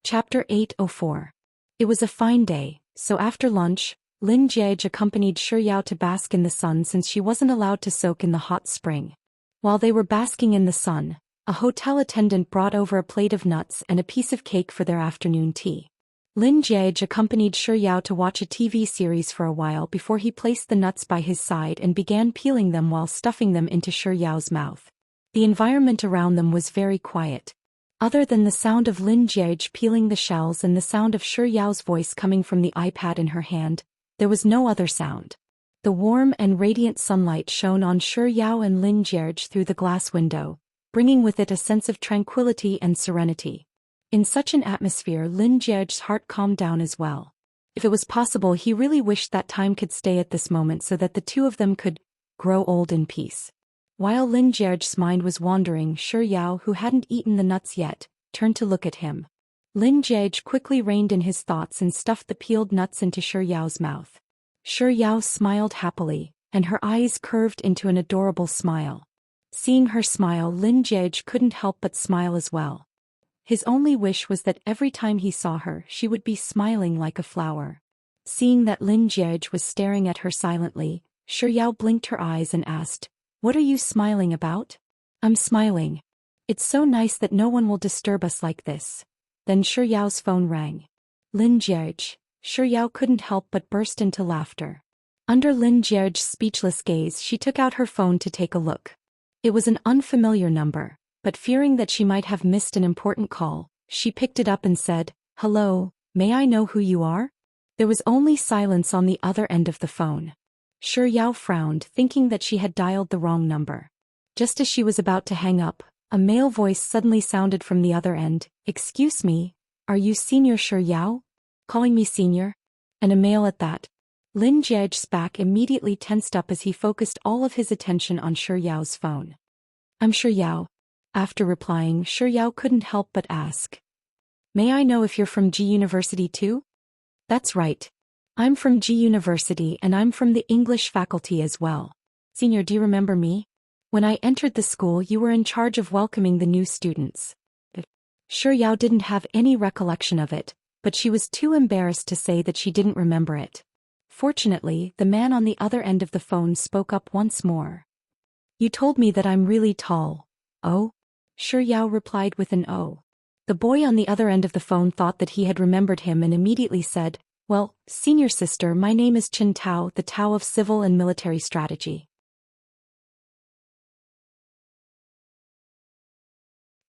Chapter 804. It was a fine day, so after lunch, Lin Jierge accompanied Shi Yao to bask in the sun since she wasn't allowed to soak in the hot spring. While they were basking in the sun, a hotel attendant brought over a plate of nuts and a piece of cake for their afternoon tea. Lin Jierge accompanied Shi Yao to watch a TV series for a while before he placed the nuts by his side and began peeling them while stuffing them into Shi Yao's mouth. The environment around them was very quiet. Other than the sound of Lin Jierge peeling the shells and the sound of Shi Yao's voice coming from the iPad in her hand, there was no other sound. The warm and radiant sunlight shone on Shi Yao and Lin Jierge through the glass window, bringing with it a sense of tranquility and serenity. In such an atmosphere, Lin Jierge's heart calmed down as well. If it was possible, he really wished that time could stay at this moment so that the two of them could grow old in peace. While Lin Jierge's mind was wandering, Shi Yao, who hadn't eaten the nuts yet, turned to look at him. Lin Jierge quickly reined in his thoughts and stuffed the peeled nuts into Shi Yao's mouth. Shi Yao smiled happily, and her eyes curved into an adorable smile. Seeing her smile, Lin Jierge couldn't help but smile as well. His only wish was that every time he saw her, she would be smiling like a flower. Seeing that Lin Jierge was staring at her silently, Shi Yao blinked her eyes and asked, "What are you smiling about?" "I'm smiling. It's so nice that no one will disturb us like this." Then Shi Yao's phone rang. Lin Jierge. Shi Yao couldn't help but burst into laughter. Under Lin Jierge's speechless gaze, she took out her phone to take a look. It was an unfamiliar number, but fearing that she might have missed an important call, she picked it up and said, "Hello, may I know who you are?" There was only silence on the other end of the phone. Shi Yao frowned, thinking that she had dialed the wrong number. Just as she was about to hang up, a male voice suddenly sounded from the other end. "Excuse me, are you Senior Shi Yao? Calling me Senior?" And a male at that. Lin Jierge's back immediately tensed up as he focused all of his attention on Shi Yao's phone. "I'm Shi Yao." After replying, Shi Yao couldn't help but ask, "May I know if you're from G University too?" "That's right. I'm from G University and I'm from the English faculty as well." "Senior, do you remember me? When I entered the school, you were in charge of welcoming the new students." Shi Yao didn't have any recollection of it, but she was too embarrassed to say that she didn't remember it. Fortunately, the man on the other end of the phone spoke up once more. "You told me that I'm really tall." "Oh?" Shi Yao replied with an "oh." The boy on the other end of the phone thought that he had remembered him and immediately said, "Well, Senior Sister, my name is Chen Tao, the Tao of Civil and Military Strategy.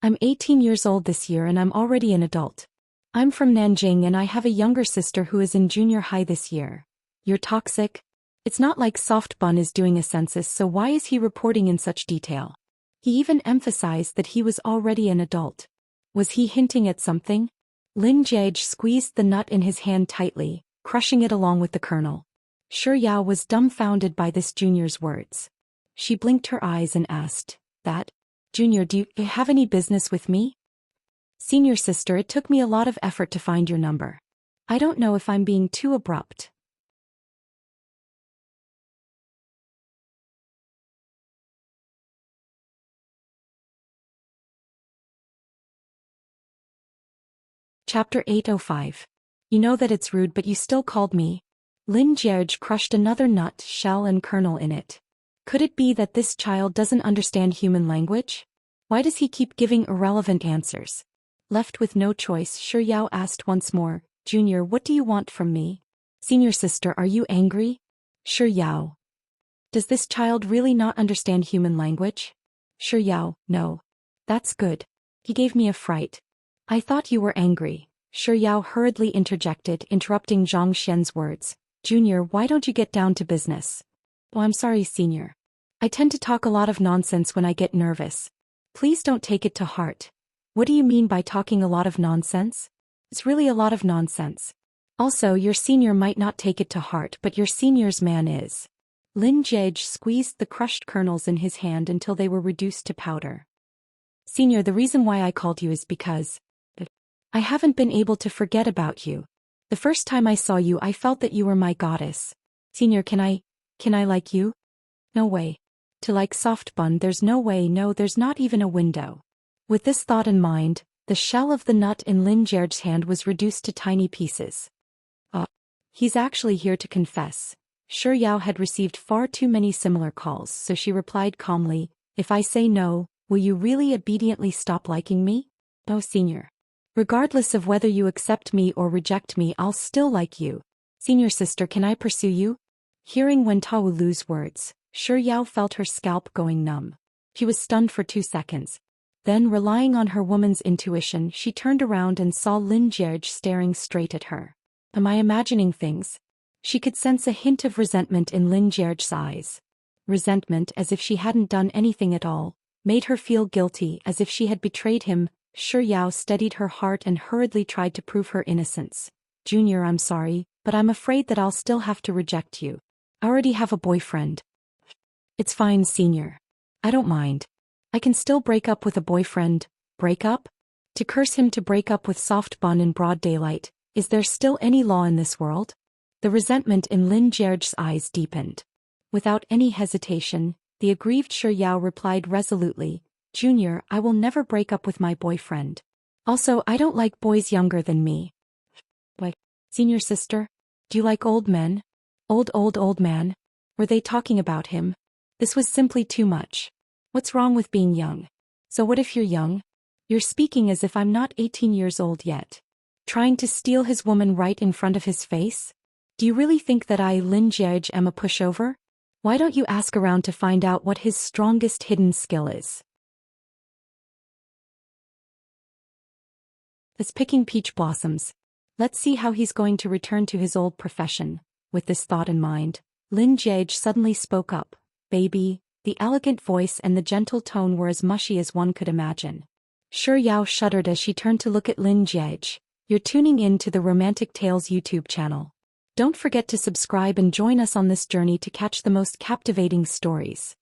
I'm 18 years old this year and I'm already an adult. I'm from Nanjing and I have a younger sister who is in junior high this year." "You're toxic?" It's not like Soft Bun is doing a census, so why is he reporting in such detail? He even emphasized that he was already an adult. Was he hinting at something? Lin Jierge squeezed the nut in his hand tightly, crushing it along with the kernel. Shi Yao was dumbfounded by this junior's words. She blinked her eyes and asked, "That? Junior, do you have any business with me?" "Senior Sister, it took me a lot of effort to find your number. I don't know if I'm being too abrupt." Chapter 805. You know that it's rude, but you still called me. Lin Jierge crushed another nut, shell and kernel in it. Could it be that this child doesn't understand human language? Why does he keep giving irrelevant answers? Left with no choice, Shi Yao asked once more, "Junior, what do you want from me?" "Senior Sister, are you angry?" Shi Yao. Does this child really not understand human language? Shi Yao, no. That's good. He gave me a fright. I thought you were angry. Shi Yao hurriedly interjected, interrupting Zhang Xian's words. "Junior, why don't you get down to business?" "Oh, I'm sorry, Senior. I tend to talk a lot of nonsense when I get nervous. Please don't take it to heart." "What do you mean by talking a lot of nonsense?" "It's really a lot of nonsense. Also, your senior might not take it to heart, but your senior's man is." Lin Jie squeezed the crushed kernels in his hand until they were reduced to powder. Senior, the reason why I called you is because I haven't been able to forget about you. The first time I saw you I felt that you were my goddess. Senior, can I like you? No way. To like soft bun, there's no way, no, there's not even a window. With this thought in mind, the shell of the nut in Lin Jie's hand was reduced to tiny pieces. He's actually here to confess. Sure, Yao had received far too many similar calls, so she replied calmly, if I say no, will you really obediently stop liking me? No, Senior. Regardless of whether you accept me or reject me, I'll still like you. Senior sister, can I pursue you? Hearing Wen Tao lose words, Sure Yao felt her scalp going numb. She was stunned for 2 seconds. Then, relying on her woman's intuition, she turned around and saw Lin Jie staring straight at her. Am I imagining things? She could sense a hint of resentment in Lin Jie's eyes. Resentment, as if she hadn't done anything at all, made her feel guilty, as if she had betrayed him. Sure Yao steadied her heart and hurriedly tried to prove her innocence. Junior, I'm sorry, but I'm afraid that I'll still have to reject you. I already have a boyfriend. It's fine, Senior. I don't mind. I can still break up with a boyfriend. Break up? To curse him to break up with soft bun in broad daylight. Is there still any law in this world? The resentment in Lin Jie's eyes deepened. Without any hesitation, the aggrieved Sure Yao replied resolutely, Junior, I will never break up with my boyfriend. Also, I don't like boys younger than me. What? Senior sister? Do you like old men? Old man? Were they talking about him? This was simply too much. What's wrong with being young? So what if you're young? You're speaking as if I'm not 18 years old yet. Trying to steal his woman right in front of his face? Do you really think that I, Lin Jie, am a pushover? Why don't you ask around to find out what his strongest hidden skill is? It's picking peach blossoms. Let's see how he's going to return to his old profession. With this thought in mind, Lin Jie suddenly spoke up. Baby. The elegant voice and the gentle tone were as mushy as one could imagine. Sure Yao shuddered as she turned to look at Lin Jie. You're tuning in to the Romantic Tales YouTube channel. Don't forget to subscribe and join us on this journey to catch the most captivating stories.